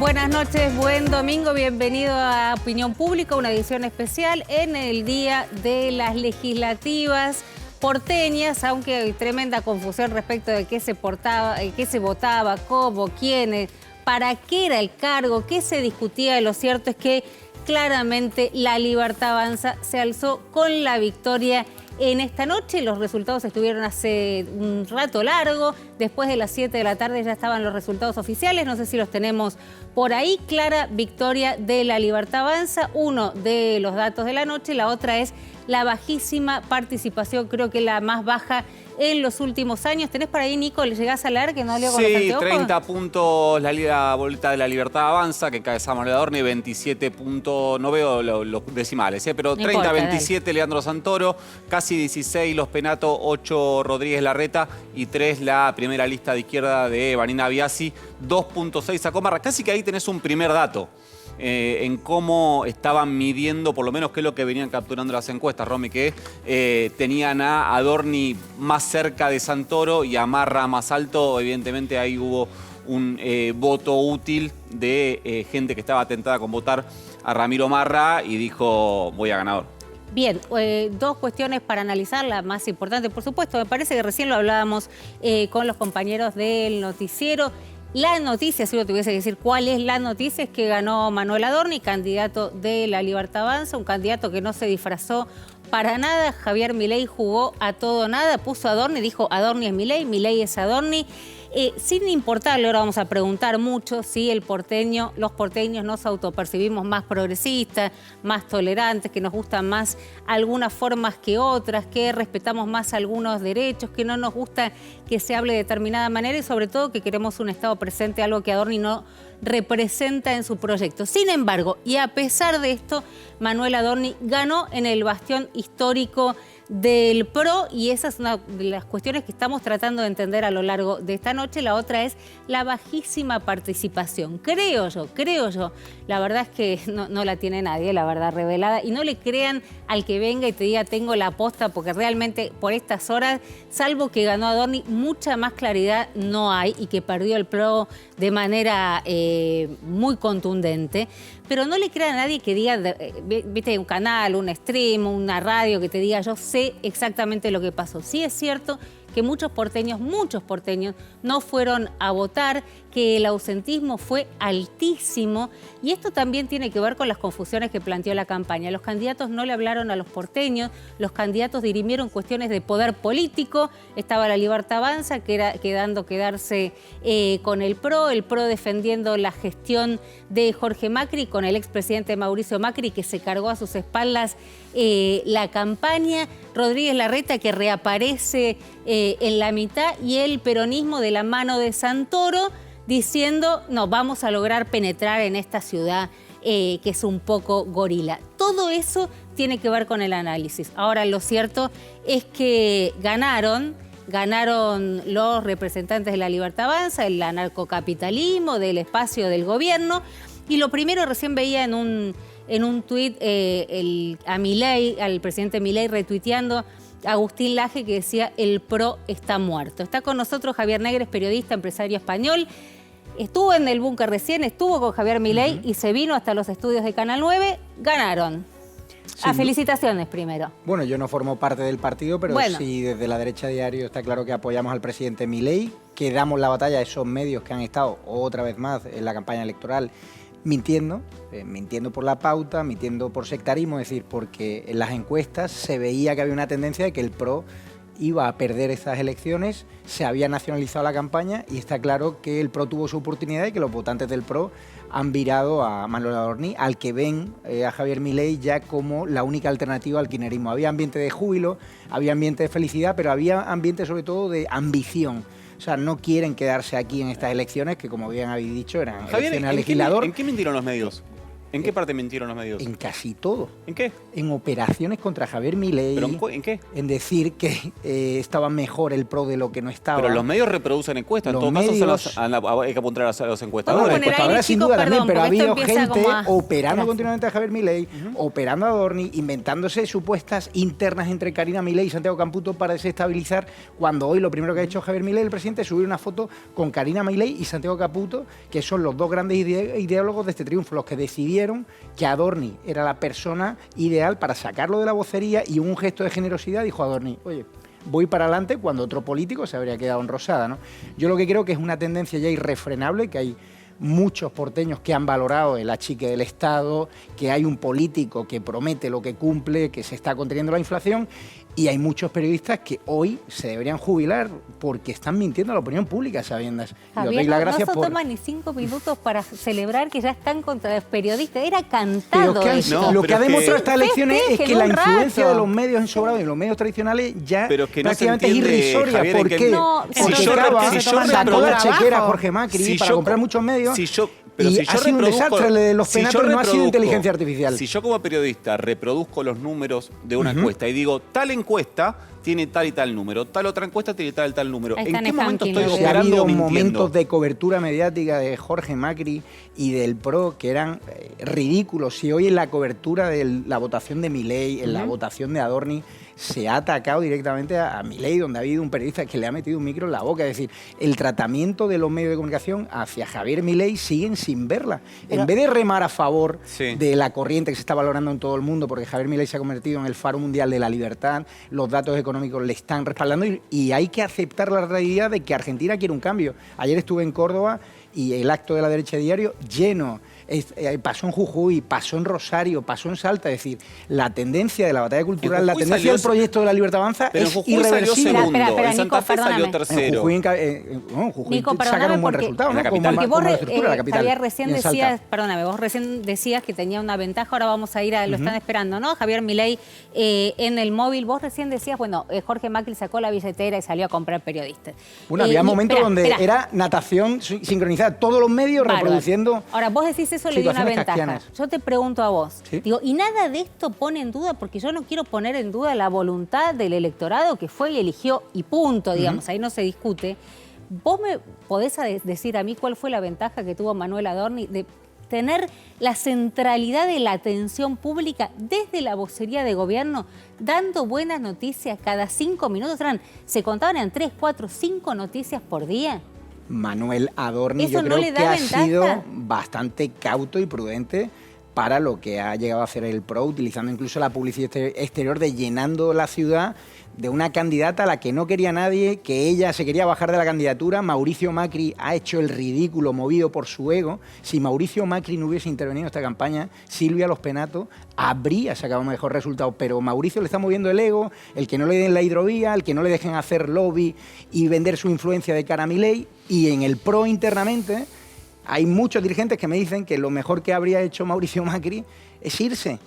Buenas noches, buen domingo, bienvenido a Opinión Pública, una edición especial en el día de las legislativas porteñas, aunque hay tremenda confusión respecto de qué se votaba, cómo, quiénes, para qué era el cargo, qué se discutía. Lo cierto es que claramente La Libertad Avanza se alzó con la victoria en esta noche. Los resultados estuvieron hace un rato largo. Después de las 7 de la tarde ya estaban los resultados oficiales. No sé si los tenemos por ahí. Clara victoria de La Libertad Avanza. Uno de los datos de la noche. La otra es la bajísima participación, creo que la más baja en los últimos años. ¿Tenés por ahí, Nico? ¿Le llegás a leer que no leo con los anteojos? 30 puntos la boleta de La Libertad Avanza, que cae Manuel Adorni, 27 puntos, no veo los decimales, pero 30-27 Leandro Santoro, casi 16 Los Penato, 8 Rodríguez Larreta y 3 la primera lista de izquierda de Vanina Biasi, 2.6 sacó Marra. Casi que ahí tenés un primer dato. En cómo estaban midiendo, por lo menos qué es lo que venían capturando las encuestas, Romy, que tenían a Adorni más cerca de Santoro y a Marra más alto. Evidentemente ahí hubo un voto útil de gente que estaba atentada con votar a Ramiro Marra y dijo, voy a ganador. Bien, dos cuestiones para analizar, la más importante, por supuesto, me parece que recién lo hablábamos con los compañeros del noticiero. La noticia, si uno tuviese que decir cuál es la noticia, es que ganó Manuel Adorni, candidato de La Libertad Avanza, un candidato que no se disfrazó para nada. Javier Milei jugó a todo nada, puso a Adorni, dijo Adorni es Milei es Adorni. Sin importarle, ahora vamos a preguntar mucho si los porteños nos autopercibimos más progresistas, más tolerantes, que nos gustan más algunas formas que otras, que respetamos más algunos derechos, que no nos gusta que se hable de determinada manera y sobre todo que queremos un Estado presente, algo que Adorni no representa en su proyecto. Sin embargo, y a pesar de esto, Manuel Adorni ganó en el bastión histórico del PRO y esa es una de las cuestiones que estamos tratando de entender a lo largo de esta noche. La otra es la bajísima participación. Creo yo, la verdad es que no la tiene nadie, la verdad revelada, y no le crean al que venga y te diga tengo la posta, porque realmente por estas horas, salvo que ganó Adorni, mucha más claridad no hay y que perdió el PRO de manera muy contundente. Pero no le crean a nadie que diga, viste, un canal, un stream, una radio que te diga yo sé exactamente lo que pasó. Sí es cierto que muchos porteños no fueron a votar, que el ausentismo fue altísimo y esto también tiene que ver con las confusiones que planteó la campaña. Los candidatos no le hablaron a los porteños, los candidatos dirimieron cuestiones de poder político, estaba La Libertad Avanza quedarse con el PRO defendiendo la gestión de Jorge Macri con el expresidente Mauricio Macri que se cargó a sus espaldas la campaña, Rodríguez Larreta que reaparece en la mitad y el peronismo de la mano de Santoro diciendo no, vamos a lograr penetrar en esta ciudad que es un poco gorila. Todo eso tiene que ver con el análisis. Ahora, lo cierto es que ganaron los representantes de La Libertad Avanza, el anarcocapitalismo, del espacio del gobierno. Y lo primero, recién veía en un tuit al presidente Milei retuiteando a Agustín Laje que decía el PRO está muerto. Está con nosotros Javier Negres, periodista, empresario español. Estuvo en el búnker recién, estuvo con Javier Milei y se vino hasta los estudios de Canal 9. Ganaron. Felicitaciones primero. Bueno, yo no formo parte del partido, pero bueno, sí desde la derecha diario está claro que apoyamos al presidente Milei, que damos la batalla a esos medios que han estado otra vez más en la campaña electoral mintiendo por la pauta, mintiendo por sectarismo, es decir, porque en las encuestas se veía que había una tendencia de que el PRO iba a perder estas elecciones, se había nacionalizado la campaña y está claro que el PRO tuvo su oportunidad y que los votantes del PRO han virado a Manuel Adorni, al que ven a Javier Milei ya como la única alternativa al kirchnerismo. Había ambiente de júbilo, había ambiente de felicidad, pero había ambiente sobre todo de ambición. O sea, no quieren quedarse aquí en estas elecciones que, como bien habéis dicho, eran Javier, elecciones al legislador. ¿En qué mintieron los medios? ¿En qué parte mintieron los medios? En casi todo. ¿En qué? En operaciones contra Javier Milei. ¿Pero en qué? En decir que estaba mejor el PRO de lo que no estaba. Pero los medios reproducen encuestas. En todo caso, hay que apuntar a los encuestadores. Vamos a poner aire, Sin chicos, duda perdón, también, pero ha porque esto habido empieza gente como a- operando Gracias. continuamente a Javier Milei, operando a Adorni, inventándose supuestas internas entre Carina Milei y Santiago Caputo para desestabilizar, cuando hoy lo primero que ha hecho Javier Milei, el presidente, es subir una foto con Carina Milei y Santiago Caputo, que son los dos grandes ideólogos de este triunfo, los que decidieron que Adorni era la persona ideal para sacarlo de la vocería, y un gesto de generosidad dijo Adorni, oye, voy para adelante, cuando otro político se habría quedado en rosada, ¿no? Yo lo que creo que es una tendencia ya irrefrenable, que hay muchos porteños que han valorado el achique del Estado, que hay un político que promete lo que cumple, que se está conteniendo la inflación, y hay muchos periodistas que hoy se deberían jubilar porque están mintiendo a la opinión pública, sabiendas. Y os doy Javier, las no gracias se por... toma ni 5 minutos para celebrar que ya están contra los periodistas. Era cantado Pero que esto. No, lo pero que ha es que- demostrado estas elecciones es que Festejen la un influencia rato. de los medios en sobrado y los medios tradicionales ya Pero es que no se prácticamente es entiende, irrisoria. Javier, ¿Por en que- qué? No, Porque si yo Cava si yo sacó la reproduzco- chequera a Jorge Macri si para yo- comprar muchos medios, Pero y si ha yo sido un reproduzco- desastre el de los si yo penatos, no ha sido reproduzco- inteligencia artificial. Si yo como periodista reproduzco los números de una encuesta y digo, tal encuesta tiene tal y tal número, tal otra encuesta tiene tal y tal número, Ahí ¿en está qué momento Nefankin, estoy ¿no? Si ha operando habido o mintiendo? momentos de cobertura mediática de Jorge Macri y del PRO que eran ridículos. Si hoy en la cobertura de la votación de Milei, en la votación de Adorni, se ha atacado directamente a Milei, donde ha habido un periodista que le ha metido un micro en la boca. Es decir, el tratamiento de los medios de comunicación hacia Javier Milei siguen sin verla. En vez de remar a favor Sí. de la corriente que se está valorando en todo el mundo, porque Javier Milei se ha convertido en el faro mundial de la libertad, los datos económicos le están respaldando y hay que aceptar la realidad de que Argentina quiere un cambio. Ayer estuve en Córdoba y el acto de la derecha diario lleno. Pasó en Jujuy, pasó en Rosario, pasó en Salta. Es decir, la tendencia de la batalla cultural, la Jujuy tendencia del salió- proyecto de la Libertad Avanza Pero en es Jujuy salió irreversible. segundo, Espera, en Santa Nico, Fe salió perdóname. tercero. En Jujuy Nico, sacaron perdóname un buen porque, resultado, En la ¿no? capital. porque vos, Como la estructura de la capital. Javier, recién Y en Salta. decías, perdóname, vos recién decías que tenía una ventaja, ahora vamos a ir a, lo están esperando, ¿no? Javier Milei en el móvil, vos recién decías, bueno, Jorge Macri sacó la billetera y salió a comprar periodistas. Bueno, había momentos espera, donde espera. era natación sincronizada, todos los medios Bárbaro. reproduciendo. Ahora, vos decís eso le dio una situaciones ventaja. kafkianas. Yo te pregunto a vos, Sí. digo, y nada de esto pone en duda, porque yo no quiero poner en duda la voluntad del electorado que fue y eligió y punto, digamos, ahí no se discute. ¿Vos me podés decir a mí cuál fue la ventaja que tuvo Manuel Adorni de tener la centralidad de la atención pública desde la vocería de gobierno, dando buenas noticias cada 5 minutos? Se contaban en 3, 4, 5 noticias por día. Manuel Adorni, ¿Eso yo no creo le da que ha ventaja? sido bastante cauto y prudente para lo que ha llegado a hacer el PRO, utilizando incluso la publicidad exterior de llenando la ciudad de una candidata a la que no quería nadie, que ella se quería bajar de la candidatura. Mauricio Macri ha hecho el ridículo movido por su ego. Si Mauricio Macri no hubiese intervenido en esta campaña, Silvia Los Penato habría sacado un mejor resultado. Pero Mauricio le está moviendo el ego, el que no le den la hidrovía, el que no le dejen hacer lobby y vender su influencia de cara a Milei. Y en el PRO internamente hay muchos dirigentes que me dicen que lo mejor que habría hecho Mauricio Macri es irse.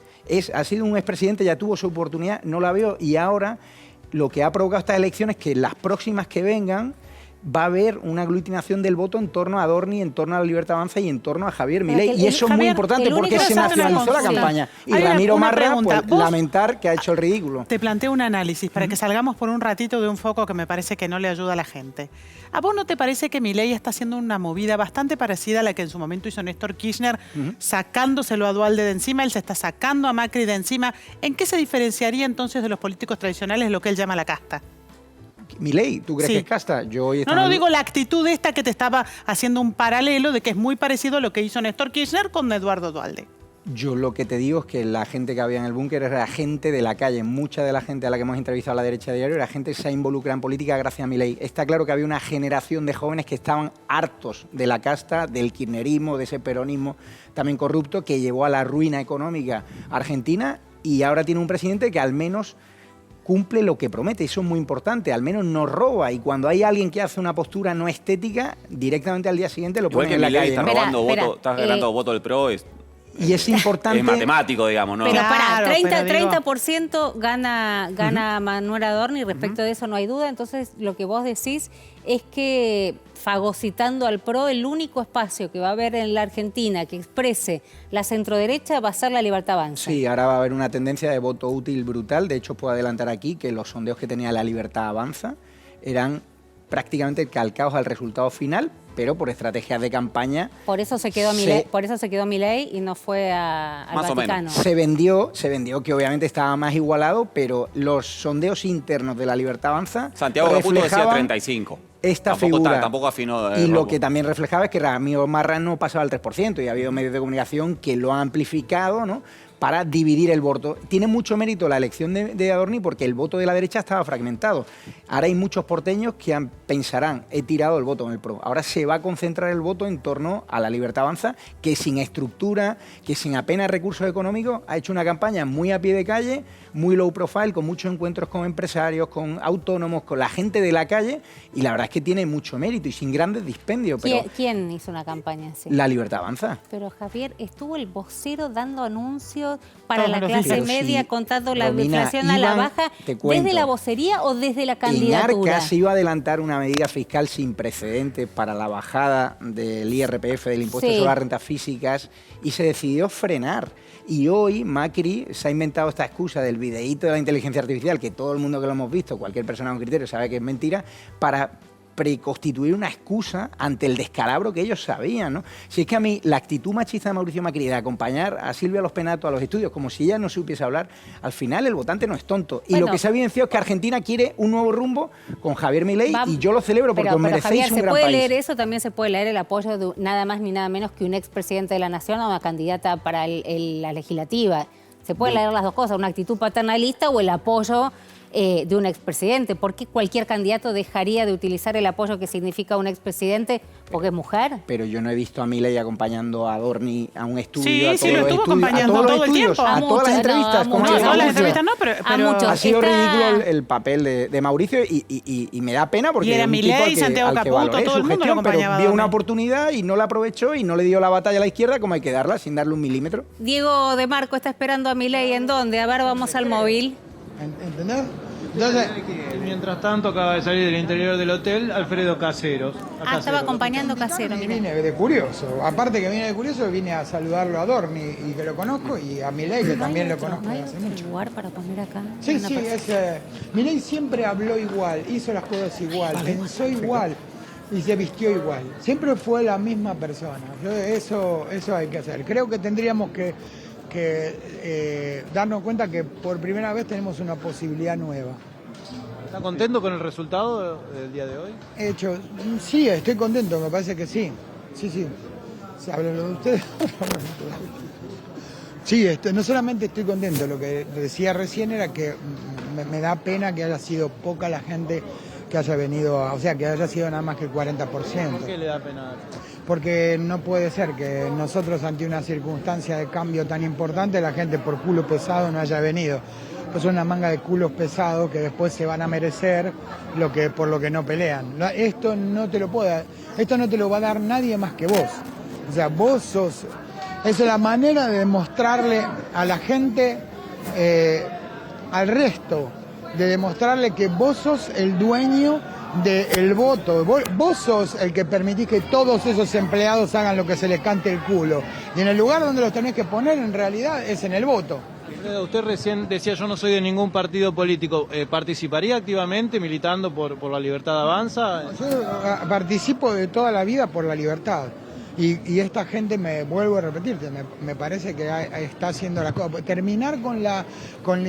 Ha sido un expresidente, ya tuvo su oportunidad, no la veo, y ahora lo que ha provocado estas elecciones es que las próximas que vengan va a haber una aglutinación del voto en torno a Adorni, en torno a la Libertad Avanza y en torno a Javier Pero Milei. que Y eso es muy Javier, importante el porque único se que hace una nacionalizó la consulta. campaña. Y Hay Ramiro una Marra, pregunta. pues, ¿Vos- lamentar que ha hecho el ridículo. Te planteo un análisis para que salgamos por un ratito de un foco que me parece que no le ayuda a la gente. ¿A vos no te parece que Milei está haciendo una movida bastante parecida a la que en su momento hizo Néstor Kirchner, sacándoselo a Duhalde de encima? Él se está sacando a Macri de encima. ¿En qué se diferenciaría entonces de los políticos tradicionales lo que él llama la casta? Milei, ¿tú crees Sí. que es casta? Yo hoy No, estaba- digo la actitud esta que te estaba haciendo un paralelo de que es muy parecido a lo que hizo Néstor Kirchner con Eduardo Duhalde. Yo lo que te digo es que la gente que había en el búnker era gente de la calle. Mucha de la gente a la que hemos entrevistado a la derecha diario era gente que se ha involucrado en política gracias a Milei. Está claro que había una generación de jóvenes que estaban hartos de la casta, del kirchnerismo, de ese peronismo también corrupto que llevó a la ruina económica argentina, y ahora tiene un presidente que al menos cumple lo que promete. Eso es muy importante, al menos no roba, y cuando hay alguien que hace una postura no estética, directamente al día siguiente lo Igual ponen que en la Milei calle, está ¿no? Espera, robando espera, votos, está ganando votos del PRO, Y es importante... es matemático, digamos, ¿no? Pero Claro, pará, 30%, pero digo- 30% gana Manuel Adorni, respecto de eso no hay duda. Entonces, lo que vos decís es que, fagocitando al PRO, el único espacio que va a haber en la Argentina que exprese la centroderecha va a ser la Libertad Avanza. Sí, ahora va a haber una tendencia de voto útil brutal. De hecho, puedo adelantar aquí que los sondeos que tenía la Libertad Avanza eran prácticamente calcados al resultado final, pero por estrategias de campaña. Por eso se quedó Milei y no fue al Más o Vaticano. Se vendió que obviamente estaba más igualado, pero los sondeos internos de la Libertad Avanza Santiago Caputo decía reflejaban 35. esta Tampoco figura. tampoco afinó. Y lo Rocco. que también reflejaba es que Ramiro Marra no pasaba al 3%, y ha habido medios de comunicación que lo han amplificado, ¿no?, para dividir el voto. Tiene mucho mérito la elección de Adorni porque el voto de la derecha estaba fragmentado. Ahora hay muchos porteños que pensarán, he tirado el voto en el PRO. Ahora se va a concentrar el voto en torno a la Libertad Avanza, que sin estructura, que sin apenas recursos económicos, ha hecho una campaña muy a pie de calle, muy low profile, con muchos encuentros con empresarios, con autónomos, con la gente de la calle, y la verdad es que tiene mucho mérito y sin grandes dispendios. Pero ¿Quién hizo una campaña así? la Libertad Avanza. Pero Javier, estuvo el vocero dando anuncios para Todos la los clase días. media, Sí, contando la Romina, inflación a la iban, baja, te cuento, ¿desde la vocería o desde la En candidatura? Arcas se iba a adelantar una medida fiscal sin precedentes para la bajada del IRPF, del impuesto Sí. sobre las rentas físicas, y se decidió frenar. Y hoy Macri se ha inventado esta excusa del videíto de la inteligencia artificial, que todo el mundo que lo hemos visto, cualquier persona con criterio sabe que es mentira, para preconstituir una excusa ante el descalabro que ellos sabían, ¿no? Si es que a mí la actitud machista de Mauricio Macri de acompañar a Silvia Los Penato a los estudios como si ella no supiese hablar, al final el votante no es tonto. Y Bueno, lo que se ha evidenciado es que Argentina quiere un nuevo rumbo con Javier Milei, y yo lo celebro porque os merecéis Javier, un se gran puede país. leer eso, también se puede leer el apoyo de nada más ni nada menos que un expresidente de la Nación a una candidata para la legislativa. Se puede leer las dos cosas, una actitud paternalista o el apoyo de un expresidente. ¿Por qué cualquier candidato dejaría de utilizar el apoyo que significa un expresidente porque es mujer? Pero yo no he visto a Milei acompañando a Adorni a un estudio, Sí, a sí, todos lo los estuvo estudios, acompañando a todos los todo el estudios, tiempo. a A todas muchos, las entrevistas. no, como a ha muchos. hecho Todas las Mauricio. entrevistas no, pero muchos. Ha sido Está- ridículo el papel de Mauricio y me da pena porque Y era es un Milei, tipo al que, Santiago al que Caputo, valoré todo su el mundo lo gestión, pero acompañaba a vio una Adorni. oportunidad y no la aprovechó y no le dio la batalla a la izquierda como hay que darla, sin darle un milímetro. Diego de Marco está esperando a Milei. ¿En dónde? A ver, vamos al móvil. ¿Entendés? Entonces, Mientras tanto, acaba de salir del interior del hotel Alfredo Caseros. Estaba acompañando Casero, y mira. vine de curioso. Aparte que vine de curioso, vine a saludarlo a Adorni y que lo conozco, y a Milei, que también lo conozco ¿No hay desde hace otro mucho. lugar para poner acá? Sí, Una sí, persona. Milei siempre habló igual, hizo las cosas igual, pensó igual y se vistió igual. Siempre fue la misma persona. Eso hay que hacer. Creo que tendríamos que darnos cuenta que por primera vez tenemos una posibilidad nueva. ¿Está contento con el resultado del día de hoy? Sí, estoy contento, me parece que sí. Sí. ¿Se hablan de ustedes? Sí, no solamente estoy contento, lo que decía recién era que me da pena que haya sido poca la gente que haya venido, o sea, que haya sido nada más que el 40%. ¿Por qué le da pena? Porque no puede ser que nosotros, ante una circunstancia de cambio tan importante, la gente por culo pesado no haya venido. Pues son una manga de culos pesados que después se van a merecer por lo que no pelean. Esto no te lo va a dar nadie más que vos. O sea, vos sos... Esa es la manera de demostrarle a la gente, al resto, de demostrarle que vos sos el dueño del voto. Vos sos el que permitís que todos esos empleados hagan lo que se les cante el culo. Y en el lugar donde los tenés que poner, en realidad, es en el voto. Alfredo, usted recién decía, yo no soy de ningún partido político. ¿Participaría activamente militando por la Libertad Avanza? Yo participo de toda la vida por la libertad. Y esta gente, vuelvo a repetirte, me parece que está haciendo las cosas. Terminar con la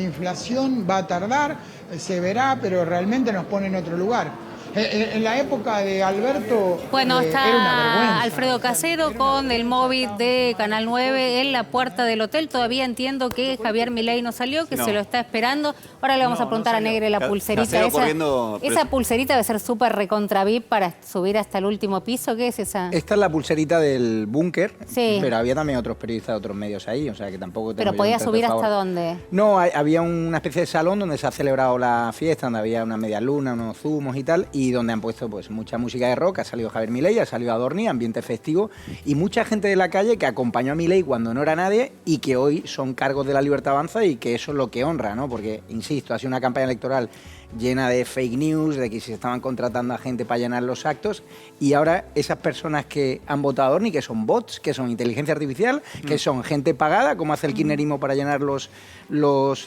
inflación va a tardar, se verá, pero realmente nos pone en otro lugar. En la época de Alberto Bueno, era una está vergüenza. Alfredo Casero con el móvil de Canal 9 en la puerta del hotel. Todavía entiendo que Javier Milei no salió, que No. se lo está esperando. Ahora le vamos a preguntar a Negre la pulserita. Casero corriendo Esa pulserita debe ser súper recontra VIP para subir hasta el último piso. ¿Qué es esa? Esta es la pulserita del búnker, Sí. pero había también otros periodistas de otros medios ahí, o sea que tampoco... Pero tengo yo podía un tanto subir favor. hasta dónde. No, había una especie de salón donde se ha celebrado la fiesta, donde había una media luna, unos zumos y tal, y donde han puesto pues mucha música de rock. Ha salido Javier Milei, ha salido Adorni, ambiente festivo, y mucha gente de la calle que acompañó a Milei cuando no era nadie y que hoy son cargos de la Libertad Avanza, y que eso es lo que honra, ¿no? Porque, insisto, ha sido una campaña electoral llena de fake news, de que se estaban contratando a gente para llenar los actos, y ahora esas personas que han votado a Adorni, que son bots, que son inteligencia artificial, que son gente pagada, como hace el kirchnerismo para llenar los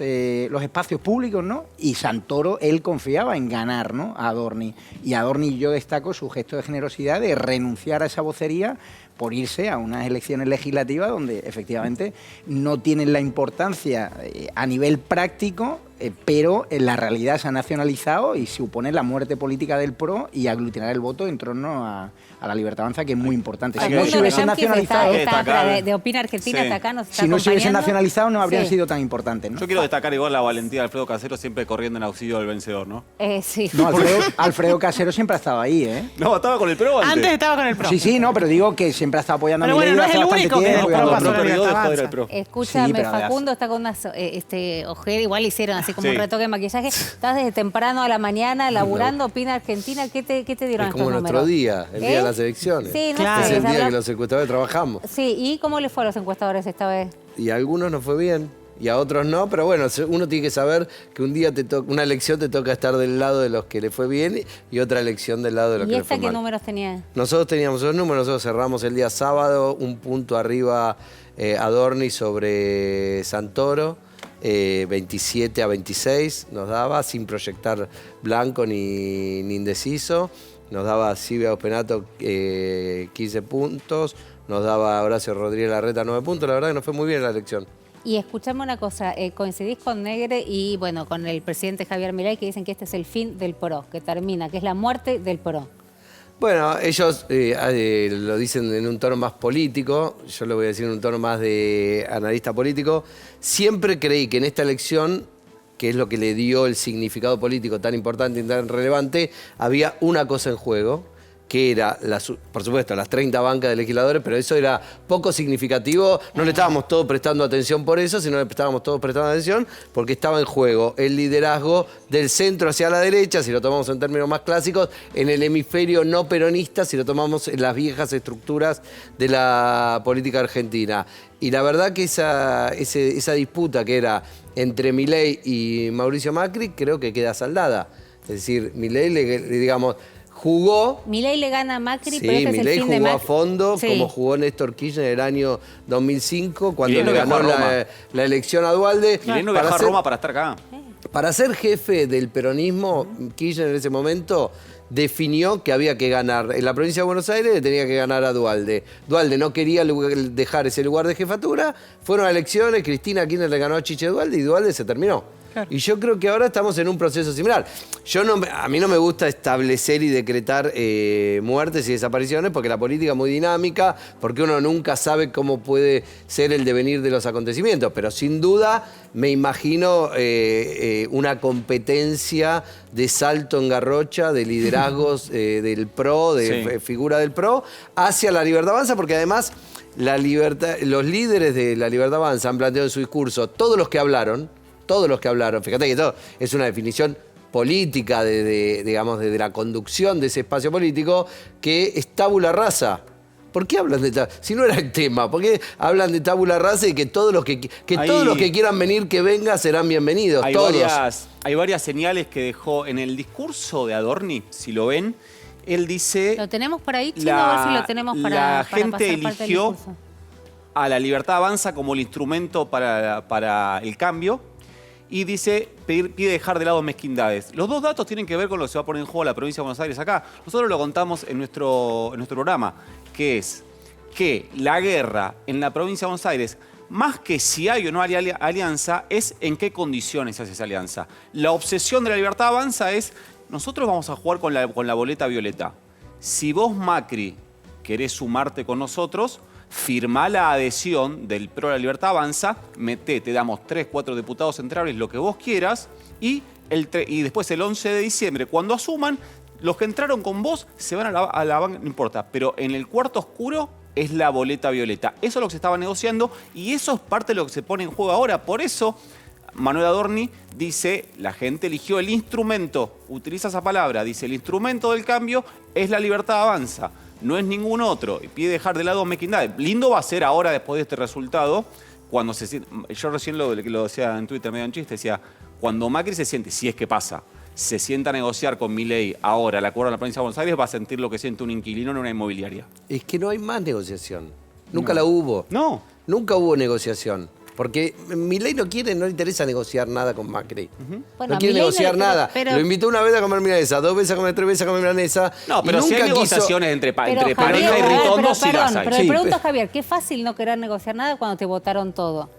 espacios públicos, ¿no? Y Santoro, él confiaba en ganar, ¿no?, a Adorni. Y Adorni, yo destaco su gesto de generosidad de renunciar a esa vocería por irse a unas elecciones legislativas donde efectivamente no tienen la importancia a nivel práctico, pero en la realidad se ha nacionalizado y supone la muerte política del PRO y aglutinar el voto en torno a la Libertad Avanza, que es muy importante. Si no se hubiesen nacionalizado, de Opina Argentina está acá, nos está si no se hubiesen acompañando. nacionalizado no habrían sido tan importantes, ¿no? Yo quiero destacar igual la valentía de Alfredo Casero, siempre corriendo en auxilio del vencedor, ¿no? Sí. No, Alfredo Casero siempre ha estado ahí, ¿eh? No, estaba con el PRO antes. Antes estaba con el PRO. Sí, no, pero digo que siempre ha estado apoyando Pero a Milei bueno, no es hace el bastante único que tiempo, dejó cuando pasar el la PRO perdió, Libertad dejó de ir al Avanza. PRO. Escúchame, Sí, pero Facundo está con unas ojeras, igual hicieron así como un retoque de maquillaje. Estás desde temprano a la mañana laburando Opina Argentina. ¿Qué te dieron Es estos como nuestro números? día, el día de las elecciones. Sí, no Claro. sé. Es el día habla- que los encuestadores trabajamos. Sí, ¿y cómo le fue a los encuestadores esta vez? Y a algunos nos fue bien, y a otros no, pero bueno, uno tiene que saber que un día una elección te toca estar del lado de los que le fue bien y otra elección del lado de los ¿Y que le esta fue qué mal. números tenía? Nosotros teníamos esos números, nosotros cerramos el día sábado, un punto arriba Adorni sobre Santoro, 27 a 26 nos daba, sin proyectar blanco ni indeciso. Nos daba Silvia Ospenato 15 puntos, nos daba Horacio Rodríguez Larreta 9 puntos. La verdad que nos fue muy bien la elección. Y escuchame una cosa, coincidís con Negre y bueno, con el presidente Javier Milei, que dicen que este es el fin del PRO, que termina, que es la muerte del PRO. Bueno, ellos lo dicen en un tono más político, yo lo voy a decir en un tono más de analista político. Siempre creí que en esta elección, que es lo que le dio el significado político tan importante y tan relevante, había una cosa en juego, que era, por supuesto, las 30 bancas de legisladores, pero eso era poco significativo. No le estábamos todos prestando atención por eso, sino le estábamos todos prestando atención porque estaba en juego el liderazgo del centro hacia la derecha, si lo tomamos en términos más clásicos, en el hemisferio no peronista, si lo tomamos en las viejas estructuras de la política argentina. Y la verdad que esa disputa que era entre Milei y Mauricio Macri, creo que queda saldada. Es decir, Milei, digamos, jugó. Milei le gana a Macri, Sí, pero este es el Milei fin de jugó a Macri. fondo, Sí. como jugó Néstor Kirchner en el año 2005, cuando Milei no le viajó ganó a Roma. la elección a Duhalde. Milei no Para viajó a ser- Roma para estar acá. Para ser jefe del peronismo, Kirchner en ese momento definió que había que ganar. En la provincia de Buenos Aires le tenía que ganar a Duhalde. Duhalde no quería dejar ese lugar de jefatura. Fueron a elecciones, Cristina Kirchner le ganó a Chiche Duhalde y Duhalde se terminó. Claro. Y yo creo que ahora estamos en un proceso similar. A mí no me gusta establecer y decretar muertes y desapariciones porque la política es muy dinámica, porque uno nunca sabe cómo puede ser el devenir de los acontecimientos. Pero sin duda me imagino una competencia de salto en garrocha, de liderazgos del PRO, de figura del PRO, hacia la Libertad Avanza, porque además los líderes de la Libertad Avanza han planteado en su discurso, todos los que hablaron, fíjate que todo es una definición política digamos, de la conducción de ese espacio político, que es tabula rasa. ¿Por qué hablan de si no era el tema? ¿Por qué hablan de tabula rasa y que todos los que quieran venir, que vengan, serán bienvenidos? Todos. Hay varias señales que dejó en el discurso de Adorni, si lo ven. Él dice... ¿Lo tenemos por ahí, Chino? A ver si lo tenemos para La gente pasar parte del eligió discurso. a la Libertad Avanza como el instrumento para el cambio. Y dice, pide dejar de lado mezquindades. Los dos datos tienen que ver con lo que se va a poner en juego la provincia de Buenos Aires acá. Nosotros lo contamos en nuestro programa, que es que la guerra en la provincia de Buenos Aires, más que si hay o no hay alianza, es en qué condiciones se hace esa alianza. La obsesión de la Libertad Avanza es, nosotros vamos a jugar con la boleta violeta. Si vos, Macri, querés sumarte con nosotros, firmá la adhesión del PRO de la Libertad Avanza, te damos 3, 4 diputados centrales, lo que vos quieras, y después el 11 de diciembre, cuando asuman, los que entraron con vos se van a la banca, no importa, pero en el cuarto oscuro es la boleta violeta. Eso es lo que se estaba negociando y eso es parte de lo que se pone en juego ahora. Por eso, Manuel Adorni dice, la gente eligió el instrumento, utiliza esa palabra, dice, el instrumento del cambio es la Libertad Avanza. No es ningún otro, y pide dejar de lado mezquindades. Lindo va a ser ahora, después de este resultado, cuando yo recién lo decía en Twitter medio en chiste, decía, cuando Macri se siente, si es que pasa, se sienta a negociar con Milei ahora el acuerdo en la provincia de Buenos Aires, va a sentir lo que siente un inquilino en una inmobiliaria. Es que no hay más negociación. Nunca la hubo. No. Nunca hubo negociación. Porque Milei no le interesa negociar nada con Macri. Bueno, No quiere Milei negociar nada. pero- Lo invitó una vez a comer milanesa, 2 veces a comer, 3 veces a comer milanesa. No, pero y si nunca hay negociaciones entre pareja y Ritondo, sí las hay. Pero Sí, le pregunto a pero- Javier, qué fácil no querer negociar nada cuando te votaron todo.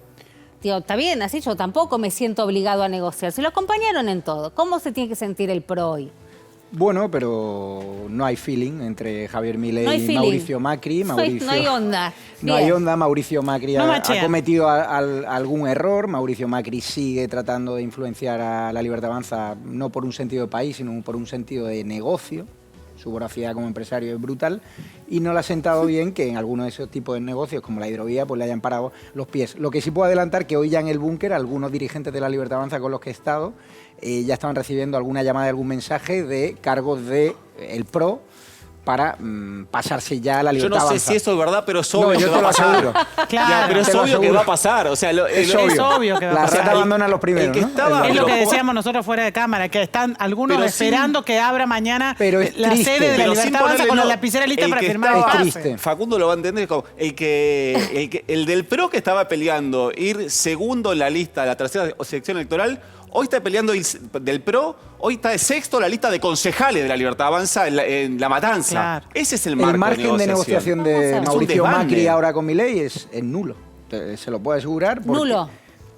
Tío, está bien, así yo tampoco me siento obligado a negociar. Se lo acompañaron en todo. ¿Cómo se tiene que sentir el PRO hoy? Bueno, pero no hay feeling entre Javier Milei No hay y feeling. Mauricio Macri. No hay onda. No Bien. hay onda. Mauricio Macri No ha machean. cometido algún error. Mauricio Macri sigue tratando de influenciar a la Libertad Avanza, no por un sentido de país, sino por un sentido de negocio. Su voracidad como empresario es brutal y no le ha sentado bien que en algunos de esos tipos de negocios, como la hidrovía, pues le hayan parado los pies. Lo que sí puedo adelantar que hoy ya en el búnker algunos dirigentes de la Libertad Avanza con los que he estado ya estaban recibiendo alguna llamada, algún mensaje de cargos de el PRO para pasarse ya a la Yo Libertad no sé Avanza. si eso es verdad, pero es obvio No, que yo va te a lo pasar. aseguro. Claro. Ya, pero es Te lo obvio que aseguro. va a pasar. O sea, Es obvio que va a La pasar. rata abandona a los primeros, el que ¿no? estaba- Es lo pero- que decíamos nosotros fuera de cámara, que están algunos Pero sin- esperando que abra mañana Pero es la triste. sede de la Pero sin Libertad Avanza ponerle con la no- lapicera lista el para que firmar el estaba- pase. triste. Facundo lo va a entender como el del PRO que estaba peleando ir segundo en la lista de la tercera sección electoral, hoy está peleando del PRO, hoy está de sexto en la lista de concejales de la Libertad Avanza en la Matanza. Claro. Ese es el El marco margen de negociación Vamos a de ver. Mauricio Es un desbande. Macri ahora con Milei es nulo. Se lo puedo asegurar. porque- ¿Nulo?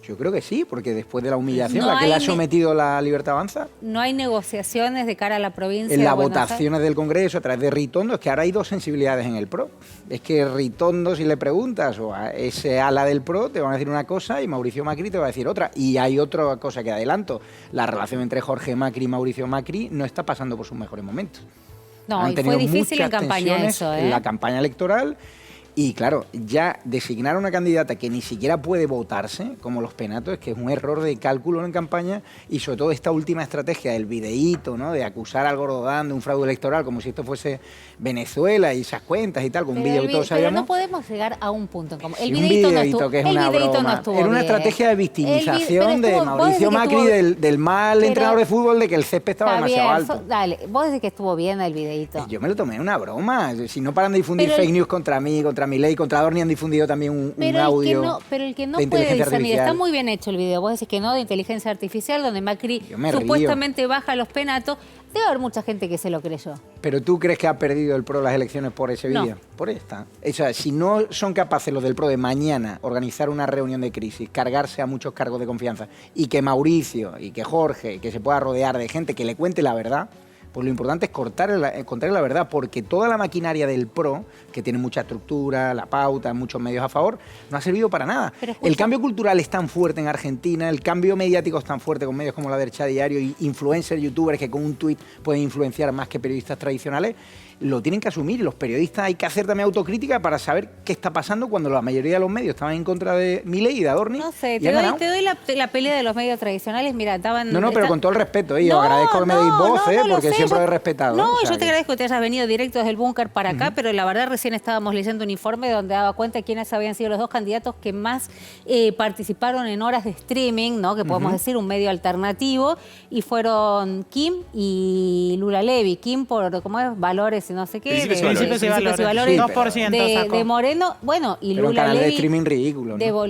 Yo creo que sí, porque después de la humillación No a la que le ha hay ne- sometido la Libertad Avanza, No hay negociaciones de cara a la provincia en de las Buenos Aires. votaciones del Congreso a través de Ritondo, es que ahora hay dos sensibilidades en el PRO. Es que Ritondo, si le preguntas, o a ese ala del PRO, te van a decir una cosa y Mauricio Macri te va a decir otra. Y hay otra cosa que adelanto. La relación entre Jorge Macri y Mauricio Macri no está pasando por sus mejores momentos. No, Han y fue tenido difícil en muchas campaña tensiones eso, ¿eh? en la campaña electoral. Y claro, ya designar a una candidata que ni siquiera puede votarse, como los penatos, es que es un error de cálculo en campaña y sobre todo esta última estrategia del videíto, ¿no? De acusar al Gordodán de un fraude electoral como si esto fuese Venezuela y esas cuentas y tal, con un Pero, video el que vi- todos pero sabíamos. no podemos llegar a un punto en común. El Sí, un videíto no videíto estuvo, que es el una videíto no broma. estuvo Era una bien. estrategia de El victimización pero de estuvo- vos Mauricio decís que Macri, estuvo- del mal Pero- entrenador de fútbol, de que el césped estaba Está demasiado bien, alto. dale, vos decís que estuvo bien el videíto. Yo me lo tomé en una broma. Si no paran de difundir Pero el- fake news contra mí, contra Milei, contra Adorni, han difundido también un audio. Pero el que no de puede inteligencia discernir, está artificial. muy bien hecho el video, vos decís que no, de inteligencia artificial, donde Macri Yo me río. supuestamente baja los penatos. Debe haber mucha gente que se lo creyó. Pero tú crees que ha perdido el PRO las elecciones por ese No. vídeo. Por ahí está. O sea, si no son capaces los del PRO de mañana organizar una reunión de crisis, cargarse a muchos cargos de confianza y que Mauricio y que Jorge, que se pueda rodear de gente que le cuente la verdad, pues lo importante es contarle la verdad, porque toda la maquinaria del PRO, que tiene mucha estructura, la pauta, muchos medios a favor, no ha servido para nada. Pero escucha- El cambio cultural es tan fuerte en Argentina, el cambio mediático es tan fuerte con medios como la Dercha Diario y influencers, youtubers que con un tuit pueden influenciar más que periodistas tradicionales, lo tienen que asumir y los periodistas hay que hacer también autocrítica para saber qué está pasando cuando la mayoría de los medios estaban en contra de Milei y de Adorni. No sé, y te han doy, ganado. te doy la pelea de los medios tradicionales. Mira, estaban... No, pero está- con todo el respeto, yo agradezco que me deis voz, lo porque sé, siempre yo- lo he respetado. No, o sea yo te que- agradezco que te hayas venido directo desde el búnker para acá, pero la verdad recién estábamos leyendo un informe donde daba cuenta de quiénes habían sido los dos candidatos que más participaron en horas de streaming, ¿no? Que podemos decir un medio alternativo, y fueron Kim y Lula Levy. Kim por, ¿cómo es? Valores y no sé qué. Principios y Principios y valores. Sí, 2% de, sacó. de Moreno, bueno, y Pero en Lula canales de Levy... streaming ridículo, ¿no?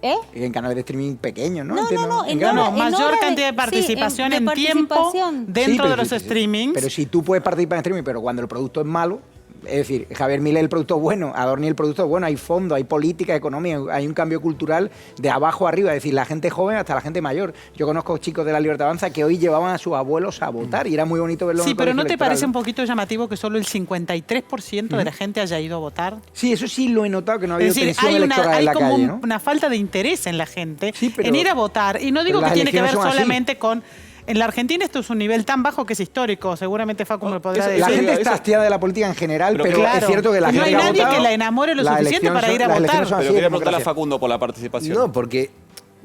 ¿Eh? En canales de streaming pequeños, ¿no? No, Entiendo, no, en en grano. hora- No, mayor hora de- cantidad de sí, participación de en tiempo participación. dentro Sí, pero de los sí, streamings. Pero si tú puedes participar en streaming, pero cuando el producto es malo, es decir, Javier Milei el producto es bueno, Adorni el producto es bueno, hay fondo, hay política, economía, hay un cambio cultural de abajo arriba, es decir, la gente joven hasta la gente mayor. Yo conozco chicos de la Libertad Avanza que hoy llevaban a sus abuelos a votar y era muy bonito verlo en Sí, el pero colegio ¿no te electoral. parece un poquito llamativo que solo el 53% de la gente haya ido a votar? Sí, eso sí lo he notado, que no ha habido Es decir, tensión electoral hay en la como calle, ¿no? una falta de interés en la gente Sí, pero- en ir a votar. Y no digo pero que las tiene que ver elecciones son así. solamente con... En la Argentina esto es un nivel tan bajo que es histórico. Seguramente Facu me podrá eso- La decir. gente eso- está hastiada de la política en general, Pero pero claro, es cierto que la y no gente hay que ha nadie votado, que la enamore lo las suficiente elecciones para ir a las elecciones votar. son Pero así, quería preguntarle a democracia. Facundo por la participación. No, porque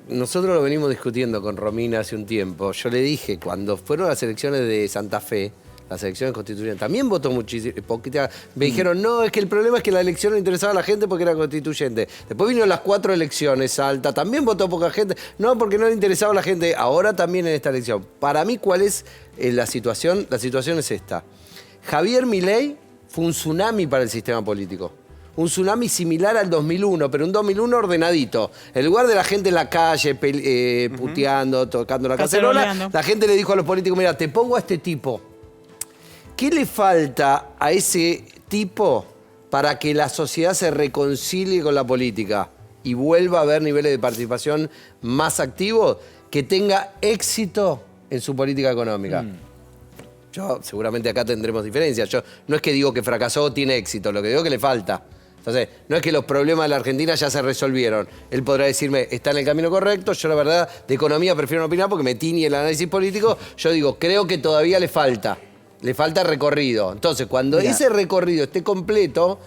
nosotros lo venimos discutiendo con Romina hace un tiempo. Yo le dije, cuando fueron las elecciones de Santa Fe, las elecciones constituyentes. También votó muchísimo. Me dijeron, no, es que el problema es que la elección no interesaba a la gente porque era constituyente. Después vinieron las 4 elecciones, Salta, también votó poca gente. No, porque no le interesaba a la gente. Ahora también en esta elección. Para mí, ¿cuál es la situación? La situación es esta. Javier Milei fue un tsunami para el sistema político. Un tsunami similar al 2001, pero un 2001 ordenadito. En lugar de la gente en la calle puteando, tocando la cacerola, la gente le dijo a los políticos, mira, te pongo a este tipo. ¿Qué le falta a ese tipo para que la sociedad se reconcilie con la política y vuelva a haber niveles de participación más activos? Que tenga éxito en su política económica. Yo, seguramente acá tendremos diferencias. Yo no es que digo que fracasó o tiene éxito, lo que digo es que le falta. Entonces, no es que los problemas de la Argentina ya se resolvieron. Él podrá decirme, está en el camino correcto. Yo, la verdad, de economía prefiero no opinar porque me tiñe el análisis político. Yo digo, creo que todavía le falta recorrido. Entonces, cuando ese recorrido esté completo,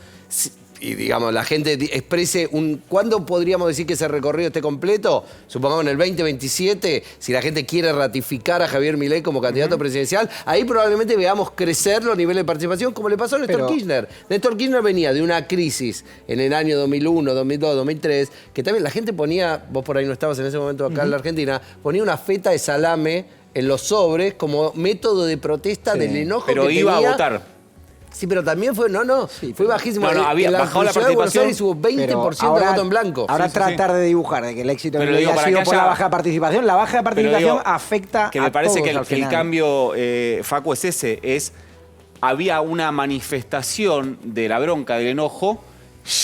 y digamos, la gente exprese ¿cuándo podríamos decir que ese recorrido esté completo? Supongamos en el 2027, si la gente quiere ratificar a Javier Milei como candidato presidencial, ahí probablemente veamos crecer los niveles de participación, como le pasó a Néstor Kirchner. Néstor Kirchner venía de una crisis en el año 2001, 2002, 2003, que también la gente ponía, vos por ahí no estabas en ese momento acá en la Argentina, ponía una feta de salame en los sobres como método de protesta del enojo que tenía. Pero iba a votar. Sí, pero también fue, fue bajísimo. Había bajado la participación. Hubo 20% de voto en blanco. Ahora tratar de dibujar de que el éxito de Milei ha sido por la baja participación. La baja participación afecta a todos. Que me parece que el cambio, Facu, es ese. Había una manifestación de la bronca, del enojo,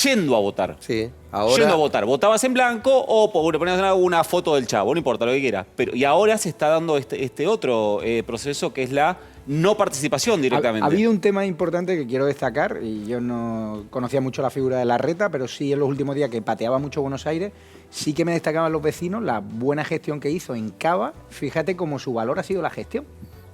yendo a votar. Sí, ahora... Yendo a votar. Votabas en blanco o ponías una foto del chavo, no importa, lo que quieras. Y ahora se está dando este otro proceso que es la no participación directamente. Ha habido un tema importante que quiero destacar, y yo no conocía mucho la figura de Larreta, pero sí en los últimos días que pateaba mucho Buenos Aires, sí que me destacaban los vecinos la buena gestión que hizo en Cava. Fíjate cómo su valor ha sido la gestión.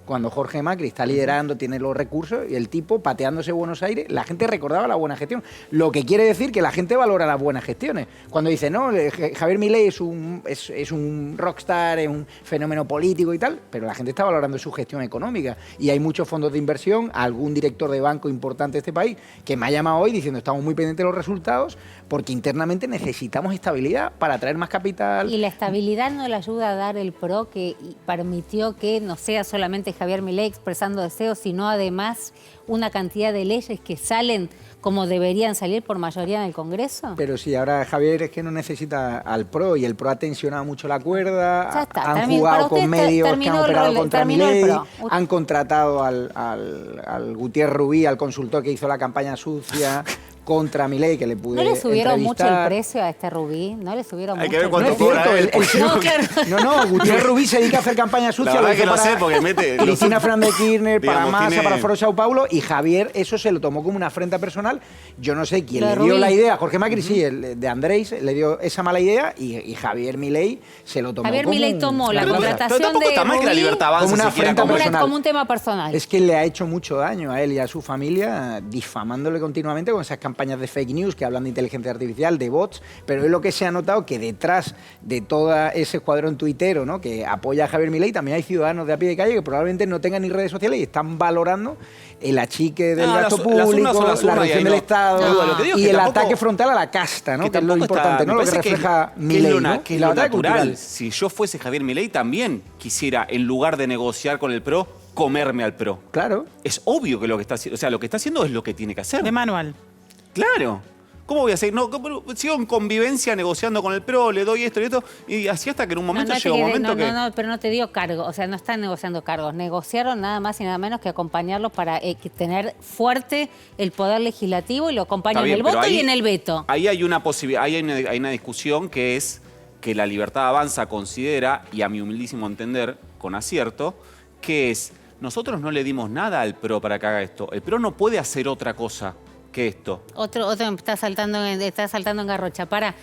Cuando Jorge Macri está liderando, tiene los recursos, y el tipo pateándose Buenos Aires, la gente recordaba la buena gestión. Lo que quiere decir que la gente valora las buenas gestiones. Cuando dice, no, Javier Milei es un rockstar, es un fenómeno político y tal, pero la gente está valorando su gestión económica. Y hay muchos fondos de inversión, algún director de banco importante de este país, que me ha llamado hoy diciendo, estamos muy pendientes de los resultados, porque internamente necesitamos estabilidad para atraer más capital. Y la estabilidad no le ayuda a dar el PRO que permitió que no sea solamente Javier Milei expresando deseos, sino además una cantidad de leyes que salen como deberían salir por mayoría en el Congreso. Pero sí, ahora Javier es que no necesita al PRO, y el PRO ha tensionado mucho la cuerda, ya está, han jugado con medios que han operado contra Milei, han contratado al Gutiérrez Rubí, al consultor que hizo la campaña sucia contra Milei, que le pude ¿No le subieron entrevistar mucho el precio a este Rubí? ¿No le subieron mucho? Hay que ver el cuánto precio? cobra él. No, Gutiérrez Rubí se dedica a hacer campaña sucia. La verdad que no sé, porque mete... Cristina Fernández de Kirchner, para digamos, Massa, para Foro Sao Paulo, y Javier eso se lo tomó como una afrenta personal. Yo no sé quién le dio la idea. Jorge Macri, sí, el de Andrés, le dio esa mala idea, y Javier Milei se lo tomó Javier como Milei tomó la Pero contratación tampoco está mal que la libertad avance como una afrenta personal. como un tema personal. Es que le ha hecho mucho daño a él y a su familia, difamándole continuamente con esas campañas de fake news que hablan de inteligencia artificial, de bots, pero es lo que se ha notado, que detrás de todo ese escuadrón tuitero, ¿no?, que apoya a Javier Milei, también hay ciudadanos de a pie de calle que probablemente no tengan ni redes sociales y están valorando el achique del gasto público, la reducción del Estado y el ataque frontal a la casta, ¿no?, que es lo importante, ¿no?, lo que refleja Milei, ¿no? Que es lo natural. Si yo fuese Javier Milei, también quisiera, en lugar de negociar con el PRO, comerme al PRO. Claro. Es obvio que lo que está haciendo, o sea, lo que está haciendo es lo que tiene que hacer. De manual. Claro. ¿Cómo voy a hacer? No, sigo en convivencia negociando con el PRO, le doy esto y esto, y así hasta que en un momento llega un momento que... No, pero no te dio cargo, o sea, no están negociando cargos, negociaron nada más y nada menos que acompañarlos para tener fuerte el poder legislativo, y lo acompañan en el voto y en el veto. Ahí hay una posibilidad, hay una discusión que es que la Libertad Avanza considera, y a mi humildísimo entender, con acierto, que es, nosotros no le dimos nada al PRO para que haga esto, el PRO no puede hacer otra cosa que esto. Otro está saltando en Garrocha. Para.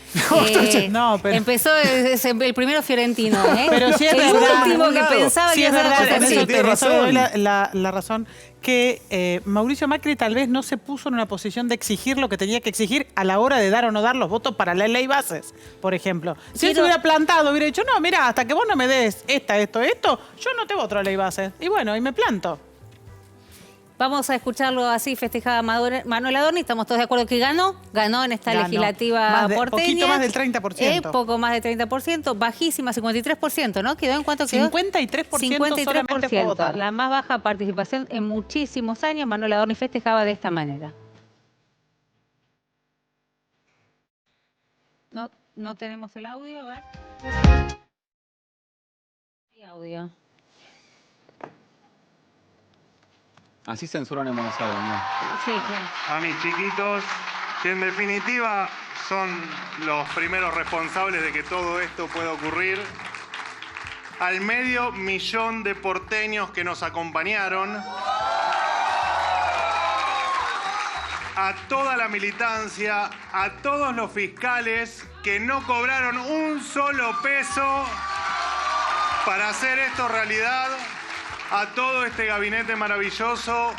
No, pero... Empezó el primero Fiorentino, ¿eh? Pero sí es el verdad. último que pensaba sí que es verdad. en Eso te doy la razón. Que Mauricio Macri tal vez no se puso en una posición de exigir lo que tenía que exigir a la hora de dar o no dar los votos para la ley bases, por ejemplo. Si él se hubiera plantado, hubiera dicho, no, mira, hasta que vos no me des esto, yo no te voto la ley bases. Y bueno, y me planto. Vamos a escucharlo así, festejaba Manuel Adorni. Estamos todos de acuerdo que ganó en esta legislativa porteña. Poquito más del 30%. Poco más del 30%, bajísima, 53%, ¿no? ¿Quedó en cuánto quedó? 53% solamente fue votar. La más baja participación en muchísimos años. Manuel Adorni festejaba de esta manera. No tenemos el audio, a ver. ¿Qué audio? Así censuran en Buenos Aires, ¿no? Sí, claro. A mis chiquitos, que en definitiva son los primeros responsables de que todo esto pueda ocurrir. Al 500.000 de porteños que nos acompañaron. A toda la militancia, a todos los fiscales que no cobraron un solo peso para hacer esto realidad. A todo este gabinete maravilloso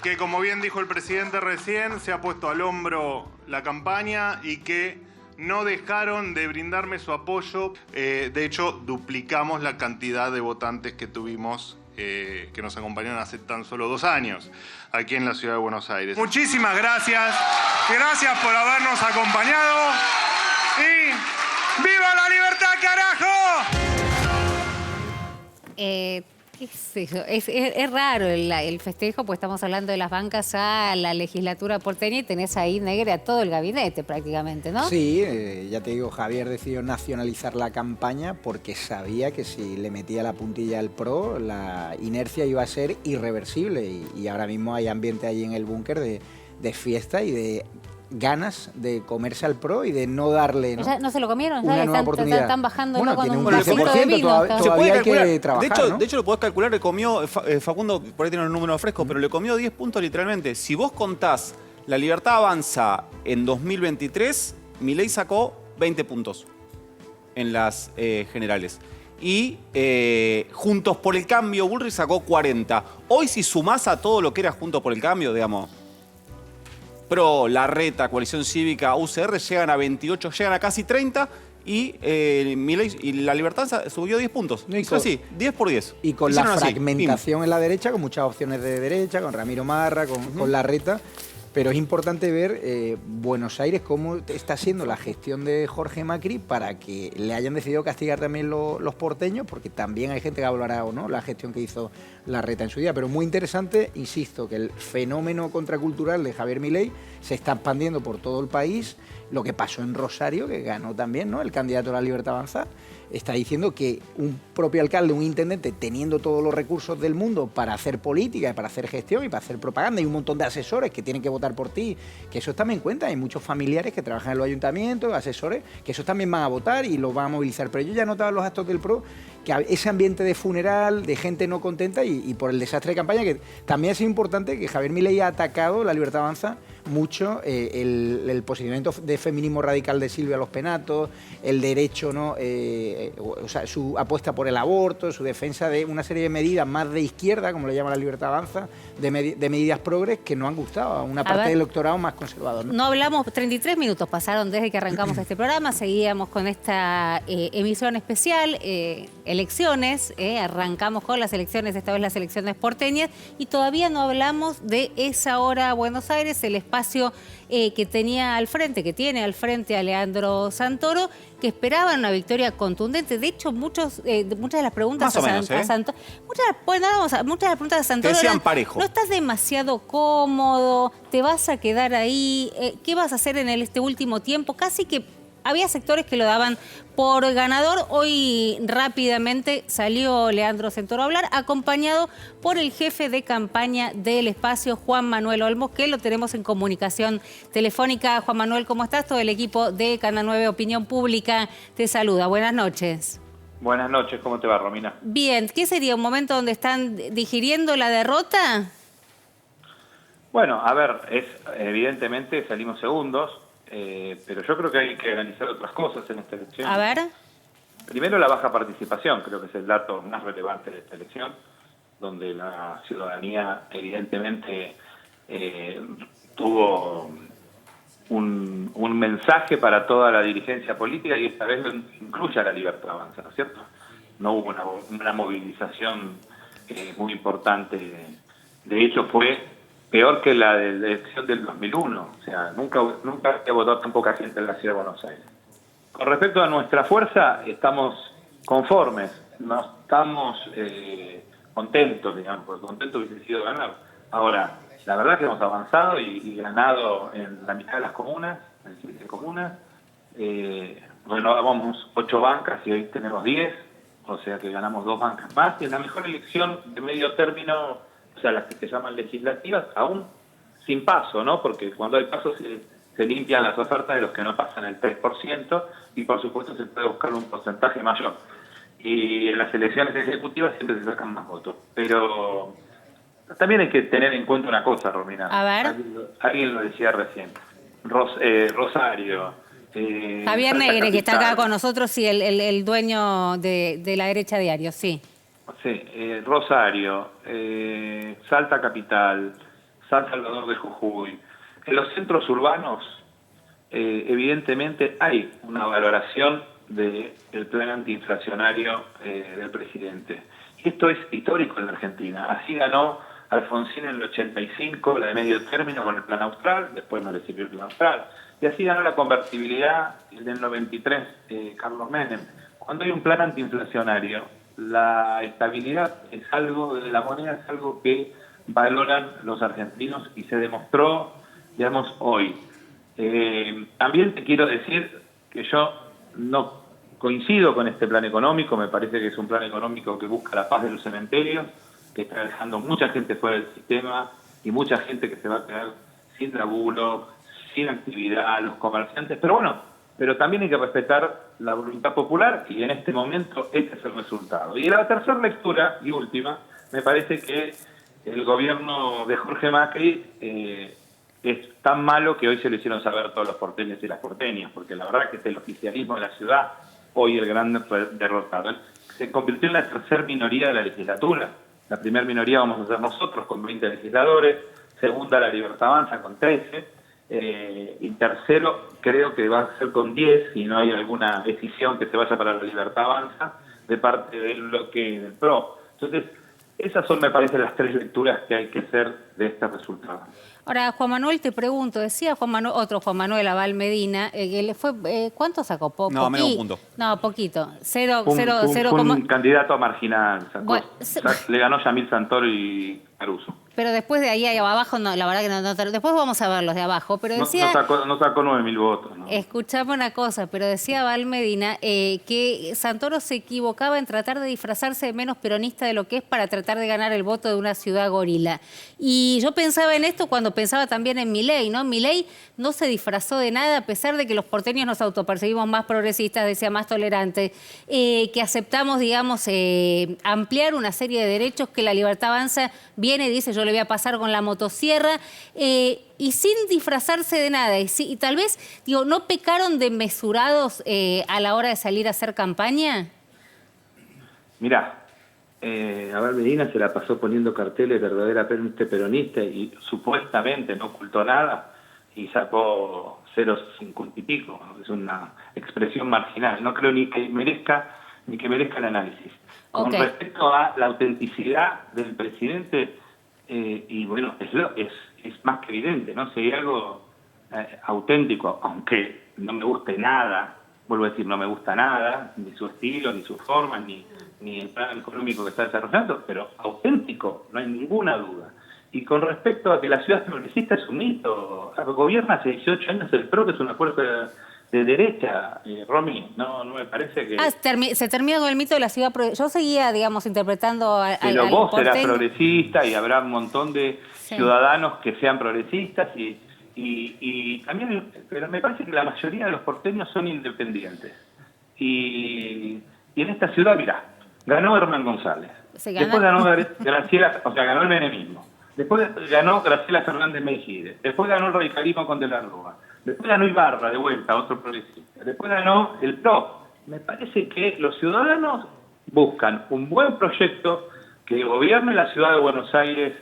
que, como bien dijo el presidente recién, se ha puesto al hombro la campaña y que no dejaron de brindarme su apoyo. De hecho, duplicamos la cantidad de votantes que tuvimos, que nos acompañaron hace tan solo 2 años aquí en la ciudad de Buenos Aires. Muchísimas gracias. Gracias por habernos acompañado. Y ¡viva la libertad, carajo! ¿Qué es eso? Es raro el festejo, pues estamos hablando de las bancas a la legislatura porteña y tenés ahí, Negre, a todo el gabinete prácticamente, ¿no? Sí, ya te digo, Javier decidió nacionalizar la campaña porque sabía que si le metía la puntilla al PRO, la inercia iba a ser irreversible y ahora mismo hay ambiente allí en el búnker de fiesta y de ganas de comerse al PRO y de no darle, ¿no? Ya no se lo comieron, una nueva oportunidad. Están bajando bueno, con tiene un un vasito de vino. todavía hay que trabajar, de hecho, lo podés calcular, le comió, Facundo, por ahí tiene un número fresco, pero le comió 10 puntos literalmente. Si vos contás La Libertad Avanza en 2023, Milei sacó 20 puntos en las generales. Y Juntos por el Cambio, Bullrich sacó 40. Hoy, si sumás a todo lo que era Juntos por el Cambio, digamos, PRO, Larreta, Coalición Cívica, UCR, llegan a 28, llegan a casi 30 y Milei y La Libertad subió 10 puntos. Hizo así, 10 por 10. Y con la fragmentación en la derecha, con muchas opciones de derecha, con Ramiro Marra, con Larreta. Pero es importante ver Buenos Aires cómo está siendo la gestión de Jorge Macri para que le hayan decidido castigar también los porteños, porque también hay gente que hablará o no la gestión que hizo Larreta en su día. Pero muy interesante, insisto, que el fenómeno contracultural de Javier Milei se está expandiendo por todo el país. Lo que pasó en Rosario, que ganó también, ¿no?, el candidato a la Libertad Avanza, está diciendo que un propio alcalde, un intendente, teniendo todos los recursos del mundo para hacer política, para hacer gestión y para hacer propaganda, y un montón de asesores que tienen que votar por ti, que eso también cuenta. Hay muchos familiares que trabajan en los ayuntamientos, asesores, que esos también van a votar y los van a movilizar. Pero yo ya notaba en los actos del PRO que ese ambiente de funeral, de gente no contenta y por el desastre de campaña, que también ha sido importante que Javier Milei ha atacado la Libertad Avanza mucho el posicionamiento de feminismo radical de Silvia Los Penatos, el derecho, ¿no? O sea, su apuesta por el aborto, su defensa de una serie de medidas más de izquierda, como le llama la Libertad Avanza, de medidas progres que no han gustado a una parte del electorado más conservador, ¿no? No hablamos, 33 minutos pasaron desde que arrancamos este programa, seguíamos con esta emisión especial, elecciones, arrancamos con las elecciones, esta vez las elecciones porteñas, y todavía no hablamos de esa hora Buenos Aires, el espacio que tenía al frente, que tiene al frente a Leandro Santoro, que esperaban una victoria contundente. De hecho, muchas de las preguntas muchas de las preguntas a Santoro eran, parejo. ¿no estás demasiado cómodo? ¿Te vas a quedar ahí? ¿Qué vas a hacer en este último tiempo? Casi que había sectores que lo daban por ganador. Hoy rápidamente salió Leandro Santoro a hablar, acompañado por el jefe de campaña del espacio, Juan Manuel Olmos, que lo tenemos en comunicación telefónica. Juan Manuel, ¿cómo estás? Todo el equipo de Canal 9 Opinión Pública te saluda. Buenas noches. Buenas noches, ¿cómo te va, Romina? Bien, ¿qué sería un momento donde están digiriendo la derrota? Bueno, a ver, evidentemente salimos segundos, pero yo creo que hay que analizar otras cosas en esta elección. A ver. Primero, la baja participación, creo que es el dato más relevante de esta elección, donde la ciudadanía evidentemente tuvo un mensaje para toda la dirigencia política, y esta vez incluye a la Libertad Avanza, ¿no es cierto? No hubo una movilización muy importante De hecho, fue peor que la de la elección del 2001. O sea, nunca había votado tan poca gente en la ciudad de Buenos Aires. Con respecto a nuestra fuerza, estamos conformes, no estamos contentos, digamos, porque contentos hubiese sido ganar. Ahora, la verdad es que hemos avanzado y ganado en la mitad de las comunas, en 7 comunas. Renovábamos 8 bancas y hoy tenemos 10, o sea que ganamos 2 bancas más. Y es la mejor elección de medio término, o sea, las que se llaman legislativas, aún sin paso, ¿no? Porque cuando hay paso se limpian las ofertas de los que no pasan el 3%, y por supuesto se puede buscar un porcentaje mayor. Y en las elecciones ejecutivas siempre se sacan más votos. Pero también hay que tener en cuenta una cosa, Romina. A ver. Alguien lo decía recién. Rosario. Javier Negre, que está acá con nosotros, sí, el dueño de la Derecha Diario, sí. Sí, Rosario, Salta Capital, San Salvador de Jujuy. En los centros urbanos, evidentemente hay una valoración del plan antiinflacionario del presidente. Y esto es histórico en la Argentina. Así ganó Alfonsín en el 85, la de medio término con el plan austral, después no le sirvió el plan austral. Y así ganó la convertibilidad en el 93, Carlos Menem. Cuando hay un plan antiinflacionario, la estabilidad es algo, de la moneda es algo que valoran los argentinos y se demostró, digamos, hoy. También te quiero decir que yo no coincido con este plan económico, me parece que es un plan económico que busca la paz de los cementerios, que está dejando mucha gente fuera del sistema y mucha gente que se va a quedar sin laburo, sin actividad, los comerciantes, pero bueno, pero también hay que respetar la voluntad popular y en este momento este es el resultado. Y la tercera lectura y última, me parece que el gobierno de Jorge Macri es tan malo que hoy se lo hicieron saber todos los porteños y las porteñas, porque la verdad que es el oficialismo de la ciudad hoy el gran derrotado. Se convirtió en la tercera minoría de la legislatura. La primera minoría vamos a ser nosotros con 20 legisladores, segunda la Libertad Avanza con 13, y tercero creo que va a ser con 10 si no hay alguna decisión que se vaya para la Libertad Avanza de parte del bloque del PRO. Entonces, esas son, me parece, las 3 lecturas que hay que hacer de este resultado. Ahora, Juan Manuel, te pregunto, decía otro Juan Manuel Abal Medina, que le fue, ¿cuánto sacó? No, menos un punto. No, poquito. Un candidato marginal, sacó. Bueno, le ganó Yamil Santoro y Caruso. Pero después de ahí abajo, no, la verdad que no. Después vamos a ver los de abajo. Pero decía, no sacó 9.000 votos. ¿No? Escuchame una cosa, pero decía Abal Medina que Santoro se equivocaba en tratar de disfrazarse de menos peronista de lo que es para tratar de ganar el voto de una ciudad gorila. Y yo pensaba en esto cuando pensaba también en Milei, ¿no? Milei no se disfrazó de nada, a pesar de que los porteños nos autopercibimos más progresistas, decía, más tolerantes, que aceptamos, digamos, ampliar una serie de derechos que la Libertad Avanza viene y dice, yo le voy a pasar con la motosierra, y sin disfrazarse de nada. Y tal vez, digo, ¿no pecaron de mesurados a la hora de salir a hacer campaña? Mirá, Abal Medina se la pasó poniendo carteles verdaderamente peronista y supuestamente no ocultó nada y sacó 0,50 y pico. Es una expresión marginal. No creo ni que merezca el análisis. Con respecto a la autenticidad del presidente, y bueno, es más que evidente, ¿no? Si hay algo auténtico, aunque no me guste nada, vuelvo a decir, no me gusta nada, ni su estilo, ni su forma, ni el plan económico que está desarrollando, pero auténtico, no hay ninguna duda. Y con respecto a que la ciudad progresista es un mito, gobierna hace 18 años el PRO, que es una fuerza de derecha, Romy, no me parece que... se termina con el mito de la ciudad progresista. Yo seguía, digamos, interpretando pero vos serás progresista y habrá un montón de ciudadanos que sean progresistas y también, pero me parece que la mayoría de los porteños son independientes. Y en esta ciudad, mirá, ganó Hernán González. Después ganó Graciela, o sea, ganó el menemismo. Después ganó Graciela Fernández Mejide. Después ganó el radicalismo con De la Rúa. Después ganó Ibarra, de vuelta, otro progresista. Después ganó el PRO. Me parece que los ciudadanos buscan un buen proyecto que gobierne la ciudad de Buenos Aires,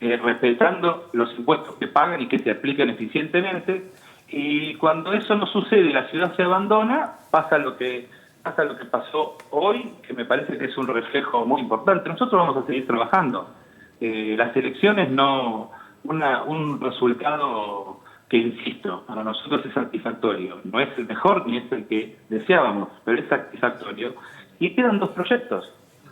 respetando los impuestos que pagan y que se aplican eficientemente. Y cuando eso no sucede y la ciudad se abandona, pasa lo que pasa lo que pasó hoy, que me parece que es un reflejo muy importante. Nosotros vamos a seguir trabajando. Las elecciones un resultado que, insisto, para nosotros es satisfactorio. No es el mejor ni es el que deseábamos, pero es satisfactorio. Y quedan dos proyectos.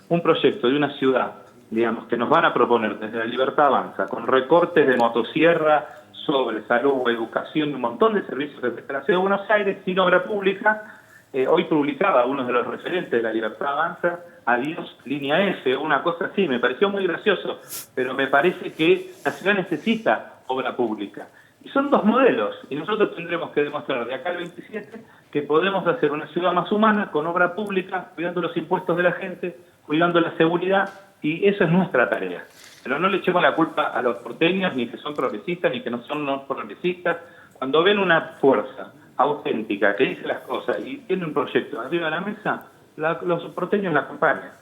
Un proyecto de una ciudad, digamos, que nos van a proponer desde La Libertad Avanza, con recortes de motosierra sobre salud, educación y un montón de servicios de la Ciudad de Buenos Aires, sin obra pública. Hoy publicaba uno de los referentes de La Libertad Avanza, adiós línea F, una cosa así, me pareció muy gracioso, pero me parece que la ciudad necesita obra pública. Y son dos modelos, y nosotros tendremos que demostrar de acá al 27 que podemos hacer una ciudad más humana, con obra pública, cuidando los impuestos de la gente, cuidando la seguridad, y eso es nuestra tarea. Pero no le echemos la culpa a los porteños, ni que son progresistas, ni que no son no progresistas. Cuando ven una fuerza auténtica que dice las cosas y tiene un proyecto arriba de la mesa, los porteños la acompañan.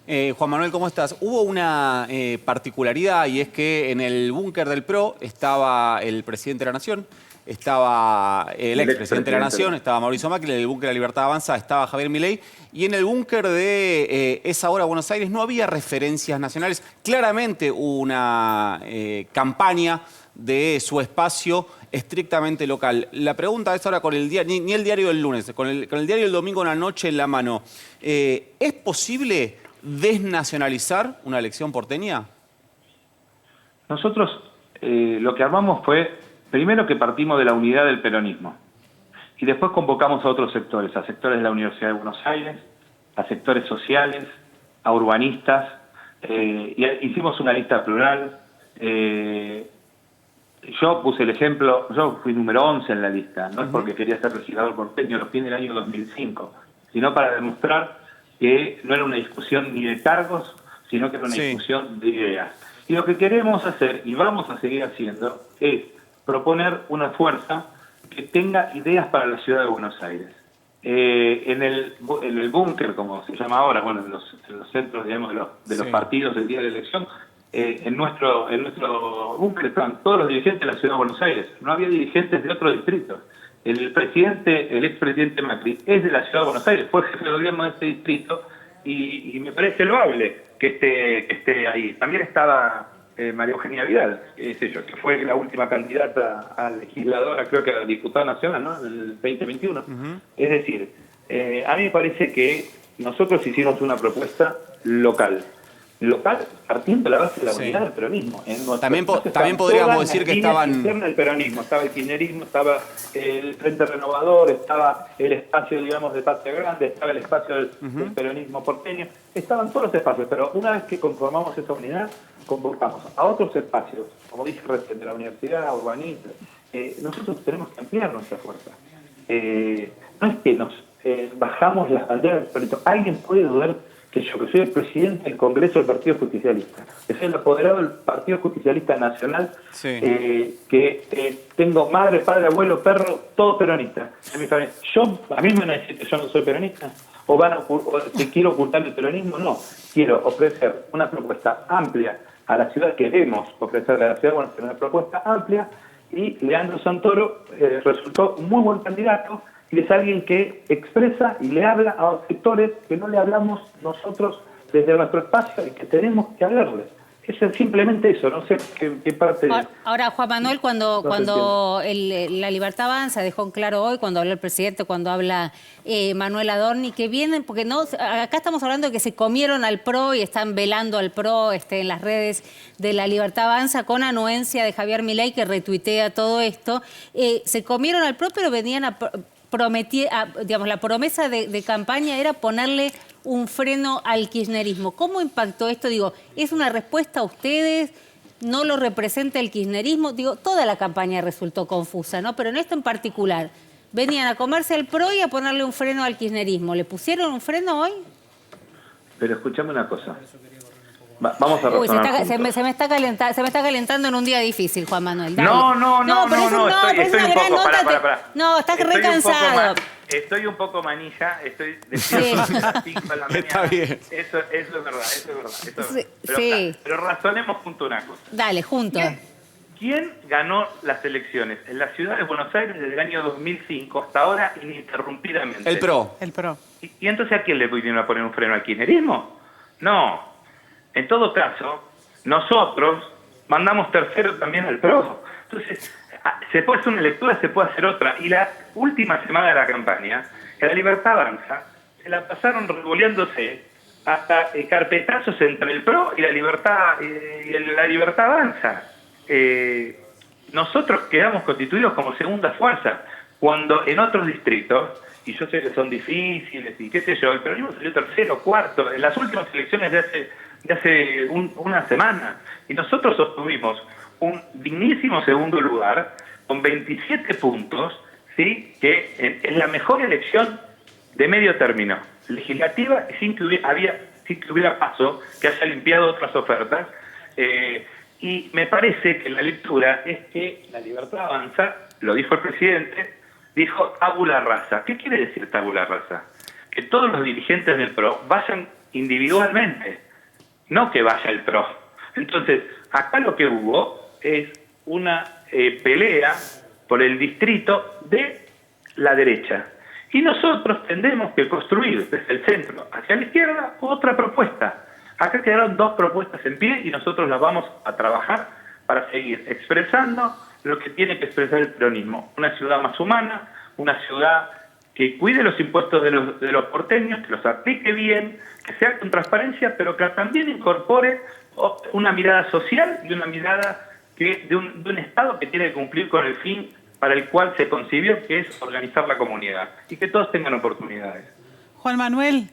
Juan Manuel, ¿cómo estás? Hubo una particularidad, y es que en el búnker del PRO estaba el presidente de la Nación, estaba el expresidente de la Nación, estaba Mauricio Macri, en el búnker de la Libertad Avanza estaba Javier Milei, y en el búnker de esa hora Buenos Aires no había referencias nacionales. Claramente una campaña de su espacio estrictamente local. La pregunta es ahora con el día, ni el diario del lunes, con el diario del domingo en la noche en la mano, ¿es posible desnacionalizar una elección porteña? Nosotros lo que armamos fue, primero, que partimos de la unidad del peronismo y después convocamos a otros sectores, a sectores de la Universidad de Buenos Aires, a sectores sociales, a urbanistas, y hicimos una lista plural. Yo puse el ejemplo, yo fui número 11 en la lista, no es porque quería ser legislador porteño, lo fui en el año 2005, sino para demostrar que no era una discusión ni de cargos, sino que era una discusión de ideas. Y lo que queremos hacer, y vamos a seguir haciendo, es proponer una fuerza que tenga ideas para la ciudad de Buenos Aires. En el búnker, como se llama ahora, bueno, en los centros, digamos, de los partidos del día de la elección, en nuestro búnker estaban todos los dirigentes de la ciudad de Buenos Aires, no había dirigentes de otros distritos. El expresidente Macri es de la ciudad de Buenos Aires, fue jefe de gobierno de este distrito, y me parece loable que esté ahí. También estaba María Eugenia Vidal, que fue la última candidata a legisladora, creo que a diputada nacional, ¿no?, en el 2021. Es decir, a mí me parece que nosotros hicimos una propuesta local, partiendo de la base de la unidad del peronismo. También podríamos decir que estaban... el peronismo, estaba el kirchnerismo, estaba el Frente Renovador, estaba el espacio, digamos, de Patria Grande, estaba el espacio del peronismo porteño, estaban todos los espacios, pero una vez que conformamos esa unidad, convocamos a otros espacios, como dije recién, de la universidad, urbanistas. Nosotros tenemos que ampliar nuestra fuerza. No es que nos bajamos las banderas del perrito. Alguien puede dudar que yo, que soy el presidente del Congreso del Partido Justicialista, que soy el apoderado del Partido Justicialista Nacional, que tengo madre, padre, abuelo, perro, todo peronista en mi familia. ¿A mí me van a decir que yo no soy peronista? ¿O que quiero ocultar el peronismo? No, quiero ofrecer una propuesta amplia a la ciudad. Queremos ofrecerle a la ciudad una propuesta amplia, y Leandro Santoro resultó un muy buen candidato, y es alguien que expresa y le habla a sectores que no le hablamos nosotros desde nuestro espacio y que tenemos que hablarles. Es simplemente eso, no sé qué parte... Ahora, Juan Manuel, cuando La Libertad Avanza dejó en claro hoy, cuando habla el presidente, cuando habla Manuel Adorni, que vienen, porque no, acá estamos hablando de que se comieron al PRO y están velando al PRO en las redes de La Libertad Avanza, con anuencia de Javier Milei, que retuitea todo esto. Se comieron al PRO, pero venían digamos, la promesa de campaña era ponerle un freno al kirchnerismo. ¿Cómo impactó esto? Digo, ¿es una respuesta a ustedes? ¿No lo representa el kirchnerismo? Digo, toda la campaña resultó confusa, ¿no? Pero en esto en particular, venían a comerse al PRO y a ponerle un freno al kirchnerismo. ¿Le pusieron un freno hoy? Pero escuchame una cosa. Vamos a razonar. Se me está calentando en un día difícil, Juan Manuel. Dale. Estoy un poco... No, estás recansado. Estoy un poco manija, estoy despierto a las 5 de la mañana. Está bien. Eso es verdad. Pero razonemos junto una cosa. Dale, juntos. ¿Quién ganó las elecciones en la ciudad de Buenos Aires desde el año 2005 hasta ahora ininterrumpidamente? El PRO. El PRO. ¿Y entonces a quién le vinieron a poner un freno al kirchnerismo? No. En todo caso, nosotros mandamos tercero también al PRO. Entonces, se puede hacer una lectura, se puede hacer otra. Y la última semana de la campaña, en La Libertad Avanza, se la pasaron revoleándose hasta carpetazos entre el PRO y la Libertad Avanza. Nosotros quedamos constituidos como segunda fuerza, cuando en otros distritos, y yo sé que son difíciles y qué sé yo, el peronismo salió tercero, cuarto, en las últimas elecciones de hace una semana, y nosotros obtuvimos un dignísimo segundo lugar, con 27 puntos, ¿sí? Que es la mejor elección de medio término, legislativa, sin que hubiera paso, que haya limpiado otras ofertas. Y me parece que la lectura es que La Libertad Avanza, lo dijo el presidente, dijo tabula rasa. ¿Qué quiere decir tabula rasa? Que todos los dirigentes del PRO vayan individualmente, no que vaya el PRO. Entonces, acá lo que hubo es una pelea por el distrito de la derecha. Y nosotros tendremos que construir desde el centro hacia la izquierda otra propuesta. Acá quedaron dos propuestas en pie y nosotros las vamos a trabajar para seguir expresando lo que tiene que expresar el peronismo. Una ciudad más humana, una ciudad que cuide los impuestos de los porteños, que los aplique bien, que sea con transparencia, pero que también incorpore una mirada social y una mirada de un Estado que tiene que cumplir con el fin para el cual se concibió, que es organizar la comunidad y que todos tengan oportunidades. Juan Manuel,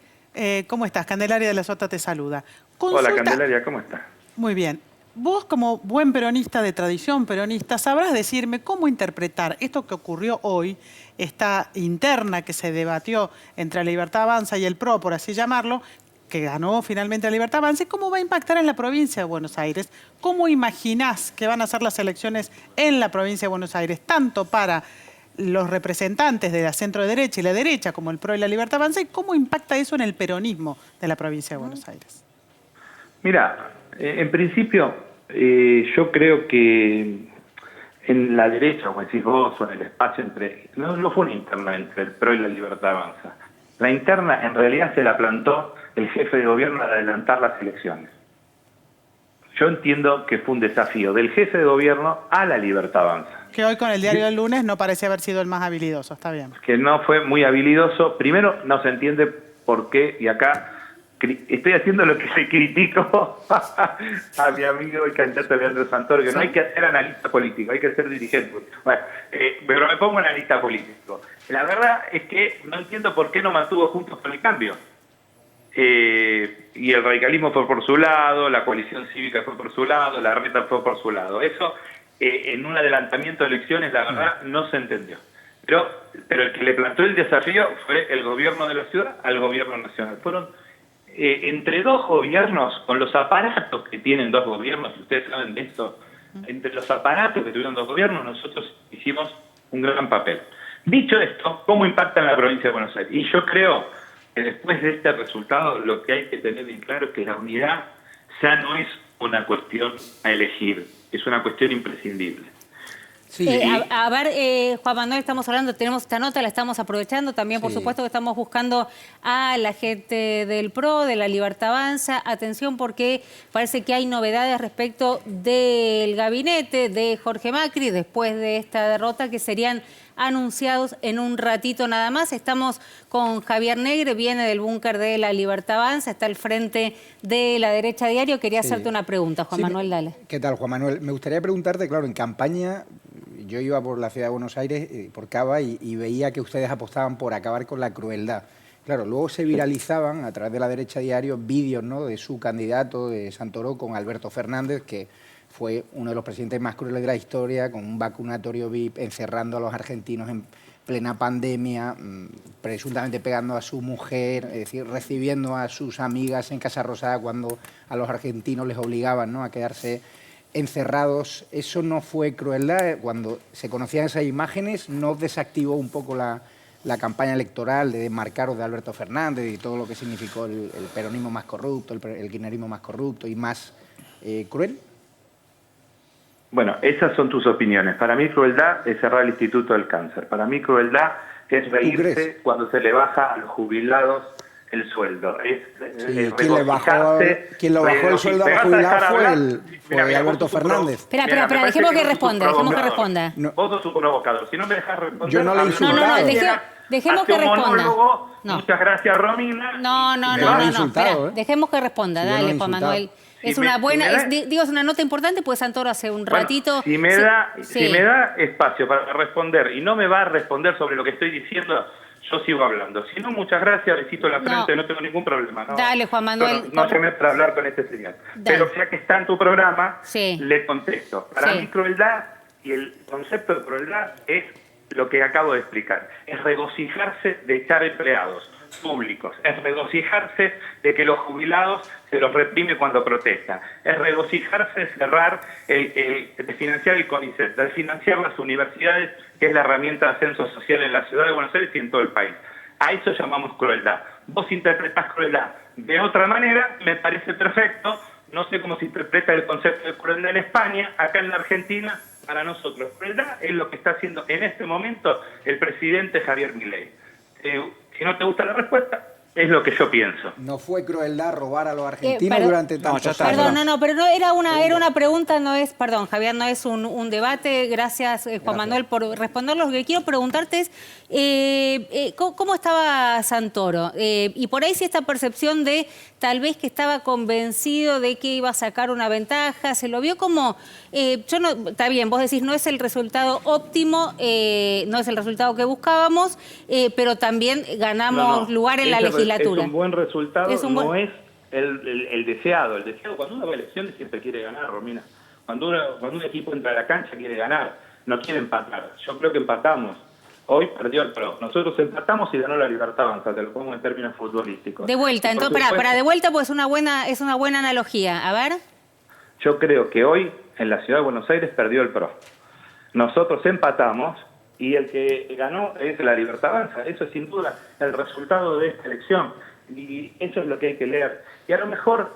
¿cómo estás? Candelaria de la Sota te saluda. Hola Candelaria, ¿cómo estás? Muy bien. Vos, como buen peronista de tradición peronista, sabrás decirme cómo interpretar esto que ocurrió hoy, esta interna que se debatió entre La Libertad Avanza y el PRO, por así llamarlo, que ganó finalmente La Libertad Avanza, y cómo va a impactar en la provincia de Buenos Aires. ¿Cómo imaginás que van a ser las elecciones en la provincia de Buenos Aires, tanto para los representantes de la centro-derecha y la derecha, como el PRO y La Libertad Avanza, y cómo impacta eso en el peronismo de la provincia de Buenos Aires? Mira, en principio yo creo que en la derecha, como decís vos, o en el espacio entre... No fue una interna entre el PRO y La Libertad Avanza. La interna en realidad se la plantó el jefe de gobierno al adelantar las elecciones. Yo entiendo que fue un desafío del jefe de gobierno a La Libertad Avanza. Que hoy con el diario del lunes no parece haber sido el más habilidoso, está bien. Que no fue muy habilidoso. Primero, no se entiende por qué, y acá estoy haciendo lo que le critico a mi amigo el candidato Leandro Santoro, que no hay que ser analista político, hay que ser dirigente. Bueno, pero me pongo analista político. La verdad es que no entiendo por qué no mantuvo Juntos por el Cambio. Y el radicalismo fue por su lado, la coalición cívica fue por su lado, la reta fue por su lado. Eso, en un adelantamiento de elecciones, la verdad, no se entendió. Pero el que le plantó el desafío fue el gobierno de la ciudad al gobierno nacional. Fueron entre dos gobiernos, con los aparatos que tienen dos gobiernos, ustedes saben de esto, entre los aparatos que tuvieron dos gobiernos, nosotros hicimos un gran papel. Dicho esto, ¿cómo impacta en la provincia de Buenos Aires? Y yo creo que después de este resultado lo que hay que tener en claro es que la unidad ya no es una cuestión a elegir, es una cuestión imprescindible. Sí. A ver, Juan Manuel, estamos hablando, tenemos esta nota, la estamos aprovechando. También, por supuesto, que estamos buscando a la gente del PRO, de La Libertad Avanza. Atención, porque parece que hay novedades respecto del gabinete de Jorge Macri después de esta derrota que serían anunciados en un ratito nada más. Estamos con Javier Negre, viene del búnker de La Libertad Avanza, está al frente de La Derecha Diario. Quería hacerte una pregunta, Juan Manuel, dale. ¿Qué tal, Juan Manuel? Me gustaría preguntarte, claro, en campaña yo iba por la ciudad de Buenos Aires, por Cava, y veía que ustedes apostaban por acabar con la crueldad. Claro, luego se viralizaban a través de La Derecha Diario vídeos, ¿no?, de su candidato, de Santoro, con Alberto Fernández, que fue uno de los presidentes más crueles de la historia, con un vacunatorio VIP, encerrando a los argentinos en plena pandemia, presuntamente pegando a su mujer, es decir, recibiendo a sus amigas en Casa Rosada cuando a los argentinos les obligaban, ¿no?, a quedarse encerrados. ¿Eso no fue crueldad? Cuando se conocían esas imágenes, ¿no desactivó un poco la campaña electoral de desmarcaros de Alberto Fernández y todo lo que significó el peronismo más corrupto, el kirchnerismo más corrupto y más cruel? Bueno, esas son tus opiniones. Para mí crueldad es cerrar el Instituto del Cáncer. Para mí crueldad es reírse cuando se le baja a los jubilados el sueldo. ¿Quién lo bajó el sueldo a los jubilados fue Alberto Fernández. Espera, dejemos que responda. Vos sos un provocador. Si no me dejas responder... Yo no le he insultado. Dejemos que responda. Muchas gracias, Romina. No. Dejemos que responda. Dale, Juan Manuel. Es una nota importante, pues Santoro hace un ratito... Si me da espacio para responder y no me va a responder sobre lo que estoy diciendo, yo sigo hablando. Si no, muchas gracias, besito en la frente, no tengo ningún problema. ¿No? Dale, Juan Manuel. No llamé para hablar con este señor. Pero ya que está en tu programa, le contesto. Para mí crueldad, y el concepto de crueldad es lo que acabo de explicar. Es regocijarse de echar empleados públicos, es regocijarse de que los jubilados se los reprime cuando protestan, es regocijarse de cerrar, de financiar el CONICET, de financiar las universidades, que es la herramienta de ascenso social en la ciudad de Buenos Aires y en todo el país. A eso llamamos crueldad. Vos interpretás crueldad de otra manera, me parece perfecto, no sé cómo se interpreta el concepto de crueldad en España, acá en la Argentina, para nosotros crueldad es lo que está haciendo en este momento el presidente Javier Milei. Si no te gusta la respuesta, es lo que yo pienso. No fue crueldad robar a los argentinos durante tantos años. Perdón, pero no era una pregunta, no es, perdón, Javier, no es un debate. Gracias, Juan Manuel, por responderlo. Lo que quiero preguntarte es, ¿cómo estaba Santoro? Y por ahí si esta percepción de tal vez que estaba convencido de que iba a sacar una ventaja, ¿se lo vio como...? Está bien, vos decís, no es el resultado óptimo, no es el resultado que buscábamos, pero también ganamos lugar en la legislatura. Es un buen resultado, no es el deseado. El deseado, cuando uno va a elecciones, siempre quiere ganar, Romina. Cuando un equipo entra a la cancha, quiere ganar, no quiere empatar. Yo creo que empatamos. Hoy perdió el PRO. Nosotros empatamos y ganó la Libertad Avanza, te lo pongo en términos futbolísticos. De vuelta, entonces, para de vuelta, pues es una buena analogía. A ver. Yo creo que hoy, en la ciudad de Buenos Aires, perdió el PRO. Nosotros empatamos y el que ganó es la Libertad Avanza. Eso es sin duda el resultado de esta elección. Y eso es lo que hay que leer. Y a lo mejor,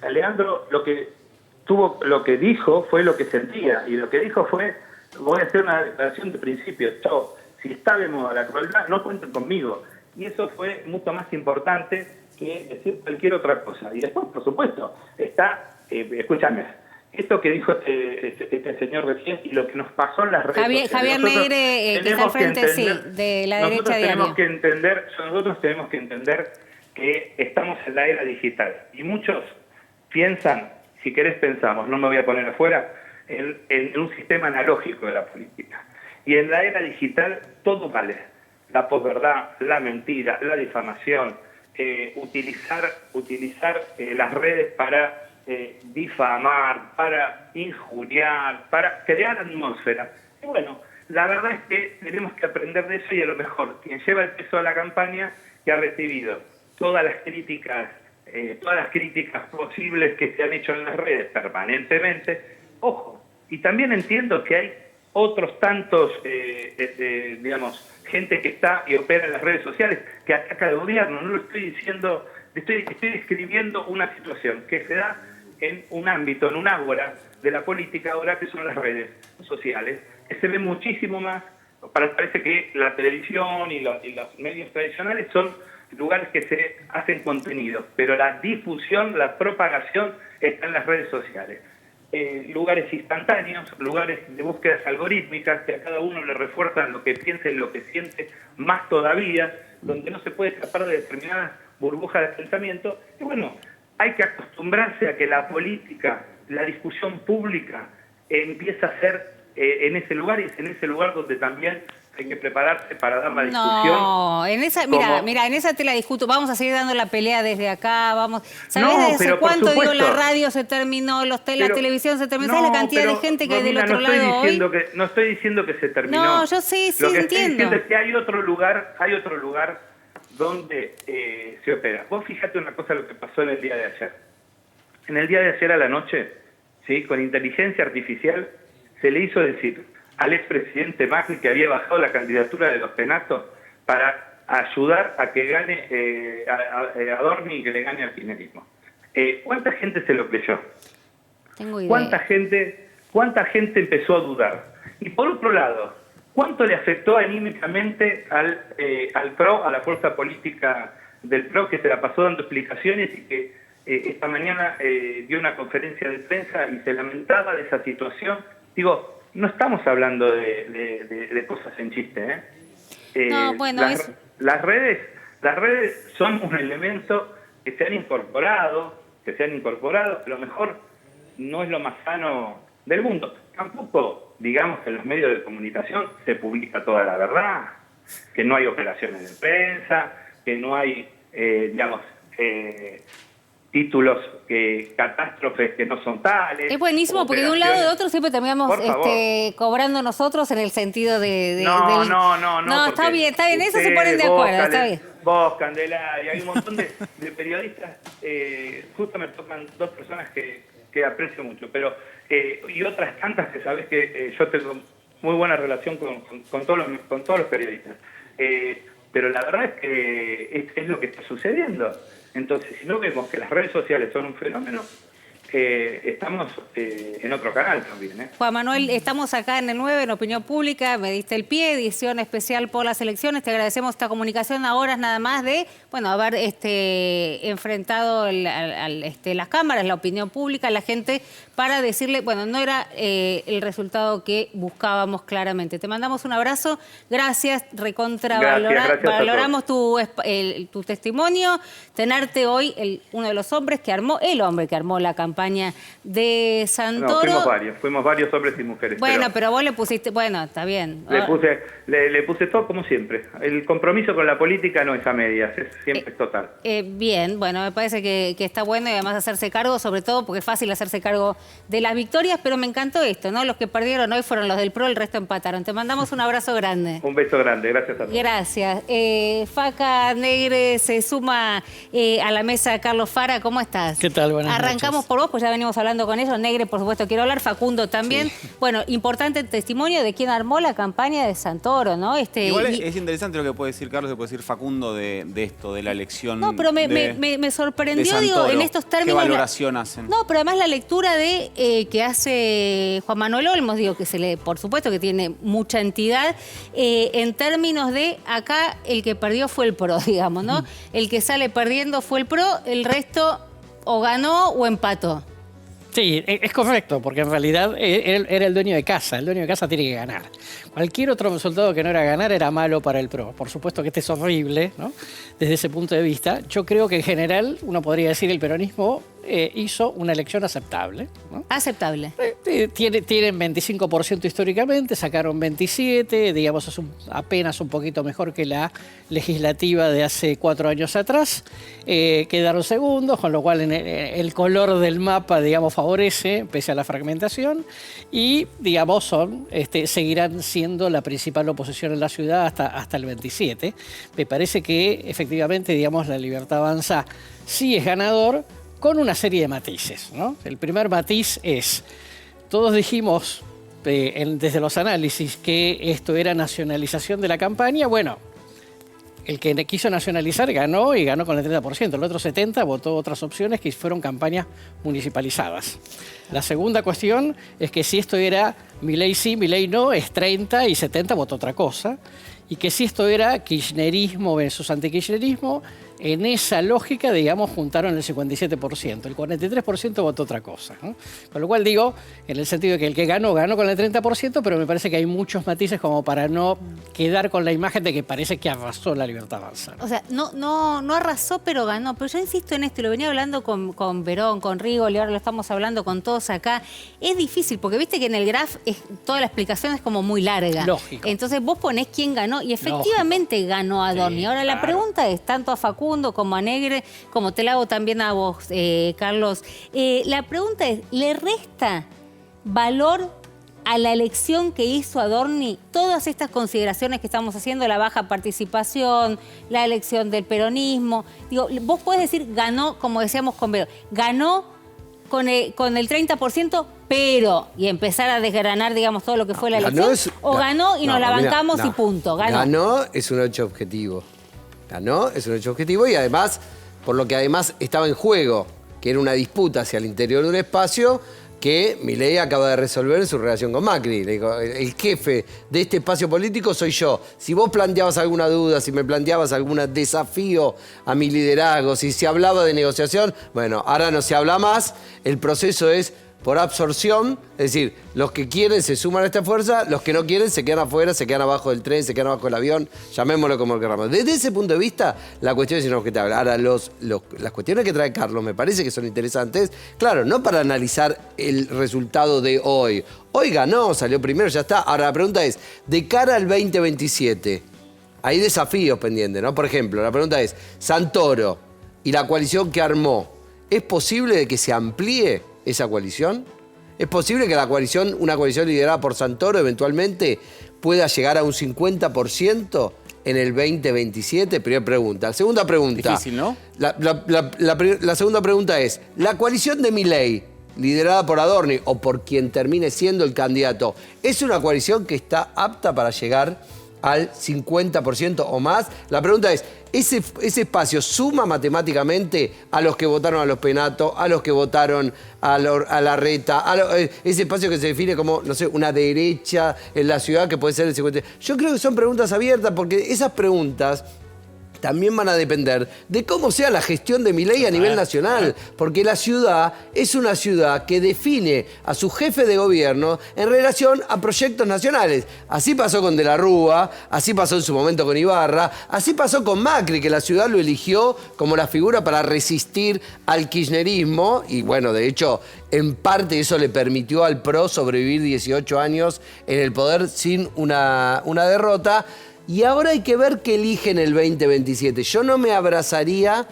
Leandro, lo que dijo fue lo que sentía. Y lo que dijo fue, voy a hacer una declaración de principio. Yo, si está de moda la crueldad, no cuenten conmigo. Y eso fue mucho más importante que decir cualquier otra cosa. Y después, por supuesto, está, escúchame, esto que dijo este señor recién y lo que nos pasó en las redes Javier Negre, que está al frente, de la derecha diaria. Nosotros tenemos que entender que estamos en la era digital. Y muchos piensan, si querés pensamos, no me voy a poner afuera, en un sistema analógico de la política. Y en la era digital todo vale. La posverdad, la mentira, la difamación, utilizar las redes para difamar, para injuriar, para crear atmósfera. Y bueno, la verdad es que tenemos que aprender de eso y a lo mejor quien lleva el peso de la campaña, que ha recibido todas las críticas posibles que se han hecho en las redes permanentemente, ojo, y también entiendo que hay otros tantos, digamos, gente que está y opera en las redes sociales que ataca al gobierno. No lo estoy diciendo, estoy describiendo una situación que se da en un ámbito, en un ágora de la política ahora, que son las redes sociales, que se ve muchísimo más. Parece que la televisión y los medios tradicionales son lugares que se hacen contenidos, pero la difusión, la propagación está en las redes sociales. Lugares instantáneos, lugares de búsquedas algorítmicas que a cada uno le refuerzan lo que piensa y lo que siente, más todavía, donde no se puede escapar de determinadas burbujas de pensamiento. Y bueno, hay que acostumbrarse a que la política, la discusión pública, empieza a ser en ese lugar, y es en ese lugar donde también hay que prepararse para dar la discusión. No, en esa, mira, en esa te la discuto. Vamos a seguir dando la pelea desde acá, vamos. ¿Sabés desde cuánto, digo, la radio se terminó, la televisión se terminó? ¿Sabés la cantidad de gente que hay del otro lado hoy? No estoy diciendo que se terminó. No, yo sí entiendo. Lo que estoy diciendo es que hay otro lugar donde se opera. Vos fíjate una cosa, lo que pasó en el día de ayer. En el día de ayer a la noche, ¿sí?, con inteligencia artificial, se le hizo decir al expresidente Macri que había bajado la candidatura de los Penatos para ayudar a que gane a Dorni y que le gane al kirchnerismo. ¿Cuánta gente se lo creyó? Tengo idea. ¿Cuánta gente ¿Cuánta gente empezó a dudar? Y por otro lado, ¿cuánto le afectó anímicamente al PRO, a la fuerza política del PRO, que se la pasó dando explicaciones y que esta mañana dio una conferencia de prensa y se lamentaba de esa situación? Digo, no estamos hablando de cosas en chiste, No, bueno, las redes son un elemento que se han incorporado, a lo mejor no es lo más sano del mundo. Tampoco, digamos, que en los medios de comunicación se publica toda la verdad, que no hay operaciones de prensa, que no hay, títulos, catástrofes que no son tales. Es buenísimo porque de un lado o de otro siempre terminamos cobrando nosotros en el sentido de... No, está bien, eso se ponen de acuerdo, está bien. Vos, Candelaria, hay un montón de periodistas, justo me tocan dos personas que aprecio mucho, pero y otras tantas que sabés que yo tengo muy buena relación con todos los periodistas. Pero la verdad es que es lo que está sucediendo. Entonces, si no vemos que las redes sociales son un fenómeno, estamos en otro canal también. Juan Manuel, estamos acá en el 9, en Opinión Pública, me diste el pie, edición especial por las elecciones. Te agradecemos esta comunicación a horas nada más de, haber enfrentado las cámaras, la opinión pública, la gente, para decirle, no era el resultado que buscábamos claramente. Te mandamos un abrazo, gracias, valoramos tu testimonio, tenerte hoy, uno de los hombres que armó, el hombre que armó la campaña de Santoro. No, fuimos varios hombres y mujeres. Pero vos le pusiste, está bien. Le puse todo como siempre. El compromiso con la política no es a medias, siempre es total. Bien, me parece que está bueno y además hacerse cargo, sobre todo porque es fácil hacerse cargo de las victorias, pero me encantó esto, ¿no? Los que perdieron hoy fueron los del PRO, el resto empataron. Te mandamos un abrazo grande. Un beso grande, gracias a todos. Gracias. Faca Negre se suma a la mesa Carlos Fara, ¿cómo estás? ¿Qué tal? Buenas Arrancamos noches. por vos, pues ya venimos hablando con ellos. Negre, por supuesto, quiero hablar. Facundo también. Sí. Importante testimonio de quien armó la campaña de Santoro, ¿no? Igual es interesante lo que puede decir Carlos, que puede decir Facundo de esto, de la elección. No, pero me sorprendió, en estos términos. ¿Qué valoración hacen? No, pero además la lectura que hace Juan Manuel Olmos, que por supuesto que tiene mucha entidad, en términos de acá el que perdió fue el PRO, digamos, ¿no? El que sale perdiendo fue el PRO, el resto o ganó o empató. Sí, es correcto, porque en realidad era el dueño de casa. El dueño de casa tiene que ganar. Cualquier otro resultado que no era ganar era malo para el PRO. Por supuesto que este es horrible, ¿no? Desde ese punto de vista. Yo creo que en general, uno podría decir, el peronismo hizo una elección aceptable, ¿no? Aceptable. Tienen 25% históricamente, sacaron 27%, digamos, es apenas un poquito mejor que la legislativa de hace 4 años atrás. Quedaron segundos, con lo cual el color del mapa, digamos, favorece, pese a la fragmentación, y, digamos, seguirán siendo la principal oposición en la ciudad hasta el 27. Me parece que, efectivamente, digamos, la Libertad Avanza sí es ganador, con una serie de matices, ¿no? El primer matiz es, todos dijimos desde los análisis que esto era nacionalización de la campaña. Bueno, el que quiso nacionalizar ganó y ganó con el 30%. El otro 70% votó otras opciones que fueron campañas municipalizadas. La segunda cuestión es que si esto era Milei sí, Milei no, es 30 y 70 votó otra cosa. Y que si esto era kirchnerismo versus antikirchnerismo, en esa lógica, digamos, juntaron el 57%. El 43% votó otra cosa, ¿no? Con lo cual digo, en el sentido de que el que ganó con el 30%, pero me parece que hay muchos matices como para no quedar con la imagen de que parece que arrasó la Libertad Avanza. O sea, no arrasó, pero ganó. Pero yo insisto en esto, y lo venía hablando con Verón, con Rigol, y ahora lo estamos hablando con todos acá. Es difícil, porque viste que en el graph toda la explicación es como muy larga. Lógico. Entonces vos ponés quién ganó, y efectivamente ganó Adorni. Sí, ahora la pregunta es, tanto a Facundo como a Negre, como te la hago también a vos, Carlos, la pregunta es, ¿le resta valor a la elección que hizo Adorni todas estas consideraciones que estamos haciendo, la baja participación, la elección del peronismo? Digo, vos podés decir, ganó, como decíamos con Vero, ganó con el 30%, pero, y empezar a desgranar, digamos, todo lo que fue la elección, ganó y nos la bancamos y punto. Ganó es un hecho objetivo. Ganó es un hecho objetivo y además, por lo que además estaba en juego, que era una disputa hacia el interior de un espacio que Milei acaba de resolver en su relación con Macri. Le dijo, el jefe de este espacio político soy yo. Si vos planteabas alguna duda, si me planteabas algún desafío a mi liderazgo, si se hablaba de negociación, bueno, ahora no se habla más. El proceso es por absorción, es decir, los que quieren se suman a esta fuerza, los que no quieren se quedan afuera, se quedan abajo del tren, se quedan abajo del avión, llamémoslo como queramos. Desde ese punto de vista, la cuestión es inobjetable. Ahora, las cuestiones que trae Carlos me parece que son interesantes, claro, no para analizar el resultado de hoy. Hoy ganó, salió primero, ya está. Ahora, la pregunta es, de cara al 2027, hay desafíos pendientes, ¿no? Por ejemplo, la pregunta es, Santoro y la coalición que armó, ¿es posible de que se amplíe esa coalición? ¿Es posible que una coalición liderada por Santoro eventualmente pueda llegar a un 50% en el 2027? Primera pregunta. Segunda pregunta. Difícil, ¿no? La segunda pregunta es, ¿la coalición de Milei, liderada por Adorni o por quien termine siendo el candidato, es una coalición que está apta para llegar al 50% o más? La pregunta es, ¿ese espacio suma matemáticamente a los que votaron a los Penato, a los que votaron a Larreta, ese espacio que se define como, no sé, una derecha en la ciudad que puede ser el 50%? Yo creo que son preguntas abiertas porque esas preguntas también van a depender de cómo sea la gestión de Milei a nivel nacional, porque la ciudad es una ciudad que define a su jefe de gobierno en relación a proyectos nacionales. Así pasó con De la Rúa, así pasó en su momento con Ibarra, así pasó con Macri, que la ciudad lo eligió como la figura para resistir al kirchnerismo, y bueno, de hecho, en parte eso le permitió al PRO sobrevivir 18 años en el poder sin una derrota. Y ahora hay que ver qué eligen el 2027. Yo no me abrazaría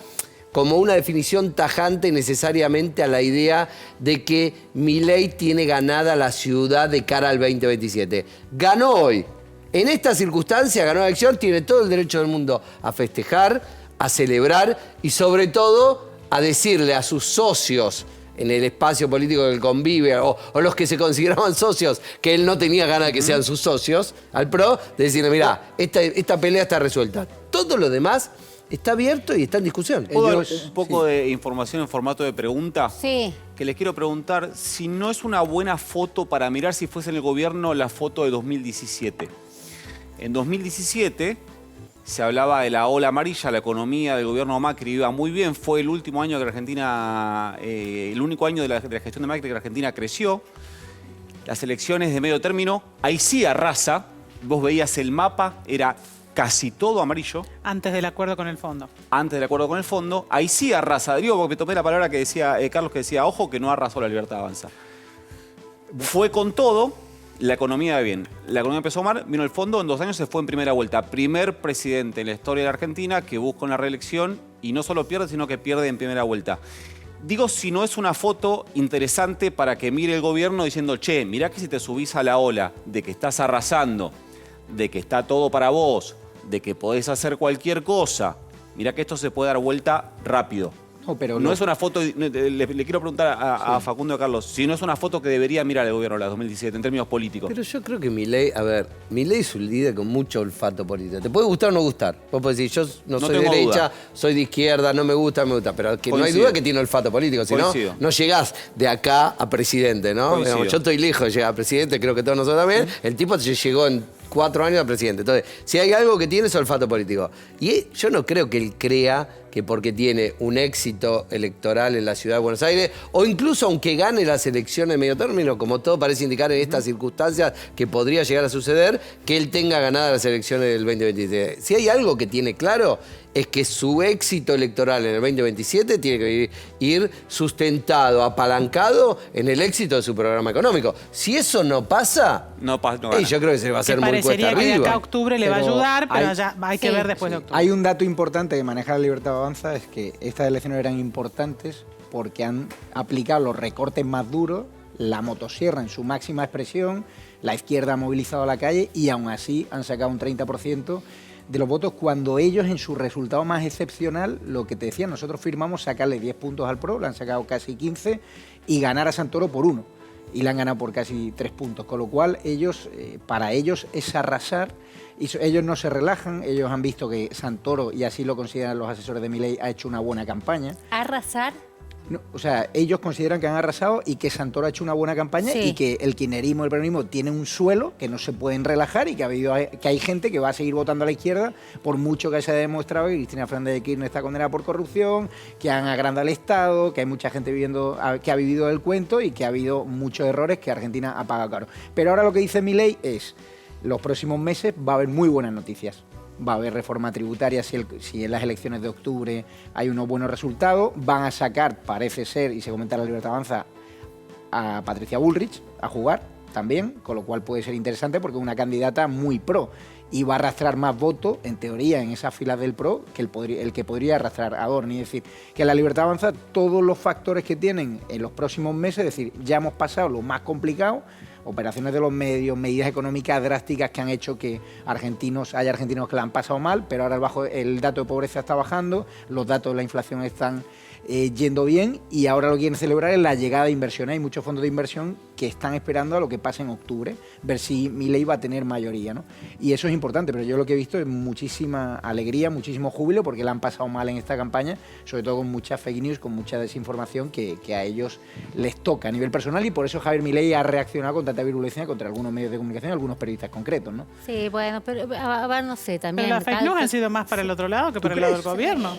como una definición tajante necesariamente a la idea de que Milei tiene ganada la ciudad de cara al 2027. Ganó hoy. En esta circunstancia ganó la elección, tiene todo el derecho del mundo a festejar, a celebrar y sobre todo a decirle a sus socios en el espacio político que convive, o los que se consideraban socios, que él no tenía ganas de que sean sus socios, al PRO, de decirle, mirá, esta pelea está resuelta. Todo lo demás está abierto y está en discusión. ¿Puedo dar un poco de información en formato de pregunta? Sí. Que les quiero preguntar si no es una buena foto para mirar si fuese en el gobierno la foto de 2017. En 2017... se hablaba de la ola amarilla, la economía del gobierno Macri iba muy bien. Fue el último año que Argentina, el único año de la gestión de Macri que Argentina creció. Las elecciones de medio término, ahí sí arrasa. Vos veías el mapa, era casi todo amarillo. Antes del acuerdo con el fondo. Antes del acuerdo con el fondo. Ahí sí arrasa. Digo, porque me tomé la palabra que decía Carlos, que decía, ojo, que no arrasó la Libertad Avanza. Fue con todo. La economía va bien. La economía empezó mal, vino el fondo, en 2 años se fue en primera vuelta. Primer presidente en la historia de la Argentina que busca una reelección y no solo pierde, sino que pierde en primera vuelta. Digo, si no es una foto interesante para que mire el gobierno diciendo, che, mirá que si te subís a la ola de que estás arrasando, de que está todo para vos, de que podés hacer cualquier cosa, mirá que esto se puede dar vuelta rápido. No es una foto, le quiero preguntar a Facundo y a Carlos, si no es una foto que debería mirar el gobierno de la 2017 en términos políticos. Pero yo creo que Milei, Milei es un líder con mucho olfato político. Te puede gustar o no gustar. Vos podés decir, yo no soy de derecha, soy de izquierda, no me gusta, pero que no hay duda que tiene olfato político. Si no, no llegás de acá a presidente, ¿no? Digamos, yo estoy lejos de llegar a presidente, creo que todos nosotros también. El tipo llegó en 4 años a presidente. Entonces, si hay algo que tiene es olfato político. Y yo no creo que él crea que porque tiene un éxito electoral en la ciudad de Buenos Aires, o incluso aunque gane las elecciones de medio término, como todo parece indicar en estas circunstancias que podría llegar a suceder, que él tenga ganadas las elecciones del 2027. Si hay algo que tiene claro, es que su éxito electoral en el 2027 tiene que ir sustentado, apalancado en el éxito de su programa económico. Si eso no pasa, no yo creo que se va a hacer muy cuesta arriba. Parecería que de acá a octubre le va a ayudar, pero ya hay que ver después de octubre. Hay un dato importante que maneja la Libertad Avanza, es que estas elecciones eran importantes porque han aplicado los recortes más duros, la motosierra en su máxima expresión, la izquierda ha movilizado a la calle y aún así han sacado un 30% de los votos, cuando ellos en su resultado más excepcional, lo que te decía, nosotros firmamos sacarle 10 puntos al PRO, le han sacado casi 15, y ganar a Santoro por 1, y le han ganado por casi 3 puntos, con lo cual ellos, para ellos es arrasar, y ellos no se relajan, ellos han visto que Santoro, y así lo consideran los asesores de Milei, ha hecho una buena campaña. ¿Arrasar? No, o sea, ellos consideran que han arrasado y que Santoro ha hecho una buena campaña y que el kirchnerismo, el peronismo tiene un suelo que no se pueden relajar y que hay gente que va a seguir votando a la izquierda por mucho que se haya demostrado que Cristina Fernández de Kirchner está condenada por corrupción, que han agrandado el Estado, que hay mucha gente que ha vivido el cuento y que ha habido muchos errores que Argentina ha pagado caro. Pero ahora lo que dice Milei es, los próximos meses va a haber muy buenas noticias. Va a haber reforma tributaria si en las elecciones de octubre hay unos buenos resultados. Van a sacar, parece ser, y se comenta en La Libertad Avanza, a Patricia Bullrich a jugar también, con lo cual puede ser interesante porque es una candidata muy pro y va a arrastrar más votos, en teoría, en esas filas del PRO que el que podría arrastrar a Adorni. Es decir, que en La Libertad Avanza todos los factores que tienen en los próximos meses, es decir, ya hemos pasado lo más complicado, operaciones de los medios, medidas económicas drásticas que han hecho que haya argentinos que la han pasado mal, pero ahora el dato de pobreza está bajando, los datos de la inflación están yendo bien y ahora lo que quieren celebrar es la llegada de inversión. Hay muchos fondos de inversión que están esperando a lo que pase en octubre, ver si Milei va a tener mayoría, ¿no? Y eso es importante, pero yo lo que he visto es muchísima alegría, muchísimo júbilo, porque la han pasado mal en esta campaña, sobre todo con mucha fake news, con mucha desinformación que a ellos les toca a nivel personal, y por eso Javier Milei ha reaccionado con tanta virulencia contra algunos medios de comunicación y algunos periodistas concretos, ¿no? Sí, bueno, pero no sé, también... Pero las fake news han sido más para el otro lado que para el lado del gobierno.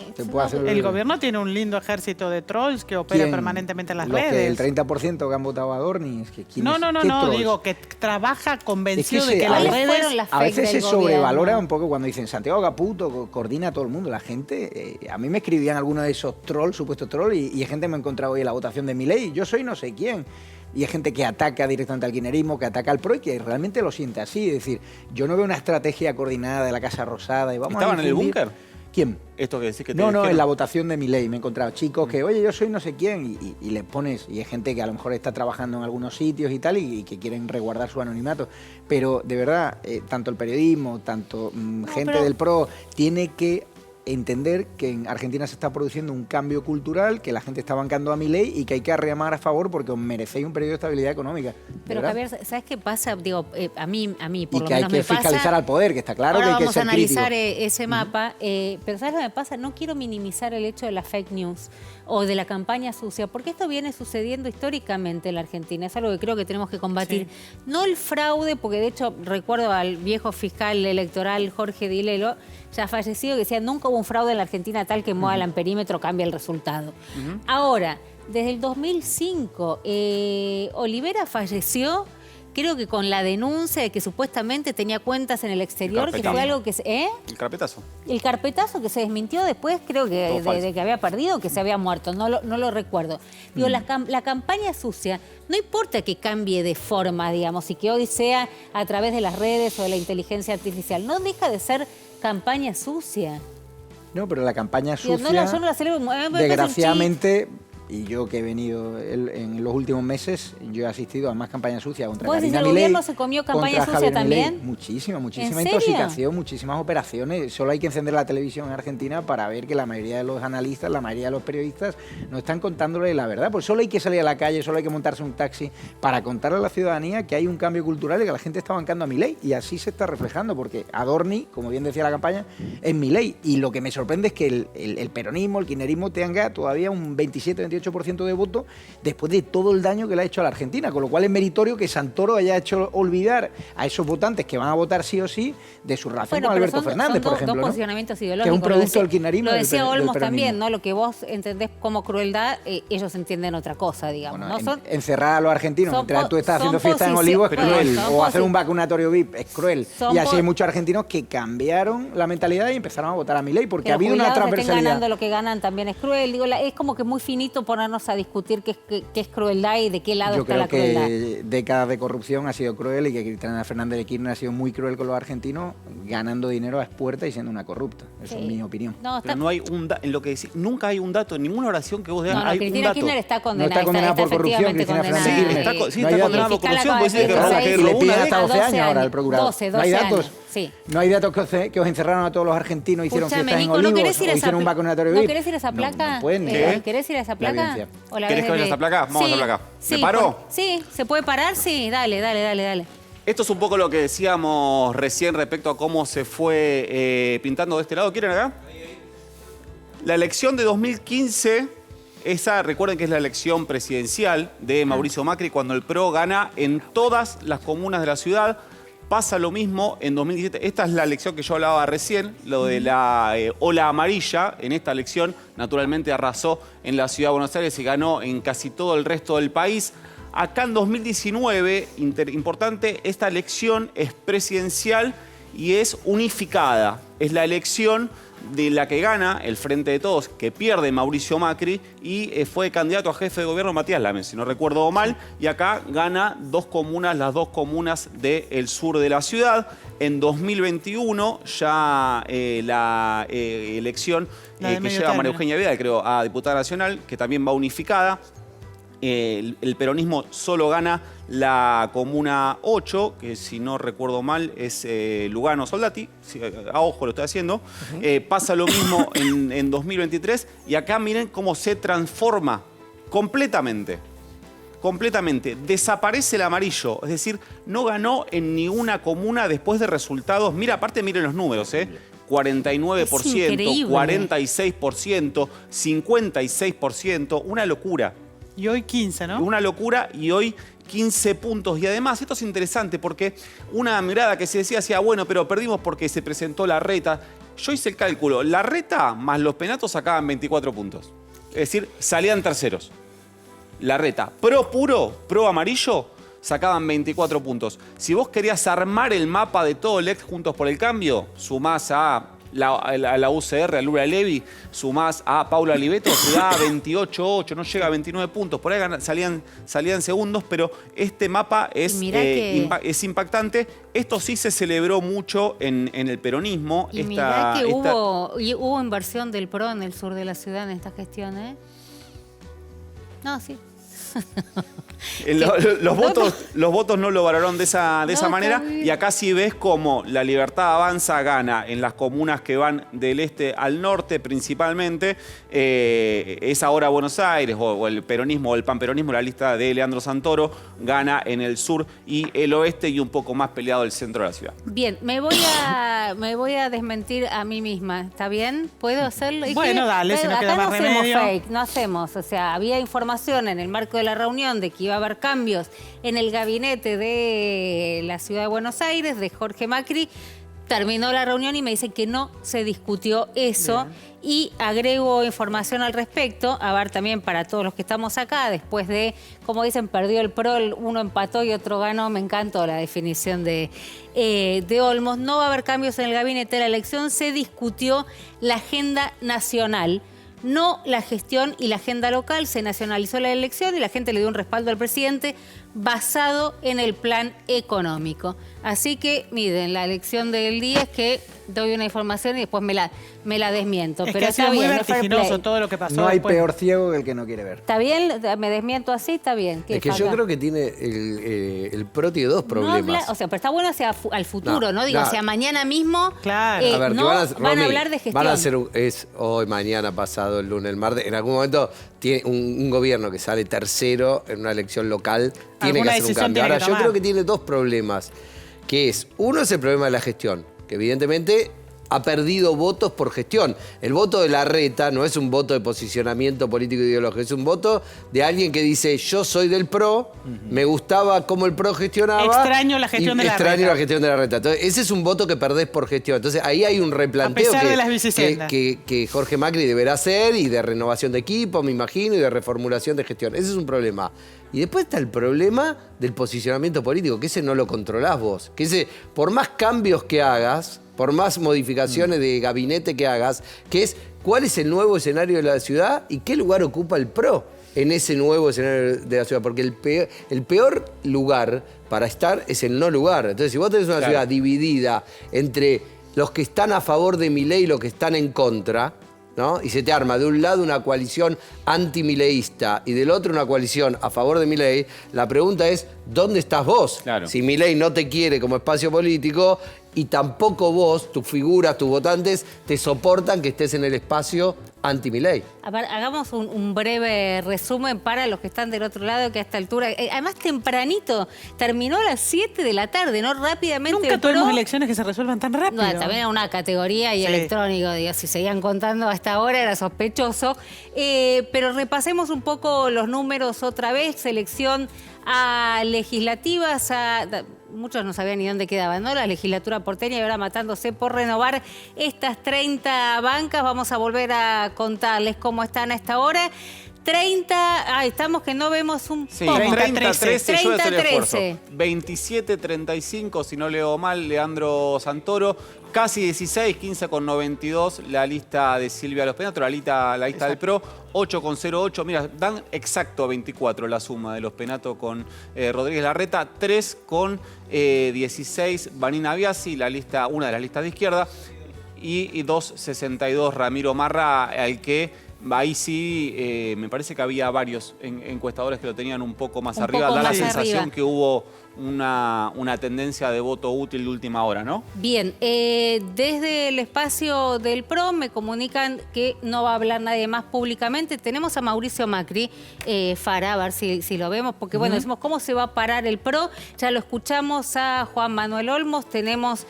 El gobierno tiene un lindo ejército de trolls que opera permanentemente en las redes. El 30% que han votado a Adorni, es que no, digo que trabaja convencido de que las redes... A veces se sobrevalora un poco cuando dicen Santiago Caputo coordina a todo el mundo. La gente, a mí me escribían algunos de esos trolls, supuestos trolls, y gente me ha encontrado hoy en la votación de Milei, yo soy no sé quién. Y hay gente que ataca directamente al kirchnerismo, que ataca al PRO y que realmente lo siente así. Es decir, yo no veo una estrategia coordinada de la Casa Rosada. ¿Estaban en el búnker? ¿Quién? Esto que decís que No, en la votación de Milei me he encontrado chicos que, oye, yo soy no sé quién, y les pones, y hay gente que a lo mejor está trabajando en algunos sitios y tal, y que quieren resguardar su anonimato. Pero de verdad, tanto el periodismo, tanto gente del PRO, tiene que entender que en Argentina se está produciendo un cambio cultural, que la gente está bancando a Milei y que hay que arremar a favor porque os merecéis un periodo de estabilidad económica. Pero Javier, ¿sabes qué pasa? Digo, a mí por lo menos me pasa... Y que hay que fiscalizar al poder, que está claro que hay que ser crítico. Ahora vamos a analizar ese mapa, pero ¿sabes lo que me pasa? No quiero minimizar el hecho de la fake news o de la campaña sucia, porque esto viene sucediendo históricamente en la Argentina, es algo que creo que tenemos que combatir. Sí. No el fraude, porque de hecho recuerdo al viejo fiscal electoral Jorge Dilelo, ya fallecido, que decía, nunca hubo un fraude en la Argentina tal que mueva el amperímetro, cambia el resultado. Ahora, desde el 2005, Olivera falleció, creo que con la denuncia de que supuestamente tenía cuentas en el exterior, que fue algo que... El carpetazo. El carpetazo que se desmintió después, creo que de que había perdido, que se había muerto, no lo recuerdo. Digo, la campaña sucia, no importa que cambie de forma, digamos, y que hoy sea a través de las redes o de la inteligencia artificial, no deja de ser campaña sucia. No, pero la campaña sucia, yo no la celebro. Desgraciadamente, y yo que he venido en los últimos meses, yo he asistido a más campañas sucias contra Karina Milei. ¿El gobierno se comió campaña sucia también? Muchísima intoxicación, muchísimas operaciones. Solo hay que encender la televisión en Argentina para ver que la mayoría de los analistas, la mayoría de los periodistas no están contándole la verdad. Pues solo hay que salir a la calle, solo hay que montarse un taxi para contarle a la ciudadanía que hay un cambio cultural y que la gente está bancando a Milei. Y así se está reflejando, porque Adorni, como bien decía la campaña, es Milei. Y lo que me sorprende es que el peronismo, el kirchnerismo tenga todavía un 27-28% de voto después de todo el daño que le ha hecho a la Argentina, con lo cual es meritorio que Santoro haya hecho olvidar a esos votantes que van a votar sí o sí de su relación con Alberto Fernández, por ejemplo. Dos posicionamientos ideológicos. Que es un producto del kirchnerismo. Lo decía Olmos también, ¿no? Lo que vos entendés como crueldad, ellos entienden otra cosa, digamos. Bueno, ¿no? Encerrar a los argentinos, mientras tú estás haciendo fiesta en Olivo, es cruel. O hacer un vacunatorio VIP es cruel. Y así hay muchos argentinos que cambiaron la mentalidad y empezaron a votar a Milei, porque ha habido una transversalidad. Que ganando lo que ganan también es cruel. Digo, es como que muy finito ponernos a discutir qué es crueldad y de qué lado está la crueldad. Yo creo que décadas de corrupción ha sido cruel y que Cristina Fernández de Kirchner ha sido muy cruel con los argentinos, ganando dinero a expuertas y siendo una corrupta. Esa es mi opinión. Pero no hay en lo que decís, nunca hay un dato, en ninguna oración que vos digas hay Cristina un dato. Kirchner está condenada. No está condenada por corrupción, Cristina Fernández de Kirchner. Sí, está condenada por corrupción, puede decir que le piden hasta 12 años ahora al procurador. 12 ¿No hay datos? años. Sí. No hay datos que os encerraron a todos los argentinos, hicieron fiestas en Olivos, o hicieron un vacunatorio VIP. ¿No querés ir a esa placa? No pueden. ¿Querés ir a esa placa? ¿Querés que vaya a esa placa? Vamos a esa placa. Sí, ¿Me paro? Sí, ¿se puede parar? Sí, dale. Esto es un poco lo que decíamos recién respecto a cómo se fue pintando de este lado. ¿Quieren acá? La elección de 2015 Esa, recuerden que es la elección presidencial de Mauricio Macri cuando el PRO gana en todas las comunas de la ciudad. Pasa lo mismo en 2017. Esta es la elección que yo hablaba recién, lo de la ola amarilla. En esta elección, naturalmente, arrasó en la ciudad de Buenos Aires y ganó en casi todo el resto del país. Acá en 2019, importante, esta elección es presidencial y es unificada. Es la elección de la que gana el Frente de Todos, que pierde Mauricio Macri y fue candidato a jefe de gobierno Matías Lamen, si no recuerdo mal, y acá gana las dos comunas del sur de la ciudad. En 2021 ya la elección que lleva María Eugenia Vidal, creo, a diputada nacional, que también va unificada. El peronismo solo gana la comuna 8, que si no recuerdo mal es Lugano Soldati, a ojo lo estoy haciendo. Pasa lo mismo en 2023 y acá miren cómo se transforma completamente. Desaparece el amarillo, es decir, no ganó en ninguna comuna después de resultados. Mira, aparte miren los números, 49%, 46%, 56%, una locura. Y hoy 15, ¿no? Una locura y hoy 15 puntos. Y además, esto es interesante porque una mirada que se decía, bueno, pero perdimos porque se presentó Larreta. Yo hice el cálculo. Larreta más los Penatos sacaban 24 puntos. Es decir, salían terceros. Larreta, pro amarillo, sacaban 24 puntos. Si vos querías armar el mapa de todo el ex Juntos por el Cambio, sumás a la UCR, a Lula Levy, sumás a Paula Oliveto, se da 28-8, no llega a 29 puntos. Por ahí salían segundos, pero este mapa es impactante. Esto sí se celebró mucho en el peronismo. Y mirá que hubo inversión del PRO en el sur de la ciudad en esta gestión, ¿eh? No, sí. Los votos no lo valoraron de esa manera y acá sí ves cómo la Libertad Avanza gana en las comunas que van del este al norte principalmente. Es ahora Buenos Aires o el peronismo o el panperonismo, la lista de Leandro Santoro, gana en el sur y el oeste y un poco más peleado el centro de la ciudad. Bien, me voy a desmentir a mí misma, ¿está bien? ¿Puedo hacerlo? Bueno, dale, si no queda más remedio. No hacemos, o sea, había información en el marco de la reunión de que iba a haber cambios en el gabinete de la ciudad de Buenos Aires, de Jorge Macri. Terminó la reunión y me dicen que no se discutió eso. Bien. Y agrego información al respecto, a ver también para todos los que estamos acá, después de, como dicen, perdió el PRO, uno empató y otro ganó. Me encantó la definición de Olmos. No va a haber cambios en el gabinete de la elección, se discutió la agenda nacional. No la gestión y la agenda local, se nacionalizó la elección y la gente le dio un respaldo al presidente basado en el plan económico. Así que, miren, la elección del día es que doy una información y después me la desmiento. Es pero que ha sido muy bien, vertiginoso todo lo que pasó. No hay después. peor ciego que el que no quiere ver. ¿Está bien? ¿Me desmiento así? Está bien. Es que yo creo que tiene el PRO tiene dos problemas. No pero está bueno hacia al futuro, ¿no? Digo, no. o sea, mañana mismo claro. A ver, no van a hablar de gestión. Van a hacer hoy, mañana, pasado, el lunes, el martes. En algún momento tiene un gobierno que sale tercero en una elección local tiene que hacer un cambio. Ahora, yo creo que tiene dos problemas. Que es, uno es el problema de la gestión, que evidentemente ha perdido votos por gestión. El voto de Larreta no es un voto de posicionamiento político ideológico, es un voto de alguien que dice, yo soy del PRO, me gustaba cómo el PRO gestionaba. Extraño la gestión de Larreta. Extraño la gestión de Larreta. Entonces, ese es un voto que perdés por gestión. Entonces, ahí hay un replanteo que Jorge Macri deberá hacer, y de renovación de equipo, me imagino, y de reformulación de gestión. Ese es un problema. Y después está el problema del posicionamiento político, que ese no lo controlás vos. Que ese, por más cambios que hagas, por más modificaciones de gabinete que hagas, que es cuál es el nuevo escenario de la ciudad y qué lugar ocupa el PRO en ese nuevo escenario de la ciudad. Porque el peor lugar para estar es el no lugar. Entonces, si vos tenés una ciudad dividida entre los que están a favor de Milei y los que están en contra, ¿no? Y se te arma de un lado una coalición anti-mileísta y del otro una coalición a favor de Milei, la pregunta es, ¿dónde estás vos? Claro. Si Milei no te quiere como espacio político y tampoco vos, tus figuras, tus votantes, te soportan que estés en el espacio anti-Milei. A ver, hagamos un breve resumen para los que están del otro lado, que a esta altura, además tempranito, terminó a las 7 de la tarde, ¿no? Rápidamente. Nunca tuvimos elecciones que se resuelvan tan rápido. No, también era una categoría y electrónico, digo, si seguían contando hasta ahora era sospechoso. Pero repasemos un poco los números otra vez, selección a legislativas, muchos no sabían ni dónde quedaban, ¿no? La legislatura porteña y ahora matándose por renovar estas 30 bancas. Vamos a volver a contarles cómo están a esta hora. 30, estamos que no vemos un Sí, poco. 30-13, yo voy a hacer el esfuerzo. 30-13. 27-35, si no leo mal, Leandro Santoro. Casi 16, 15,92 la lista de Silvia Los Penato, la lista del PRO, 8,08. Mira, dan exacto 24 la suma de Los Penato con Rodríguez Larreta, 3,16 Vanina Biasi, una de las listas de izquierda, y 2,62 Ramiro Marra, al que ahí sí me parece que había varios encuestadores que lo tenían un poco más arriba. Da la sensación que hubo una tendencia de voto útil de última hora, ¿no? Bien, desde el espacio del PRO me comunican que no va a hablar nadie más públicamente. Tenemos a Mauricio Macri, Fara, a ver si lo vemos, porque bueno, decimos cómo se va a parar el PRO. Ya lo escuchamos a Juan Manuel Olmos, tenemos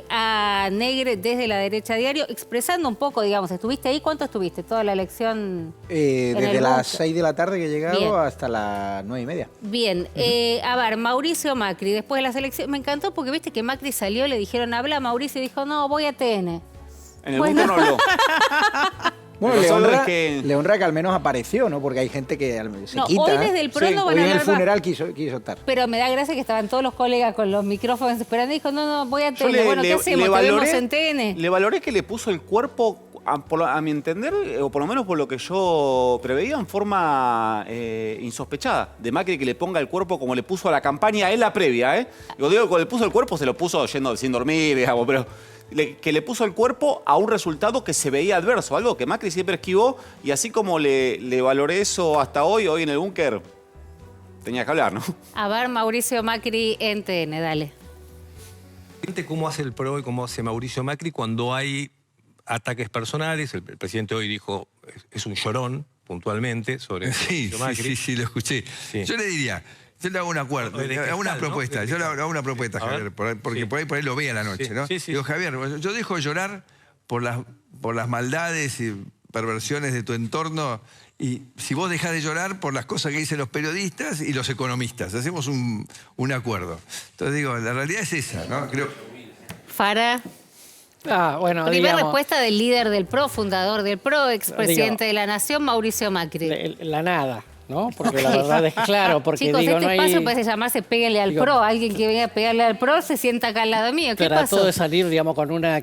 a Negre desde la derecha diario, expresando un poco, digamos, ¿estuviste ahí? ¿Cuánto estuviste? Toda la elección. Desde las 6 de la tarde que he llegado Bien. hasta las 9:30. Bien, a ver, Mauricio Macri, después de las elecciones, me encantó porque viste que Macri salió, le dijeron, habla Mauricio, y dijo, no, voy a TN. En el búnker no habló. Bueno, Lo le que- honra que al menos apareció, ¿no? Porque hay gente que se No, quita. hoy desde el PRO no van hoy a en el hablar más. funeral quiso estar. Pero me da gracia que estaban todos los colegas con los micrófonos esperando y dijo, no, voy a Yo TN. Bueno, ¿qué hacemos? ¿Te vemos en TN? Le valoré que le puso el cuerpo, a mi entender, o por lo menos por lo que yo preveía, en forma insospechada. De Macri que le ponga el cuerpo como le puso a la campaña a él la previa, ¿eh? Digo, cuando le puso el cuerpo se lo puso yendo sin dormir, digamos, pero que le puso el cuerpo a un resultado que se veía adverso, algo que Macri siempre esquivó, y así como le valoré eso hasta hoy en el búnker, tenía que hablar, ¿no? A ver, Mauricio Macri en TN, dale. ¿Cómo hace el PRO y cómo hace Mauricio Macri cuando hay ataques personales? El presidente hoy dijo, es un llorón, puntualmente, sobre Mauricio Macri. Sí, lo escuché. Sí. Yo le diría, yo le hago un acuerdo, le hago una propuesta. Yo le hago una propuesta, Javier, porque por ahí lo ve a la noche, ¿no? Digo, Javier, yo dejo de llorar por las maldades y perversiones de tu entorno, y si vos dejás de llorar por las cosas que dicen los periodistas y los economistas. Hacemos un acuerdo. Entonces digo, la realidad es esa, ¿no? Creo... Fara. Bueno, Primera digamos, respuesta del líder del PRO, fundador del PRO, expresidente de la Nación, Mauricio Macri. la nada, ¿no? Porque la verdad es claro, porque Chicos, digo, este no hay... espacio parece llamarse Péguenle al Digo, PRO. Alguien que venga a pegarle al PRO se sienta acá al lado mío. ¿Qué Trató pasó? de salir, digamos, con una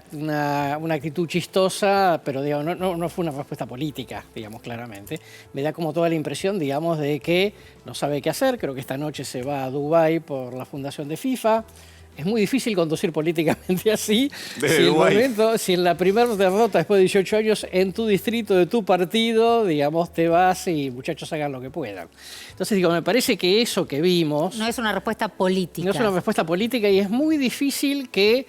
actitud chistosa, pero digamos, no fue una respuesta política, digamos, claramente. Me da como toda la impresión, digamos, de que no sabe qué hacer. Creo que esta noche se va a Dubái por la fundación de FIFA. Es muy difícil conducir políticamente así. Si en la primera derrota después de 18 años en tu distrito, de tu partido, digamos, te vas y muchachos hagan lo que puedan. Entonces, digo, me parece que eso que vimos... No es una respuesta política. No es una respuesta política y es muy difícil que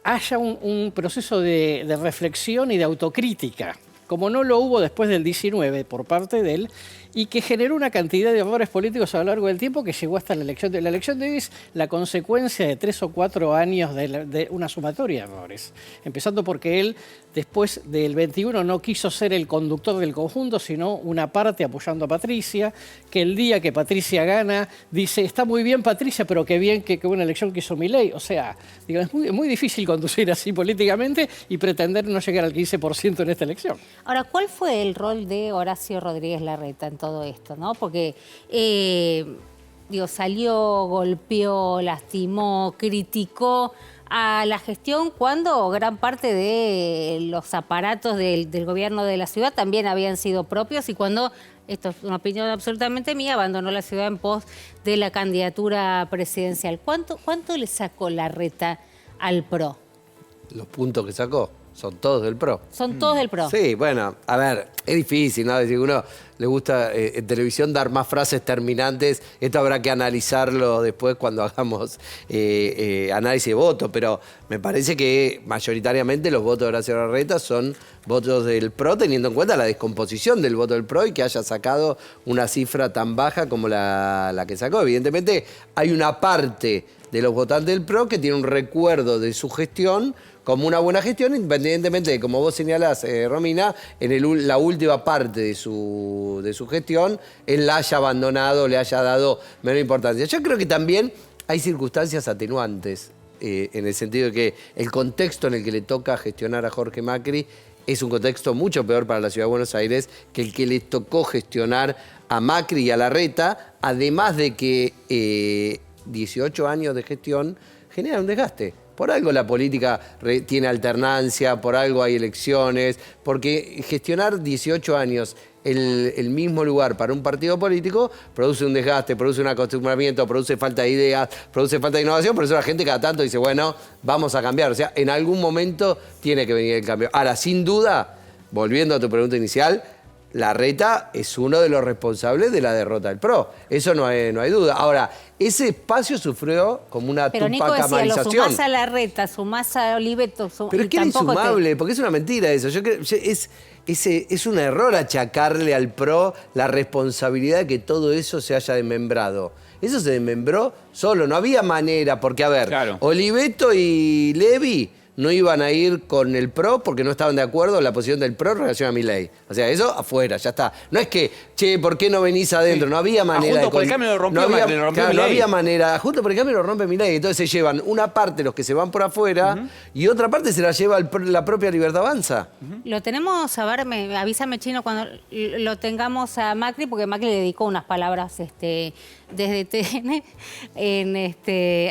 haya un proceso de reflexión y de autocrítica, como no lo hubo después del 19 por parte de él, y que generó una cantidad de errores políticos a lo largo del tiempo que llegó hasta la elección. La elección de hoy es la consecuencia de 3 o 4 años de una sumatoria de errores. Empezando porque él, después del 21, no quiso ser el conductor del conjunto, sino una parte apoyando a Patricia, que el día que Patricia gana, dice, está muy bien Patricia, pero qué bien que buena elección que hizo Milei. O sea, digo, es muy difícil conducir así políticamente y pretender no llegar al 15% en esta elección. Ahora, ¿cuál fue el rol de Horacio Rodríguez Larreta en todo esto, ¿no? Porque, salió, golpeó, lastimó, criticó a la gestión cuando gran parte de los aparatos del gobierno de la ciudad también habían sido propios y cuando, esto es una opinión absolutamente mía, abandonó la ciudad en pos de la candidatura presidencial. ¿Cuánto le sacó Larreta al PRO? Los puntos que sacó. Son todos del PRO. Son todos del PRO. Sí, bueno, a ver, es difícil, ¿no? Decir, uno le gusta en televisión dar más frases terminantes. Esto habrá que analizarlo después cuando hagamos análisis de voto, pero me parece que mayoritariamente los votos de Horacio Larreta son votos del PRO, teniendo en cuenta la descomposición del voto del PRO y que haya sacado una cifra tan baja como la que sacó. Evidentemente hay una parte de los votantes del PRO que tiene un recuerdo de su gestión como una buena gestión, independientemente de, como vos señalás, Romina, en la última parte de su gestión, él la haya abandonado, le haya dado menor importancia. Yo creo que también hay circunstancias atenuantes, en el sentido de que el contexto en el que le toca gestionar a Jorge Macri es un contexto mucho peor para la Ciudad de Buenos Aires que el que le tocó gestionar a Macri y a Larreta, además de que 18 años de gestión generan un desgaste. Por algo la política tiene alternancia, por algo hay elecciones, porque gestionar 18 años el mismo lugar para un partido político produce un desgaste, produce un acostumbramiento, produce falta de ideas, produce falta de innovación, por eso la gente cada tanto dice, bueno, vamos a cambiar. O sea, en algún momento tiene que venir el cambio. Ahora, sin duda, volviendo a tu pregunta inicial, Larreta es uno de los responsables de la derrota del PRO. Eso no hay duda. Ahora, ese espacio sufrió como una tupacamarización. Pero Nico decía, lo sumás a Larreta, sumás a Oliveto... Pero es que era insumable, porque es una mentira eso. Yo creo, es un error achacarle al PRO la responsabilidad de que todo eso se haya desmembrado. Eso se desmembró solo, no había manera, porque a ver, claro, Oliveto y Levi no iban a ir con el PRO porque no estaban de acuerdo en la posición del PRO en relación a Milei. O sea, eso afuera, ya está. No es que, che, ¿por qué no venís adentro? Sí. No había manera. Juntos por el Cambio lo rompió Milei. No había manera. Juntos por el Cambio lo rompe Milei. Entonces se llevan una parte los que se van por afuera y otra parte se la lleva la propia Libertad Avanza. Lo tenemos, a ver, avísame, Chino, cuando lo tengamos a Macri, porque Macri le dedicó unas palabras desde TN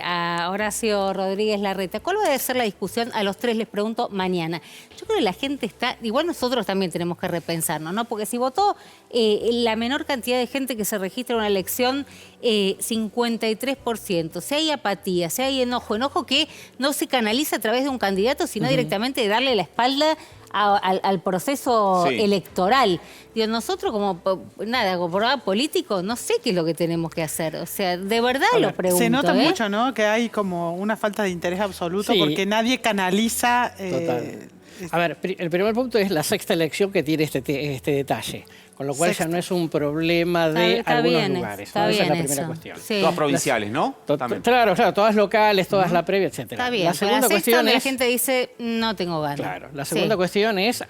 a Horacio Rodríguez Larreta. ¿Cuál va a ser la discusión? A los tres les pregunto mañana. Yo creo que la gente está... Igual nosotros también tenemos que repensarnos, ¿no? Porque si votó la menor cantidad de gente que se registra en una elección, 53%, si hay apatía, si hay enojo que no se canaliza a través de un candidato, sino directamente de darle la espalda al proceso electoral. Digo, nosotros como programa político, no sé qué es lo que tenemos que hacer. O sea, de verdad lo pregunto. Se nota mucho, ¿no? Que hay como una falta de interés absoluto porque nadie canaliza... Total. A ver, el primer punto es la sexta elección que tiene este detalle. Con lo cual ya no es un problema de algunos lugares. Esa es la primera cuestión. Sí. Todas provinciales, ¿no? Claro, todas locales, todas la previa, etc. Está bien, la segunda cuestión es... La gente dice, no tengo ganas. Claro, la segunda cuestión es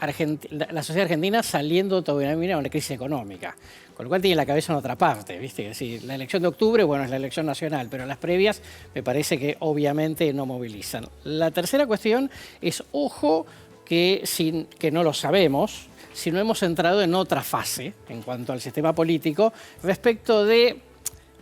la sociedad argentina saliendo todavía de una crisis económica. Con lo cual tiene la cabeza en otra parte, ¿viste? Es decir, la elección de octubre, bueno, es la elección nacional, pero las previas me parece que obviamente no movilizan. La tercera cuestión es, ojo, que no lo sabemos, si no hemos entrado en otra fase en cuanto al sistema político respecto de...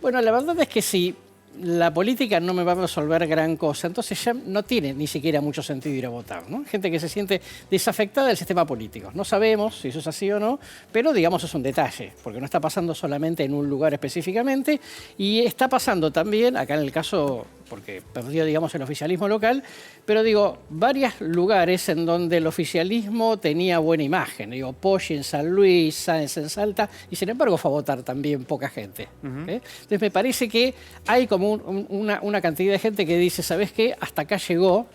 Bueno, la verdad es que si la política no me va a resolver gran cosa, entonces ya no tiene ni siquiera mucho sentido ir a votar, ¿no? Gente que se siente desafectada del sistema político. No sabemos si eso es así o no, pero digamos es un detalle, porque no está pasando solamente en un lugar específicamente y está pasando también, acá en el caso... porque perdió, digamos, el oficialismo local, pero digo, varios lugares en donde el oficialismo tenía buena imagen. Digo, Poggi en San Luis, Sáenz en Salta, y sin embargo fue a votar también poca gente. Entonces me parece que hay como una cantidad de gente que dice, ¿sabes qué? Hasta acá llegó,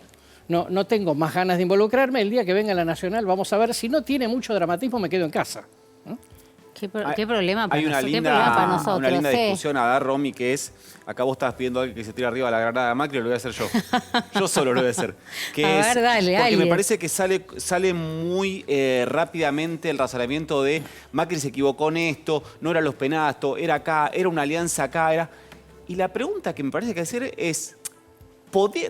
no tengo más ganas de involucrarme, el día que venga la Nacional vamos a ver, si no tiene mucho dramatismo me quedo en casa. ¿Qué problema para nosotros? Hay una linda discusión a dar, Romy, que es, acá vos estás pidiendo a alguien que se tira arriba a la granada de Macri, lo voy a hacer yo. Yo solo lo voy a hacer. Porque me parece que sale muy rápidamente el razonamiento de Macri se equivocó en esto, no eran los penastos, era acá, era una alianza acá, Y la pregunta que me parece que hacer es,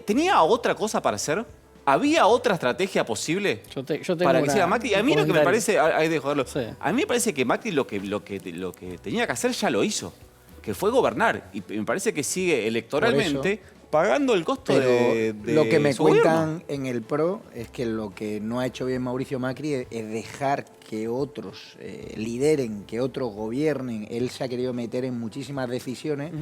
¿tenía otra cosa para hacer? ¿Había otra estrategia posible para que hiciera Macri? A mí lo que me parece, hay de joderlo, a mí me parece que Macri lo que tenía que hacer ya lo hizo, que fue gobernar. Y me parece que sigue electoralmente pagando el costo de lo que me su cuentan gobierno. en el PRO es que lo que no ha hecho bien Mauricio Macri es dejar que otros lideren, que otros gobiernen. Él se ha querido meter en muchísimas decisiones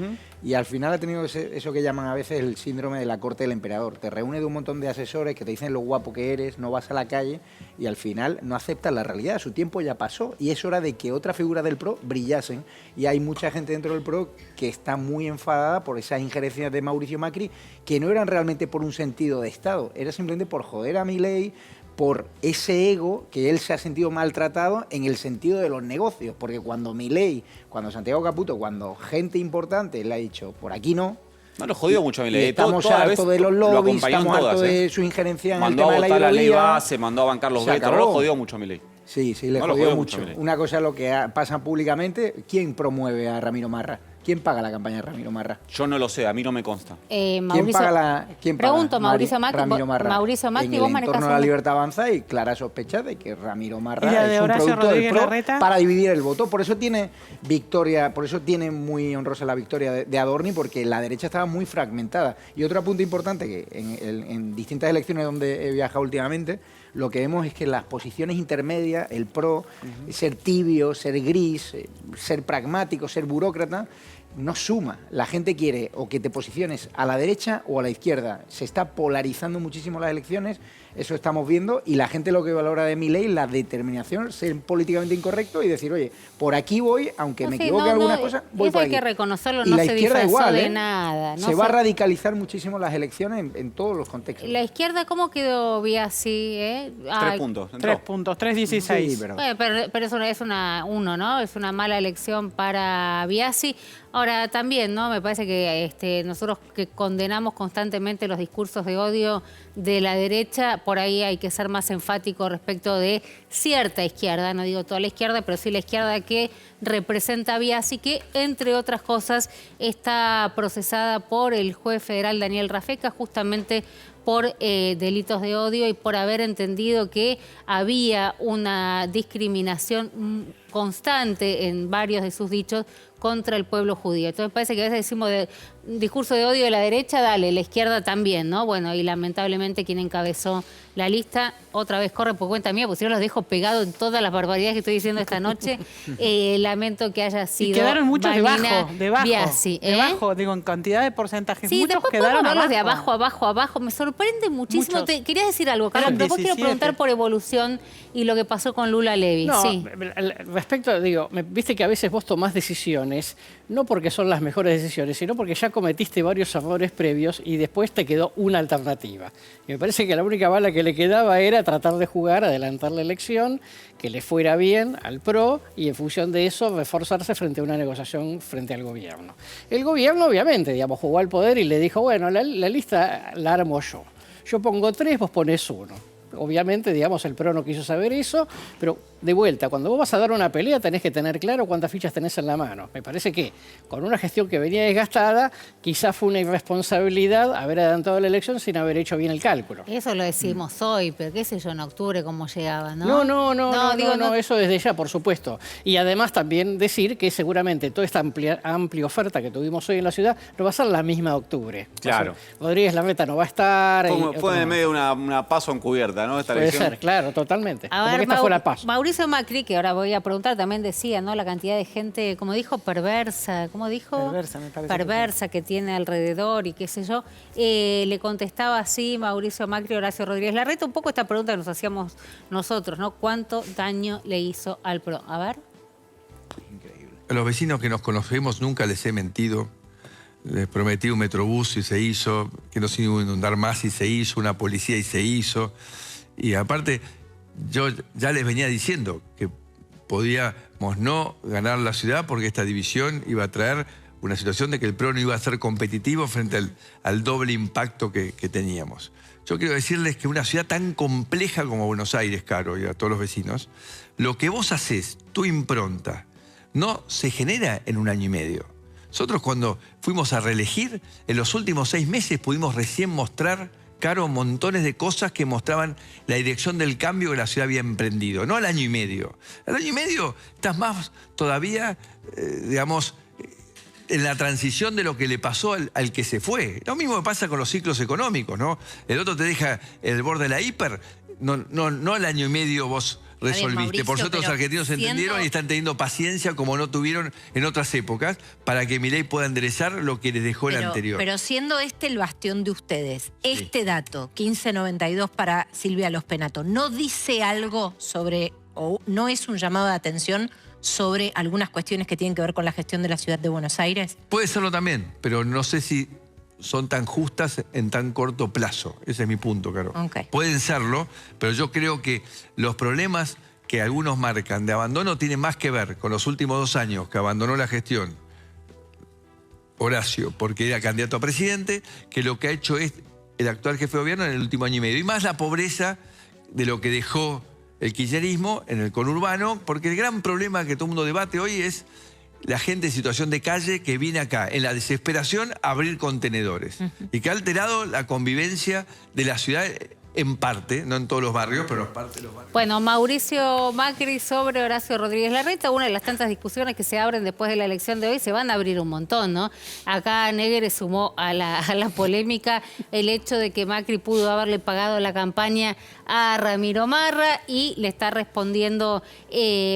y al final ha tenido eso que llaman a veces el síndrome de la corte del emperador. Te reúne de un montón de asesores que te dicen lo guapo que eres, no vas a la calle y al final no aceptas la realidad. Su tiempo ya pasó y es hora de que otras figuras del PRO brillasen. Y hay mucha gente dentro del PRO que está muy enfadada por esas injerencias de Mauricio Macri que no eran realmente por un sentido de Estado, era simplemente por joder a Milei, por ese ego que él se ha sentido maltratado en el sentido de los negocios, porque cuando Milei, cuando Santiago Caputo, cuando gente importante le ha dicho por aquí no. No, lo jodió mucho a Milei. Estamos hartos de los lobbies, estamos hartos de su injerencia en el tema de la hidrovía. Mandó a votar la ley base, mandó a bancar los vetos, lo jodió mucho a Milei. Sí, le jodió mucho. Una cosa es lo que pasa públicamente. ¿Quién promueve a Ramiro Marra? ¿Quién paga la campaña de Ramiro Marra? Yo no lo sé, a mí no me consta. ¿Quién paga Pregunto, Mauricio Macri, Ramiro Marra? Mauricio Macri, en vos el manejás entorno de la Libertad Avanza hay clara sospecha de que Ramiro Marra de es un Horacio producto del Rodríguez PRO Larreta? para dividir el voto. Por eso tiene victoria, por eso tiene muy honrosa la victoria de Adorni, porque la derecha estaba muy fragmentada. Y otro punto importante, que en distintas elecciones donde he viajado últimamente, lo que vemos es que las posiciones intermedias, el PRO, ser tibio, ser gris, ser pragmático, ser burócrata, no suma. La gente quiere o que te posiciones a la derecha o a la izquierda. Se está polarizando muchísimo las elecciones, eso estamos viendo, y la gente lo que valora de Milei, la determinación, ser políticamente incorrecto y decir, oye, por aquí voy, aunque me equivoque en alguna cosa, voy por hay aquí. que reconocerlo, Y no la se izquierda disfrazó igual, de nada. Se va a radicalizar muchísimo las elecciones en todos los contextos. ¿La izquierda cómo quedó Biasi? 3 puntos. 3 puntos, 3-16. Sí, pero Es uno, ¿no? Es una mala elección para Biasi. Ahora, también, ¿no? Me parece que nosotros que condenamos constantemente los discursos de odio de la derecha, por ahí hay que ser más enfático respecto de cierta izquierda, no digo toda la izquierda, pero sí la izquierda que representa a Biasi, que, entre otras cosas, está procesada por el juez federal Daniel Rafecas, justamente por delitos de odio y por haber entendido que había una discriminación constante en varios de sus dichos contra el pueblo judío. Entonces parece que a veces decimos de discurso de odio de la derecha, dale, la izquierda también, ¿no? Bueno, y lamentablemente quien encabezó la lista, otra vez corre por cuenta mía, porque si no los dejo pegados en todas las barbaridades que estoy diciendo esta noche. Lamento que haya sido. Y quedaron muchos Vanina debajo, Biasi, debajo, digo, en cantidad de porcentajes. Sí, muchos después quedaron podemos verlos de abajo. abajo. Me sorprende muchísimo. Muchos. Querías decir algo, Carlos, Eran pero vos quiero 17. preguntar por evolución y lo que pasó con Lula Levy. No, Sí. respecto, digo, viste que a veces vos tomás decisiones, no porque son las mejores decisiones, sino porque ya cometiste varios errores previos y después te quedó una alternativa. Y me parece que la única bala que le quedaba era tratar de jugar, adelantar la elección, que le fuera bien al PRO y en función de eso reforzarse frente a una negociación frente al gobierno. El gobierno, obviamente, digamos, jugó al poder y le dijo, bueno, la lista la armo yo. Yo pongo 3, vos ponés 1. Obviamente, digamos, el PRO no quiso saber eso, pero de vuelta, cuando vos vas a dar una pelea tenés que tener claro cuántas fichas tenés en la mano. Me parece que con una gestión que venía desgastada, quizás fue una irresponsabilidad haber adelantado la elección sin haber hecho bien el cálculo. Eso lo decimos hoy, pero qué sé yo, en octubre cómo llegaba, ¿no? No, eso desde ya, por supuesto. Y además también decir que seguramente toda esta amplia oferta que tuvimos hoy en la ciudad no va a ser la misma de octubre. Claro. O sea, Rodríguez Larreta no va a estar. Fue en medio de una paso encubierta, ¿no? Esta Puede elección. ser, claro, totalmente. A Como ver, que esta fuera paso. Mauricio Macri, que ahora voy a preguntar, también decía, ¿no? La cantidad de gente, como dijo, perversa, ¿cómo dijo? Perversa, me parece. Perversa que tiene alrededor y qué sé yo. Le contestaba así Mauricio Macri, Horacio Rodríguez Larreta, un poco esta pregunta que nos hacíamos nosotros, ¿no? ¿Cuánto daño le hizo al PRO? A ver. A los vecinos que nos conocemos nunca les he mentido. Les prometí un metrobús y se hizo, que no se iba a inundar más y se hizo, una policía y se hizo. Y aparte, yo ya les venía diciendo que podíamos no ganar la ciudad porque esta división iba a traer una situación de que el PRO no iba a ser competitivo frente al doble impacto que teníamos. Yo quiero decirles que una ciudad tan compleja como Buenos Aires, Caro, y a todos los vecinos, lo que vos hacés, tu impronta, no se genera en 1 año y medio. Nosotros cuando fuimos a reelegir, en los últimos 6 meses pudimos recién mostrar, Caro, montones de cosas que mostraban la dirección del cambio que la ciudad había emprendido, no al año y medio. Al año y medio estás más todavía, digamos, en la transición de lo que le pasó al que se fue. Lo mismo pasa con los ciclos económicos, ¿no? El otro te deja el borde de la hiper, no el año y medio vos resolviste. Mauricio, Por suerte los argentinos entendieron y están teniendo paciencia como no tuvieron en otras épocas para que Milei pueda enderezar lo que les dejó el anterior. Pero siendo este el bastión de ustedes, este dato, 15.92 para Silvia Los Penato, ¿no dice algo sobre, o no es un llamado de atención sobre algunas cuestiones que tienen que ver con la gestión de la ciudad de Buenos Aires? Puede serlo también, pero no sé si son tan justas en tan corto plazo. Ese es mi punto, Caro. Okay. Pueden serlo, pero yo creo que los problemas que algunos marcan de abandono tienen más que ver con los últimos 2 años que abandonó la gestión Horacio porque era candidato a presidente, que lo que ha hecho es el actual jefe de gobierno en el último año y medio. Y más la pobreza de lo que dejó el kirchnerismo en el conurbano, porque el gran problema que todo el mundo debate hoy es la gente en situación de calle que viene acá, en la desesperación, a abrir contenedores. Y que ha alterado la convivencia de la ciudad en parte, no en todos los barrios, pero en parte de los barrios. Bueno, Mauricio Macri sobre Horacio Rodríguez Larreta, una de las tantas discusiones que se abren después de la elección de hoy, se van a abrir un montón, ¿no? Acá Negre sumó a la polémica el hecho de que Macri pudo haberle pagado la campaña a Ramiro Marra y le está respondiendo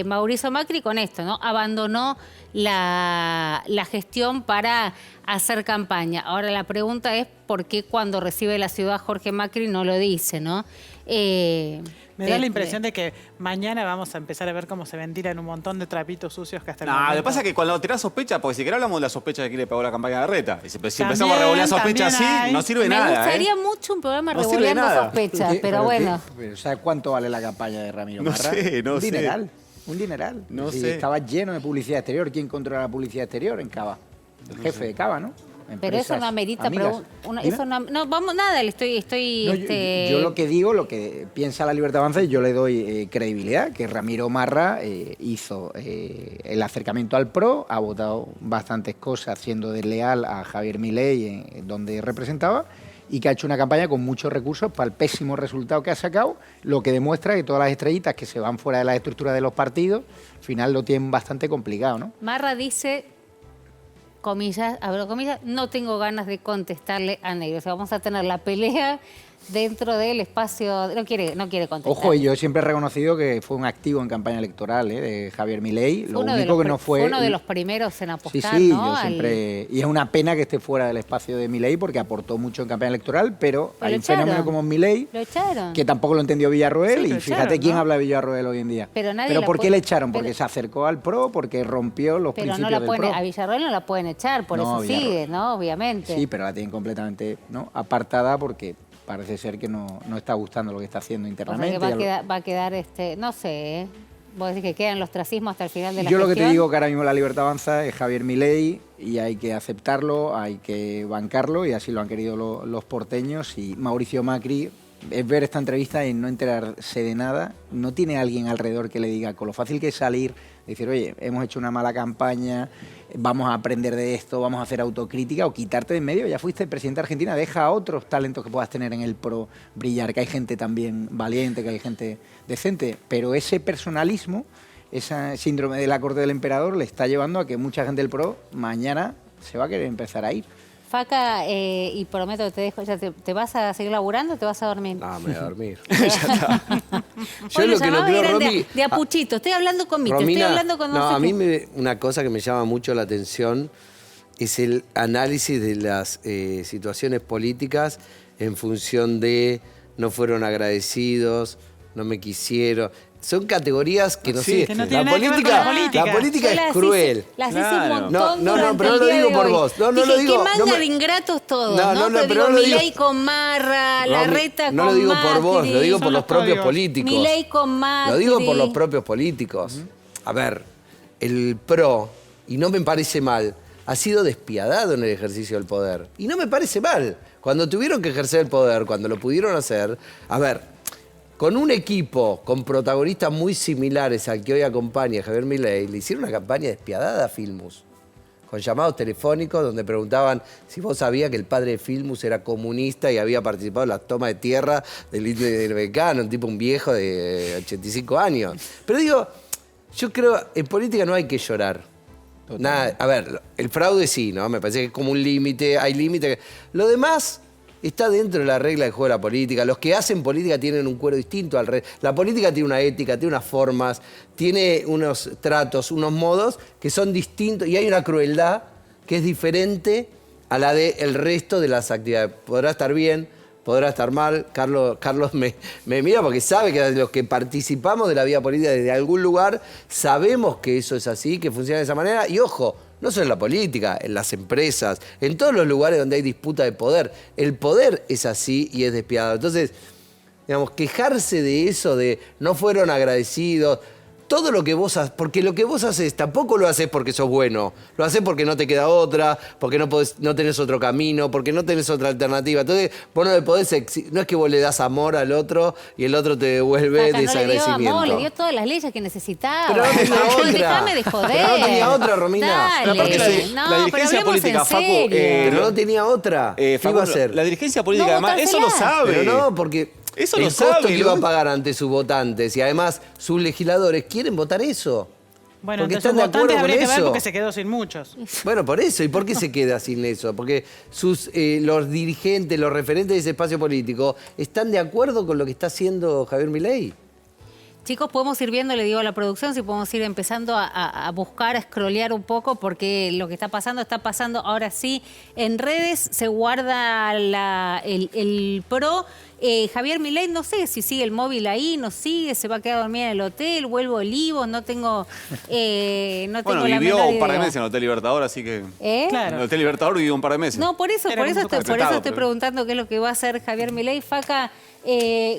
Mauricio Macri con esto, ¿no? Abandonó la gestión para hacer campaña. Ahora la pregunta es por qué cuando recibe la ciudad Jorge Macri no lo dice, ¿no? Me da la impresión de que mañana vamos a empezar a ver cómo se ventilan un montón de trapitos sucios que hasta el momento... Lo que pasa es que cuando tenés sospecha, porque si querés hablamos de la sospecha de que le pagó la campaña de Larreta. Y si empezamos a revolear sospechas así, no sirve nada. Me gustaría mucho un programa revoleando sospechas, pero bueno. ¿Sabes cuánto vale la campaña de Ramiro Marra? No sé. Un dineral. No sé. Estaba lleno de publicidad exterior. ¿Quién controla la publicidad exterior en Cava? El jefe de Cava, ¿no? Pero eso no amerita... Yo lo que digo, lo que piensa La Libertad Avanza, yo le doy credibilidad, que Ramiro Marra hizo el acercamiento al PRO, ha votado bastantes cosas siendo desleal a Javier Milei donde representaba, y que ha hecho una campaña con muchos recursos para el pésimo resultado que ha sacado, lo que demuestra que todas las estrellitas que se van fuera de la estructura de los partidos, al final lo tienen bastante complicado, ¿no? Marra dice, comillas, abro comillas, no tengo ganas de contestarle a Negro. O sea, vamos a tener la pelea dentro del espacio... No quiere contestar. Ojo, y yo siempre he reconocido que fue un activo en campaña electoral de Javier Milei. Lo único que no fue... Fue uno de los primeros en apostar, sí, ¿no? Yo siempre... Y es una pena que esté fuera del espacio de Milei porque aportó mucho en campaña electoral, pero hay un fenómeno como Milei que tampoco lo entendió Villarroel, y fíjate quién habla de Villarroel hoy en día. Pero ¿por qué le echaron? Porque se acercó al PRO, porque rompió los principios del PRO. A Villarroel no la pueden echar, por eso sigue, ¿no? Obviamente. Sí, pero la tienen completamente apartada porque... Parece ser que no está gustando lo que está haciendo internamente. O sea que va a quedar, no sé, vos decís que queda en el ostracismo hasta el final de la gestión. Yo lo que te digo que ahora mismo La Libertad Avanza es Javier Milei y hay que aceptarlo, hay que bancarlo, y así lo han querido los porteños. Y Mauricio Macri, es ver esta entrevista y no enterarse de nada, no tiene alguien alrededor que le diga, con lo fácil que es salir, decir, oye, hemos hecho una mala campaña, vamos a aprender de esto, vamos a hacer autocrítica, o quitarte de en medio, ya fuiste presidente de Argentina, deja a otros talentos que puedas tener en el PRO brillar, que hay gente también valiente, que hay gente decente, pero ese personalismo, ese síndrome de la corte del emperador le está llevando a que mucha gente del PRO mañana se va a querer empezar a ir. Faca, y prometo que te dejo, ya ¿te vas a seguir laburando o te vas a dormir? No, me voy a dormir. Ya está. Yo lo que no creo, Romy... De apuchito, estoy hablando con Mito, Romina, estoy hablando con... a mí una cosa que me llama mucho la atención es el análisis de las situaciones políticas en función de no fueron agradecidos, no me quisieron... Son categorías que no sé. La política es cruel. Las hice un montón. No, pero no lo digo por vos. No lo digo. Qué manga de ingratos todos. Pero no Milei con Marra, Larreta con Macri. No lo digo por vos, lo digo por los propios políticos. Milei con Macri. Lo digo por los propios políticos. A ver, el PRO, y no me parece mal, ha sido despiadado en el ejercicio del poder. Y no me parece mal. Cuando tuvieron que ejercer el poder, cuando lo pudieron hacer, a ver... Con un equipo con protagonistas muy similares al que hoy acompaña a Javier Milei, le hicieron una campaña despiadada a Filmus, con llamados telefónicos donde preguntaban si vos sabías que el padre de Filmus era comunista y había participado en la toma de tierra del Indio del Mecano, un viejo de 85 años. Pero digo, yo creo, en política no hay que llorar. Nada, a ver, el fraude sí, ¿no? Me parece que es como un límite, hay límite. Lo demás está dentro de la regla del juego de la política. Los que hacen política tienen un cuero distinto al resto. La política tiene una ética, tiene unas formas, tiene unos tratos, unos modos que son distintos y hay una crueldad que es diferente a la del resto de las actividades. Podrá estar bien, podrá estar mal. Carlos me mira porque sabe que los que participamos de la vida política desde algún lugar sabemos que eso es así, que funciona de esa manera. Y ojo, no solo en la política, en las empresas, en todos los lugares donde hay disputa de poder. El poder es así y es despiadado. Entonces, digamos, quejarse de eso, de no fueron agradecidos, todo lo que vos haces, porque lo que vos haces tampoco lo haces porque sos bueno, lo haces porque no te queda otra, porque no tenés otro camino, porque no tenés otra alternativa. Entonces, vos no le podés, no es que vos le das amor al otro y el otro te devuelve desagradecimiento. No le dio amor, le dio todas las leyes que necesitaba. Pero no tenía otra. Déjame de joder. Pero no tenía otra, Romina. Dale. La dirigencia política, Facu, pero no tenía otra. ¿Qué iba a hacer? La dirigencia política, además, eso lo sabe. Pero no, porque eso el lo costo sabe, que iba a pagar ante sus votantes y además sus legisladores quieren votar eso. Bueno, porque entonces están de acuerdo votantes con habría que ver eso. porque se quedó sin muchos. Bueno, por eso. ¿Y por qué se queda sin eso? Porque los dirigentes, los referentes de ese espacio político están de acuerdo con lo que está haciendo Javier Milei. Chicos, podemos ir viendo, le digo a la producción, si podemos ir empezando a buscar, a scrollear un poco, porque lo que está pasando ahora sí. En redes se guarda el PRO. Javier Milei, no sé si sigue el móvil ahí, no sigue, se va a quedar dormida en el hotel, vuelvo a Olivos, no tengo bueno, la vivió menor un par de idea. meses en el Hotel Libertador, así que... Claro. En el Hotel Libertador vivió un par de meses. No, por eso estoy preguntando qué es lo que va a hacer Javier Milei. Faca,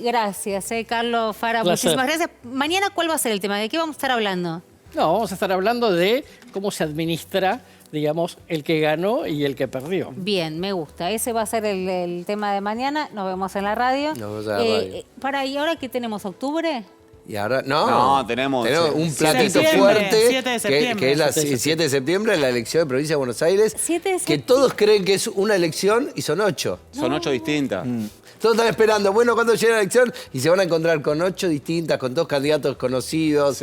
gracias, Carlos Fara, Placer. muchísimas gracias. Mañana, ¿cuál va a ser el tema? ¿De qué vamos a estar hablando? No, vamos a estar hablando de cómo se administra, digamos, el que ganó y el que perdió. Bien, me gusta. Ese va a ser el tema de mañana. Nos vemos en la radio. Nos vemos en la radio. ¿Y ahora qué tenemos? ¿Octubre? Y ahora, no, tenemos un platito fuerte, 7 de septiembre. Que es el 7 de septiembre, la elección de Provincia de Buenos Aires, que todos creen que es una elección y son 8. Son 8 distintas. Todos están esperando, bueno, cuando llegue la elección, y se van a encontrar con 8 distintas, con 2 candidatos conocidos.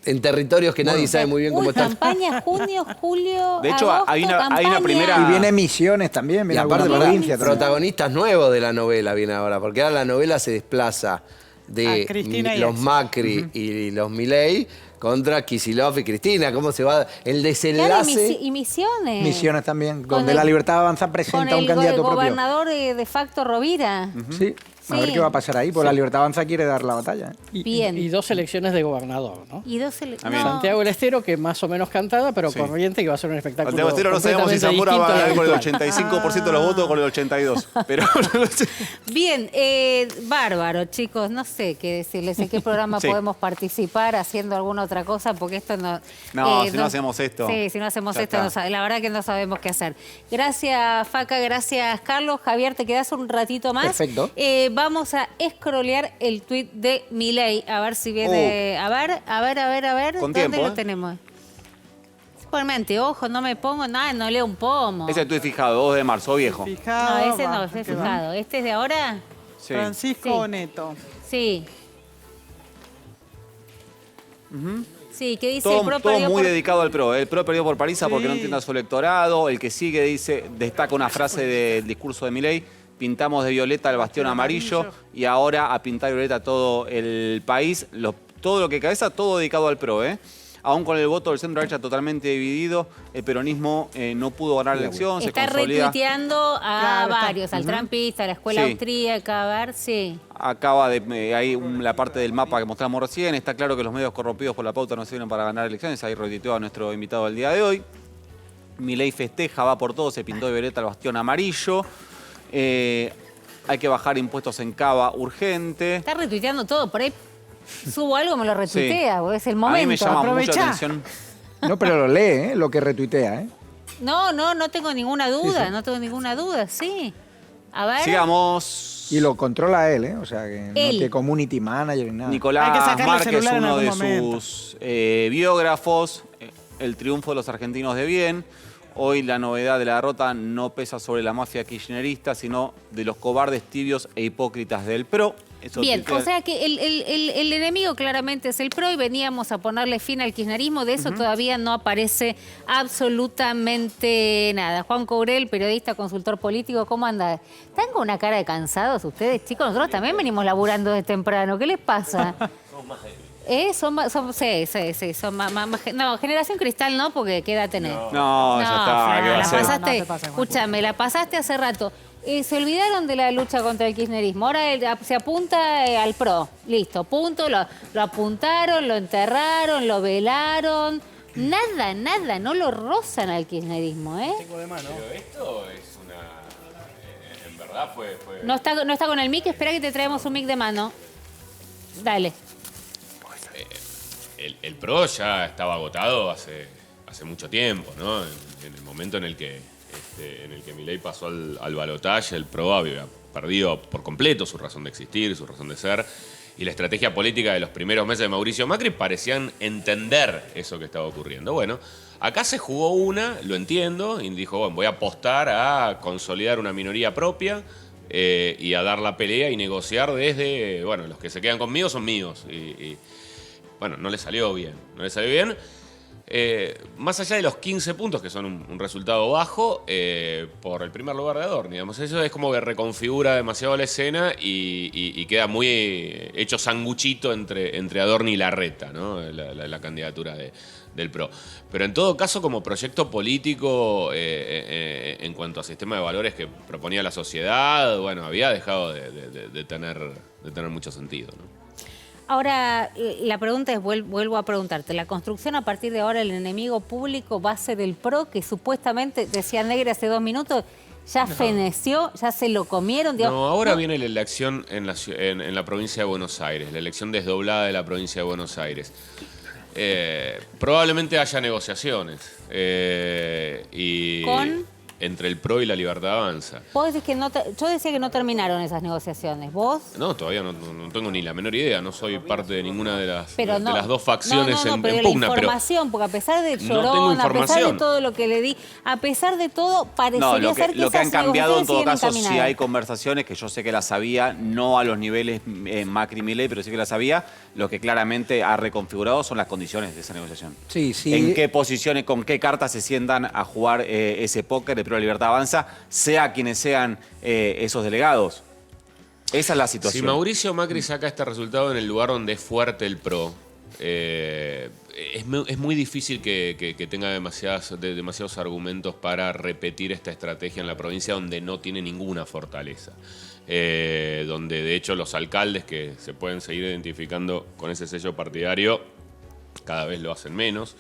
En territorios que nadie sabe muy bien cómo están. Campaña, junio, julio, de hecho, agosto, hay una primera... Y viene Misiones también, viene y aparte, provincia. protagonistas nuevos de la novela viene ahora, porque ahora la novela se desplaza de los Macri y los Milei contra Kicillof y Cristina. ¿Cómo se va? El desenlace... Claro, y Misiones. Misiones también, donde la Libertad Avanza presenta un candidato propio. Con el gobernador de facto Rovira. Sí. A ver qué va a pasar ahí, porque la Libertad Avanza quiere dar la batalla. Bien. Y 2 elecciones de gobernador, ¿no? Y 2 elecciones. Santiago del Estero, que más o menos cantada, pero Corriente, que va a ser un espectáculo. Santiago del Estero no sabemos si Zamora va a ganar con el 85% de los votos o con el 82%. Pero... Bien, bárbaro, chicos. No sé qué decirles. ¿En qué programa podemos participar haciendo alguna otra cosa? Porque esto no... No, si no hacemos esto. Sí, si no hacemos esto, la verdad que no sabemos qué hacer. Gracias, Faca. Gracias, Carlos. Javier, te quedás un ratito más. Perfecto. Vamos a scrollear el tuit de Milei. A ver si viene... A ver. Con ¿Dónde tiempo, lo tenemos? Ponme anteojos, no me pongo nada, no leo un pomo. Ese tuit fijado, 2 de marzo, viejo. No, ese no, ese es fijado. ¿Este es de ahora? Sí. Francisco Neto. Sí. Sí, ¿qué dice todo, el PRO? Todo muy dedicado al PRO. El PRO perdió por paliza porque no entiende a su electorado. El que sigue destaca una frase del discurso de Milei: pintamos de violeta el bastión amarillo y ahora a pintar de violeta todo el país. Todo lo que cabeza, todo dedicado al PRO, Aún con el voto del centro derecha totalmente dividido, el peronismo no pudo ganar la elección. Está retuiteando a varios, al trampista, a la escuela austríaca, a ver, Acaba de... hay la parte del mapa que mostramos recién. Está claro que los medios corrompidos por la pauta no sirven para ganar elecciones. Ahí retuiteó a nuestro invitado del día de hoy. Milei festeja, va por todo, se pintó de violeta el bastión amarillo. Hay que bajar impuestos en Cava urgente. Está retuiteando todo, por ahí subo algo, me lo retuitea, porque es el momento. A mí me llama Aprovechá. mucho la atención. No, pero lo lee, lo que retuitea, No tengo ninguna duda, sí. A ver. Sigamos. Y lo controla él, o sea, que no tiene community manager ni nada. Nicolás Márquez, uno de sus biógrafos, el triunfo de los argentinos de bien. hoy la novedad de la derrota no pesa sobre la mafia kirchnerista, sino de los cobardes, tibios e hipócritas del PRO. Eso bien, o sea que el enemigo claramente es el PRO y veníamos a ponerle fin al kirchnerismo. De eso todavía no aparece absolutamente nada. Juan Courel, periodista, consultor político, ¿cómo anda? ¿Están con una cara de cansados ustedes, chicos? Nosotros también venimos laburando desde temprano. ¿Qué les pasa? Son más no, generación cristal no, porque ¿qué edad tenés? No, ya está. ¿Qué va a ser? Escúchame, la pasaste hace rato. Se olvidaron de la lucha contra el kirchnerismo. Ahora se apunta al PRO. Listo, punto. Lo apuntaron, lo enterraron, lo velaron. Nada, no lo rozan al kirchnerismo, ¿eh? Tengo de mano. Pero esto es una... en verdad fue... No está con el mic. Espera que te traemos un mic de mano. Dale. El PRO ya estaba agotado hace mucho tiempo, ¿no? En el momento en el que Milei pasó al balotaje, el PRO había perdido por completo su razón de existir, su razón de ser, y la estrategia política de los primeros meses de Mauricio Macri parecían entender eso que estaba ocurriendo. Bueno, acá se jugó una, lo entiendo, y dijo, bueno, voy a apostar a consolidar una minoría propia y a dar la pelea y negociar desde, bueno, los que se quedan conmigo son míos. Bueno, no le salió bien, más allá de los 15 puntos, que son un resultado bajo, por el primer lugar de Adorni. Digamos. Eso es como que reconfigura demasiado la escena y queda muy hecho sanguchito entre Adorni y Larreta, ¿no? La candidatura del PRO. Pero en todo caso, como proyecto político, en cuanto a sistema de valores que proponía la sociedad, bueno, había dejado de tener mucho sentido, ¿no? Ahora, la pregunta es, vuelvo a preguntarte, la construcción a partir de ahora, el enemigo público va a ser el PRO, que supuestamente, decía Negri hace 2 minutos, ya feneció, ya se lo comieron. Digamos, no, ahora viene la elección en la provincia de Buenos Aires, la elección desdoblada de la provincia de Buenos Aires. Probablemente haya negociaciones. ¿Con? Entre el PRO y la Libertad Avanza. Vos decís que yo decía que no terminaron esas negociaciones. ¿Vos? No, todavía no tengo ni la menor idea. No soy parte de ninguna de las dos facciones en pero pugna. La información, porque a pesar del no llorón, a pesar de todo lo que le di, a pesar de todo, parecería ser que lo que han cambiado en todo caso, sí hay conversaciones que yo sé que las había, no a los niveles Macri-Milei, pero sí que las había. Lo que claramente ha reconfigurado son las condiciones de esa negociación. Sí. En qué posiciones, con qué cartas se sientan a jugar ese póker de PRO Libertad Avanza, sea quienes sean esos delegados. Esa es la situación. Si Mauricio Macri saca este resultado en el lugar donde es fuerte el PRO, es muy difícil que tenga demasiados argumentos para repetir esta estrategia en la provincia donde no tiene ninguna fortaleza. Donde de hecho los alcaldes que se pueden seguir identificando con ese sello partidario cada vez lo hacen menos.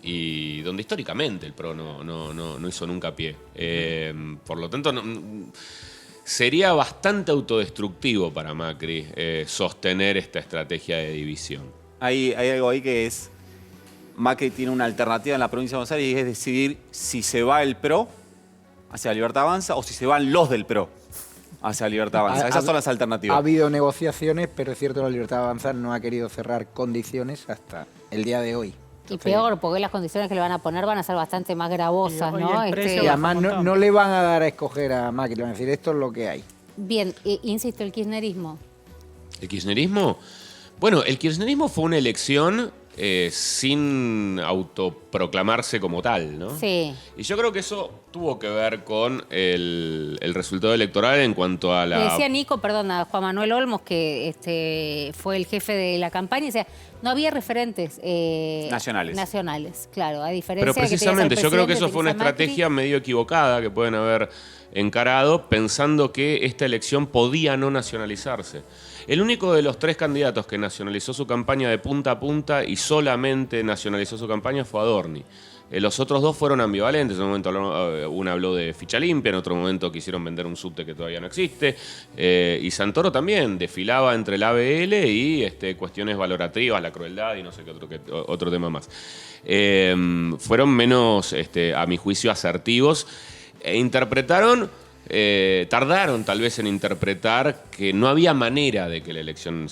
Y donde históricamente el PRO no hizo nunca pie. Por lo tanto, sería bastante autodestructivo para Macri sostener esta estrategia de división. Hay algo ahí que es, Macri tiene una alternativa en la provincia de Buenos Aires y es decidir si se va el PRO hacia Libertad Avanza o si se van los del PRO hacia Libertad Avanza. Esas son las alternativas. Ha habido negociaciones, pero es cierto que la Libertad Avanza no ha querido cerrar condiciones hasta el día de hoy. Y peor, porque las condiciones que le van a poner van a ser bastante más gravosas, ¿no? Y además no le van a dar a escoger a Macri, le van a decir, esto es lo que hay. Bien, insisto, el kirchnerismo. ¿El kirchnerismo? Bueno, el kirchnerismo fue una elección sin autoproclamarse como tal, ¿no? Sí. Y yo creo que eso tuvo que ver con el resultado electoral en cuanto a la... Le decía Nico, perdona, Juan Manuel Olmos, que fue el jefe de la campaña, o sea, no había referentes nacionales, claro, a diferencia Pero precisamente, yo creo que eso fue una estrategia medio equivocada que pueden haber encarado pensando que esta elección podía no nacionalizarse. El único de los 3 candidatos que nacionalizó su campaña de punta a punta y solamente nacionalizó su campaña fue Adorni. Los otros 2 fueron ambivalentes. En un momento uno habló de ficha limpia, en otro momento quisieron vender un subte que todavía no existe. Y Santoro también desfilaba entre el ABL y cuestiones valorativas, la crueldad y no sé qué otro tema más. Fueron menos, a mi juicio, asertivos e interpretaron... tardaron tal vez en interpretar que no había manera de que la elección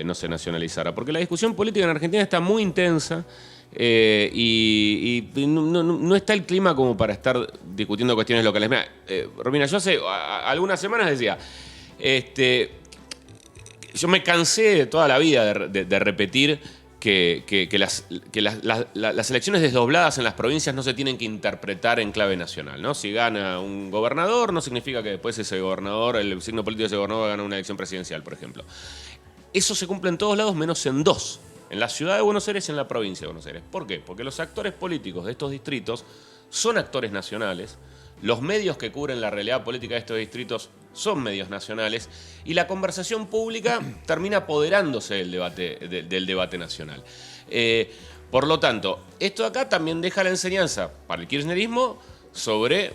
no se nacionalizara, porque la discusión política en Argentina está muy intensa y no está el clima como para estar discutiendo cuestiones locales. Mira, Romina, yo hace algunas semanas decía, yo me cansé de toda la vida de repetir que las elecciones desdobladas en las provincias no se tienen que interpretar en clave nacional, ¿no? Si gana un gobernador, no significa que después ese gobernador, el signo político de ese gobernador, gana una elección presidencial, por ejemplo. Eso se cumple en todos lados menos en dos. En la ciudad de Buenos Aires y en la provincia de Buenos Aires. ¿Por qué? Porque los actores políticos de estos distritos son actores nacionales, los medios que cubren la realidad política de estos distritos son medios nacionales y la conversación pública termina apoderándose del debate nacional. Por lo tanto, esto de acá también deja la enseñanza para el kirchnerismo sobre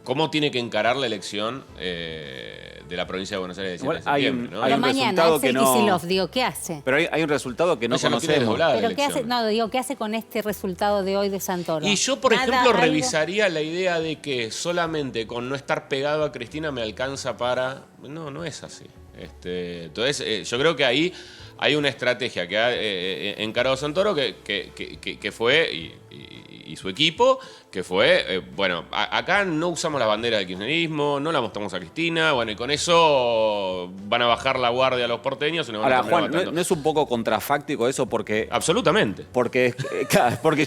cómo tiene que encarar la elección de la provincia de Buenos Aires de septiembre. Pero mañana Axel Kicillof, digo, ¿qué hace? Pero hay un resultado que no conocemos. ¿Pero qué hace? No, digo, ¿qué hace con este resultado de hoy de Santoro? Y yo, por ejemplo, revisaría la idea de que solamente con no estar pegado a Cristina me alcanza para... No es así. Entonces, yo creo que ahí hay una estrategia que ha encarado Santoro que fue, y su equipo, que fue, bueno, acá no usamos la bandera del kirchnerismo, no la mostramos a Cristina, bueno, y con eso van a bajar la guardia a los porteños. Y nos van Ahora, Juan, ¿no es un poco contrafáctico eso? Porque absolutamente. Porque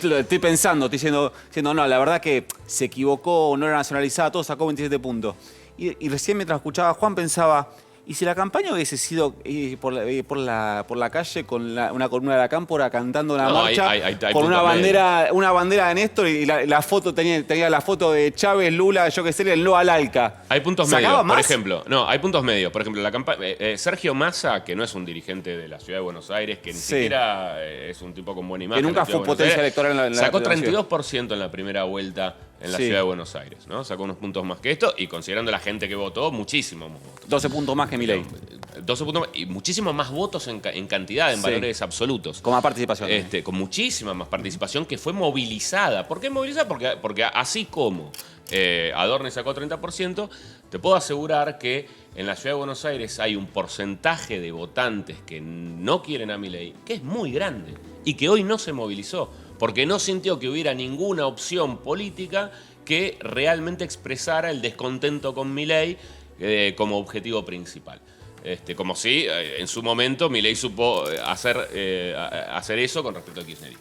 lo estoy pensando, estoy diciendo, no, la verdad que se equivocó, no era nacionalizada, todo sacó 27 puntos. Y recién mientras escuchaba a Juan pensaba... ¿Y si la campaña hubiese sido por la calle con una columna de la Cámpora cantando una marcha con una bandera de Néstor y la foto tenía la foto de Chávez, Lula, yo qué sé, el no al ALCA? Hay puntos medios, por ejemplo. No, hay puntos medios. Por ejemplo, la Sergio Massa, que no es un dirigente de la Ciudad de Buenos Aires, que ni siquiera es un tipo con buena imagen. Que nunca fue potencia electoral en la sacó 32% en la primera vuelta en la Ciudad de Buenos Aires, ¿no? Sacó unos puntos más que esto y considerando la gente que votó, muchísimo más votos. 12 puntos más que Milei. 12 puntos más, y muchísimo más votos en cantidad, en valores absolutos. Con más participación. Con muchísima más participación que fue movilizada. ¿Por qué movilizada? Porque así como Adorni sacó 30%, te puedo asegurar que en la Ciudad de Buenos Aires hay un porcentaje de votantes que no quieren a Milei, que es muy grande y que hoy no se movilizó. Porque no sintió que hubiera ninguna opción política que realmente expresara el descontento con Milei como objetivo principal. Como si en su momento Milei supo hacer eso con respecto a Kirchner.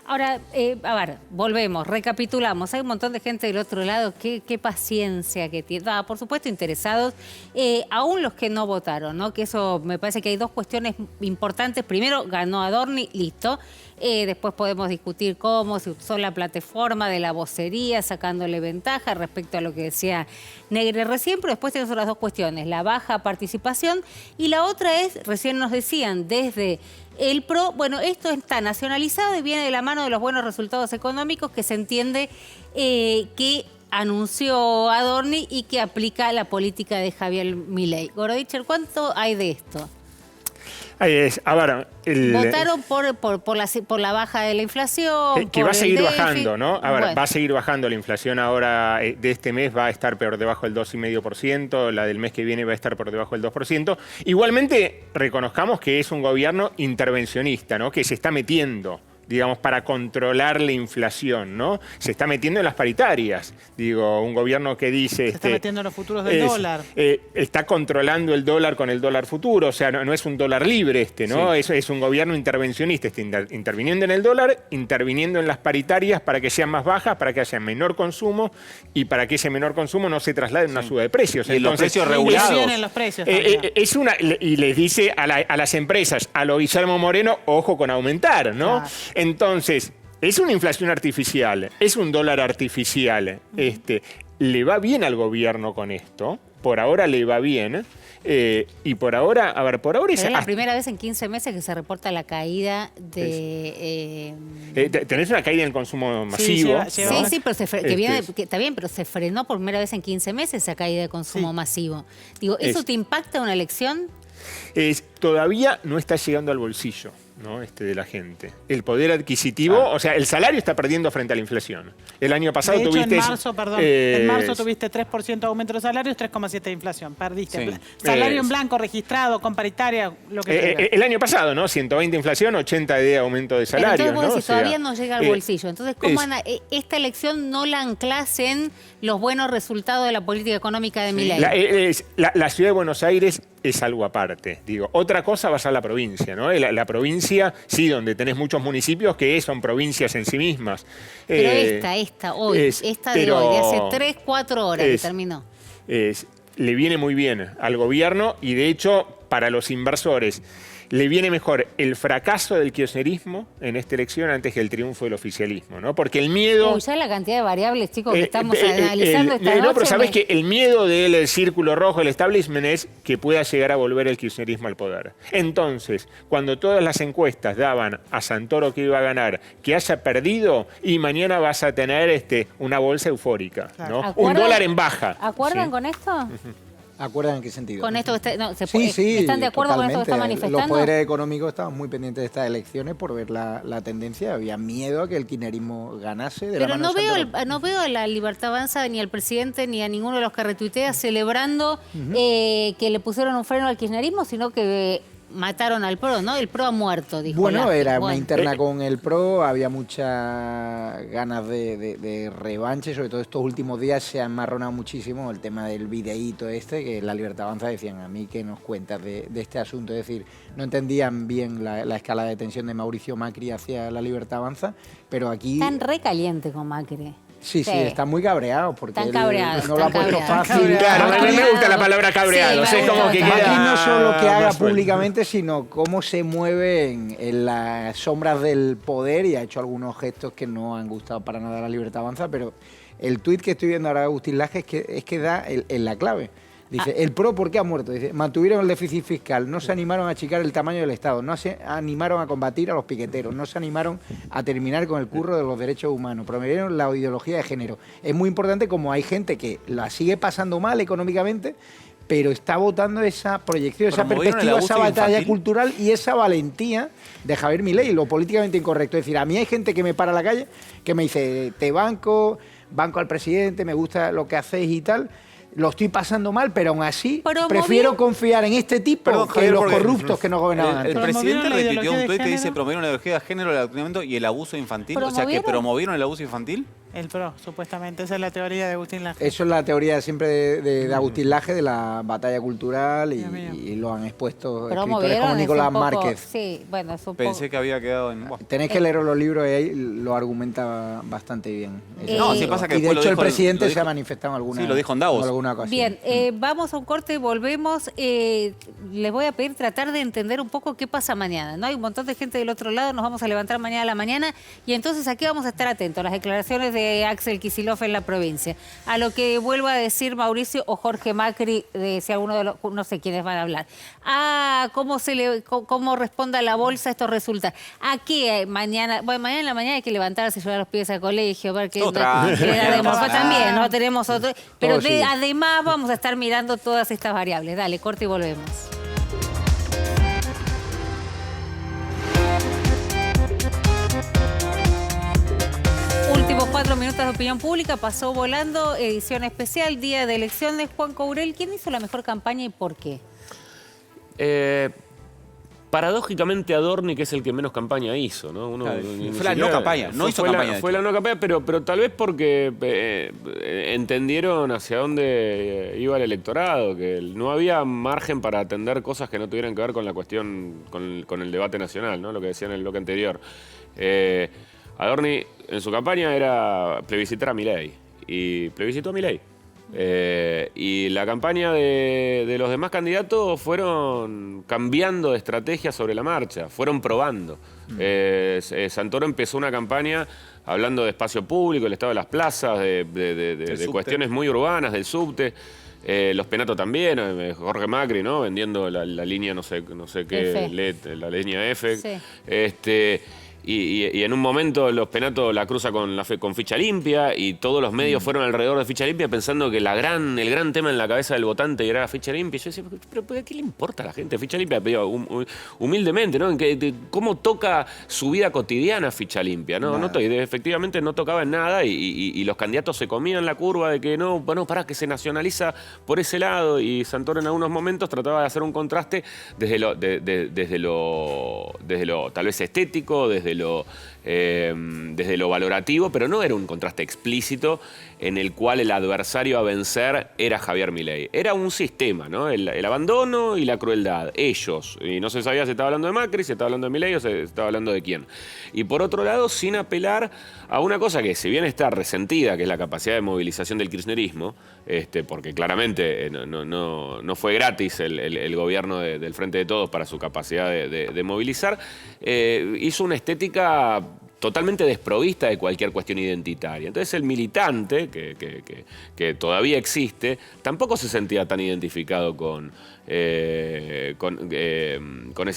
Ahora, a ver, volvemos, recapitulamos. Hay un montón de gente del otro lado. Qué paciencia que tiene. Por supuesto, interesados. Aún los que no votaron, ¿no? Que eso me parece que hay dos cuestiones importantes. Primero, ganó Adorni, listo. Después podemos discutir cómo se usó la plataforma de la vocería, sacándole ventaja respecto a lo que decía Negre recién, pero después tenemos otras dos cuestiones, la baja participación y la otra es, recién nos decían, desde el PRO, bueno, esto está nacionalizado y viene de la mano de los buenos resultados económicos que se entiende que anunció Adorni y que aplica la política de Javier Milei. Gorodicher, ¿cuánto hay de esto? A ver, votaron por la baja de la inflación. Que va a seguir bajando, ¿no? A ver, va a seguir bajando la inflación ahora de este mes, va a estar por debajo del 2,5%, la del mes que viene va a estar por debajo del 2%. Igualmente, reconozcamos que es un gobierno intervencionista, ¿no? Que se está metiendo, digamos, para controlar la inflación, ¿no? Se está metiendo en las paritarias. Digo, un gobierno que dice... Se está metiendo en los futuros del dólar. Está controlando el dólar con el dólar futuro, o sea, no es un dólar libre ¿no? Sí. Es un gobierno intervencionista, está interviniendo en el dólar, interviniendo en las paritarias para que sean más bajas, para que haya menor consumo y para que ese menor consumo no se traslade en una suba de precios. Y entonces, los precios regulados. Los precios y les dice a las empresas, a lo Guillermo Moreno, ojo con aumentar, ¿no? Claro. Entonces, es una inflación artificial, es un dólar artificial. Le va bien al gobierno con esto, por ahora le va bien. Y por ahora, a ver, por ahora es la primera vez en 15 meses que se reporta la caída de... tenés una caída en el consumo masivo. Sí, pero está bien, pero se frenó por primera vez en 15 meses esa caída de consumo masivo. Digo, ¿eso te impacta una elección? Todavía no está llegando al bolsillo. ¿no? de la gente. El poder adquisitivo, o sea, el salario está perdiendo frente a la inflación. El año pasado de hecho, tuviste... en marzo tuviste 3% de aumento de salarios, 3,7% de inflación. Perdiste. Sí. Salario en blanco, registrado, con paritaria, lo que el año pasado, ¿no? 120 inflación, 80 de aumento de salarios, entonces, ¿no? Si todavía no llega al bolsillo. Entonces, ¿cómo esta elección no la anclas en los buenos resultados de la política económica de Milei? La ciudad de Buenos Aires es algo aparte. Digo, otra cosa va a ser la provincia, ¿no? La provincia, sí, donde tenés muchos municipios que son provincias en sí mismas. Pero esta de hoy, de hace 3, 4 horas que terminó. Le viene muy bien al gobierno y, de hecho, para los inversores, le viene mejor el fracaso del kirchnerismo en esta elección antes que el triunfo del oficialismo, ¿no? Porque el miedo... ya la cantidad de variables, chicos, que estamos analizando esta noche. No, pero sabés que el miedo del círculo rojo, el establishment, es que pueda llegar a volver el kirchnerismo al poder. Entonces, cuando todas las encuestas daban a Santoro que iba a ganar, que haya perdido, y mañana vas a tener una bolsa eufórica, ¿no? Un dólar en baja. ¿Acuerdan con esto? ¿Acuerdan en qué sentido? Con esto que sí, ¿están de acuerdo totalmente. con esto que está manifestando? Los poderes económicos estaban muy pendientes de estas elecciones por ver la tendencia. Había miedo a que el kirchnerismo ganase. Pero no veo a la Libertad Avanza ni al presidente ni a ninguno de los que retuitea celebrando que le pusieron un freno al kirchnerismo, sino que mataron al PRO, ¿no? El PRO ha muerto, dijo. Bueno, era una interna con el PRO, había muchas ganas de revanche, sobre todo estos últimos días se ha enmarronado muchísimo el tema del videíto que la Libertad Avanza decían, a mí que nos cuentas de este asunto, es decir, no entendían bien la escala de tensión de Mauricio Macri hacia la Libertad Avanza, pero aquí... Están recalientes con Macri. Sí, están muy cabreados porque están cabreados, no lo ha puesto fácil. Claro, a mí me gusta la palabra cabreado. Sí, es como que Aquí queda no solo lo que haga públicamente, sino cómo se mueve en las sombras del poder, y ha hecho algunos gestos que no han gustado para nada a la Libertad Avanza, pero el tuit que estoy viendo ahora de Agustín Laje es que da en la clave. Dice, ¿el PRO por qué ha muerto? Dice, mantuvieron el déficit fiscal, no se animaron a achicar el tamaño del Estado, no se animaron a combatir a los piqueteros, no se animaron a terminar con el curro de los derechos humanos, promovieron la ideología de género. Es muy importante como hay gente que la sigue pasando mal económicamente, pero está votando esa proyección, esa perspectiva, esa batalla cultural y esa valentía de Javier Milei, lo políticamente incorrecto. Es decir, a mí hay gente que me para a la calle, que me dice, te banco al presidente, me gusta lo que hacéis y tal... Lo estoy pasando mal, pero aún así prefiero confiar en este tipo que en los corruptos que nos gobernaban antes. El presidente retuiteó un tuit que dice promovieron la ideología de género, el adoctrinamiento y el abuso infantil. O sea, ¿que promovieron el abuso infantil? El PRO, supuestamente. Esa es la teoría de Agustín Laje. Eso es la teoría siempre de Agustín Laje, de la batalla cultural, y lo han expuesto escritores como Nicolás Márquez. Sí, bueno, es un Pensé que había quedado en... Tenéis que leer los libros y ahí lo argumenta bastante bien. No, sí pasa que y de hecho el presidente se ha manifestado en alguna Sí, lo dijo en Davos. Ocasión. Bien, vamos a un corte y volvemos. Les voy a pedir tratar de entender un poco qué pasa mañana. ¿No? Hay un montón de gente del otro lado, nos vamos a levantar mañana a la mañana y entonces aquí vamos a estar atentos a las declaraciones de Axel Kicillof en la provincia. A lo que vuelva a decir Mauricio o Jorge Macri, si alguno de los, no sé quiénes van a hablar. Cómo responda la bolsa estos resultados. ¿A qué mañana? Bueno, mañana en la mañana hay que levantarse y llevar a los pibes al colegio, ver qué también, no tenemos otro. Pero además vamos a estar mirando todas estas variables. Dale, corte y volvemos. Últimos 4 minutos de opinión pública, pasó volando, edición especial, día de elecciones. Juan Courel, ¿quién hizo la mejor campaña y por qué? Paradójicamente Adorni, que es el que menos campaña hizo, ¿no? Fue la no campaña, no hizo campaña. Fue la no campaña, pero tal vez porque entendieron hacia dónde iba el electorado, que no había margen para atender cosas que no tuvieran que ver con la cuestión, con el debate nacional, ¿no? Lo que decía en el bloque anterior. Adorni en su campaña era plebiscitar a Milei, y plebiscitó a Milei. Y la campaña de los demás candidatos fueron cambiando de estrategia sobre la marcha, fueron probando. Santoro empezó una campaña hablando de espacio público, el estado de las plazas, de cuestiones muy urbanas, del subte. Los Penato también, Jorge Macri, ¿no? Vendiendo la línea no sé qué, la línea F. Sí. Y en un momento los Penato la cruza con Ficha Limpia y todos los medios fueron alrededor de Ficha Limpia pensando que el gran tema en la cabeza del votante era Ficha Limpia. Y yo decía, ¿pero qué le importa a la gente? Ficha Limpia, humildemente, ¿no? ¿Cómo toca su vida cotidiana Ficha Limpia? Efectivamente no tocaba en nada y los candidatos se comían la curva de que pará, que se nacionaliza por ese lado. Y Santoro en algunos momentos trataba de hacer un contraste desde lo tal vez estético, desde lo valorativo, pero no era un contraste explícito en el cual el adversario a vencer era Javier Milei. Era un sistema, ¿no? El abandono y la crueldad. Ellos. Y no se sabía si estaba hablando de Macri, si estaba hablando de Milei o si estaba hablando de quién. Y por otro lado, sin apelar a una cosa que, si bien está resentida, que es la capacidad de movilización del kirchnerismo, porque claramente no fue gratis el gobierno del Frente de Todos para su capacidad de movilizar, hizo una estética totalmente desprovista de cualquier cuestión identitaria. Entonces el militante, que todavía existe, tampoco se sentía tan identificado con ese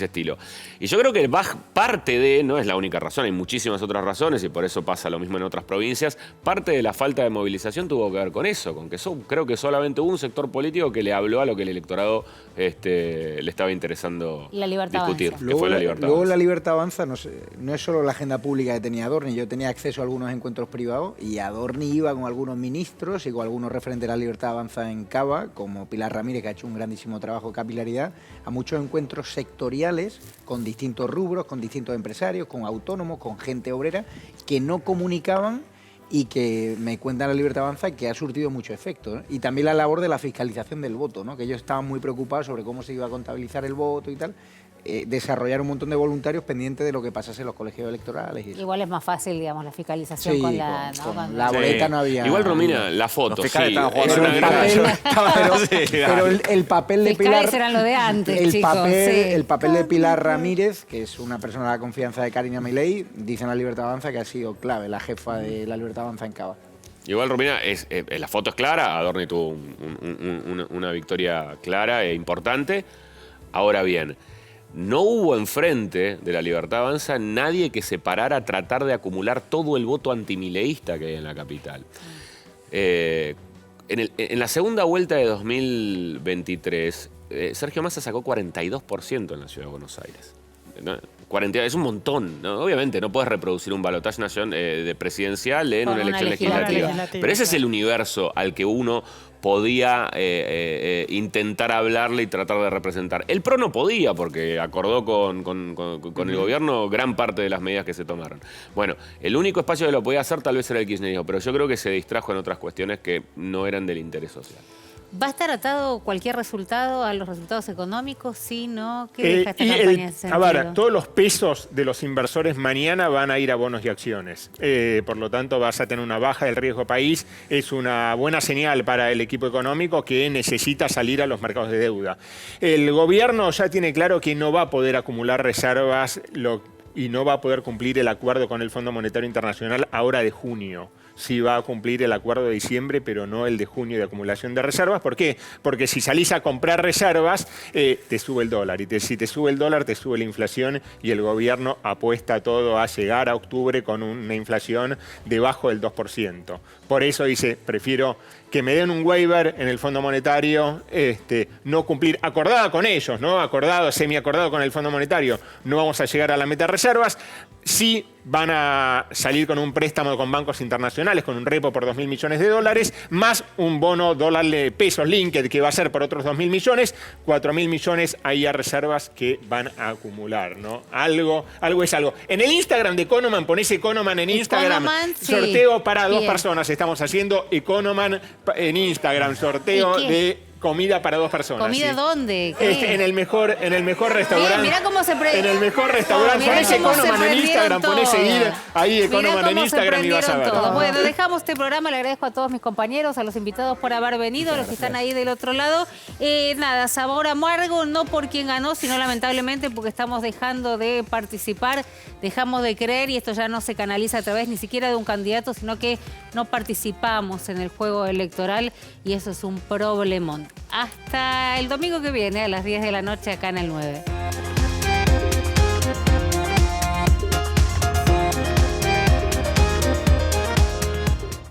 estilo. Y yo creo que parte de, no es la única razón, hay muchísimas otras razones y por eso pasa lo mismo en otras provincias, parte de la falta de movilización tuvo que ver con eso, con que creo que solamente hubo un sector político que le habló a lo que el electorado le estaba interesando discutir, que fue la Libertad Avanza. Luego la Libertad Avanza no es solo la agenda pública que tenía Adorni, yo tenía acceso a algunos encuentros privados y Adorni iba con algunos ministros y con algunos referentes de la Libertad Avanza en Cava, como Pilar Ramírez, que ha hecho un grandísimo trabajo de capilaridad, a muchos encuentros sectoriales con distintos rubros, con distintos empresarios, con autónomos, con gente obrera, que no comunicaban y que me cuentan la Libertad Avanza que ha surtido mucho efecto, ¿no? Y también la labor de la fiscalización del voto, ¿no? Que ellos estaban muy preocupados sobre cómo se iba a contabilizar el voto y tal. Desarrollar un montón de voluntarios pendientes de lo que pasase en los colegios electorales. Igual es más fácil, digamos, la fiscalización con la... Con la boleta no había... Igual, Romina, la foto, pero el papel de Pilar... Fiscales eran lo de antes, el papel de Pilar Ramírez, que es una persona de la confianza de Karina Milei, dice en la Libertad Avanza que ha sido clave, la jefa de la Libertad Avanza en Cava. Igual, Romina, la foto es clara, Adorni tuvo una victoria clara e importante. Ahora bien, no hubo enfrente de la Libertad Avanza nadie que se parara a tratar de acumular todo el voto antimileísta que hay en la capital. En la segunda vuelta de 2023, Sergio Massa sacó 42% en la Ciudad de Buenos Aires. Es un montón, ¿no? Obviamente no puedes reproducir un balotaje de presidencial en una elección legislativa. Pero ese es el universo al que uno podía intentar hablarle y tratar de representar. El PRO no podía porque acordó con el gobierno gran parte de las medidas que se tomaron. Bueno, el único espacio que lo podía hacer tal vez era el kirchnerismo, pero yo creo que se distrajo en otras cuestiones que no eran del interés social. ¿Va a estar atado cualquier resultado a los resultados económicos? Sí, ¿no? ¿Qué deja esta campaña en ese sentido? A ver, todos los pesos de los inversores mañana van a ir a bonos y acciones. Por lo tanto, vas a tener una baja del riesgo país. Es una buena señal para el equipo económico que necesita salir a los mercados de deuda. El gobierno ya tiene claro que no va a poder acumular reservas y no va a poder cumplir el acuerdo con el Fondo Monetario Internacional ahora de junio. Sí va a cumplir el acuerdo de diciembre, pero no el de junio de acumulación de reservas. ¿Por qué? Porque si salís a comprar reservas, te sube el dólar. Y si te sube el dólar, te sube la inflación y el gobierno apuesta todo a llegar a octubre con una inflación debajo del 2%. Por eso dice, prefiero que me den un waiver en el Fondo Monetario, no cumplir, acordada con ellos, ¿no? Semi-acordado con el Fondo Monetario, no vamos a llegar a la meta de reservas. Sí van a salir con un préstamo con bancos internacionales, con un repo por 2.000 millones de dólares, más un bono dólar de pesos linked que va a ser por otros 2.000 millones, 4.000 millones ahí a reservas que van a acumular, ¿no? Algo es algo. En el Instagram de Economan, ponés Economan en Instagram, sorteo para dos personas estamos haciendo, Economan en Instagram, sorteo de comida para 2 personas. ¿Comida ¿sí? dónde? En el mejor restaurante. Mirá cómo se En el mejor restaurante. Ponés Economan en Instagram, ponés seguir ahí Economan en Instagram y vas a ver. Todo. Bueno, dejamos este programa. Le agradezco a todos mis compañeros, a los invitados por haber venido, a los que están ahí del otro lado. Nada, sabor amargo, no por quien ganó, sino lamentablemente porque estamos dejando de participar, dejamos de creer y esto ya no se canaliza a través ni siquiera de un candidato, sino que no participamos en el juego electoral y eso es un problemón. Hasta el domingo que viene a las 10 de la noche acá en el 9.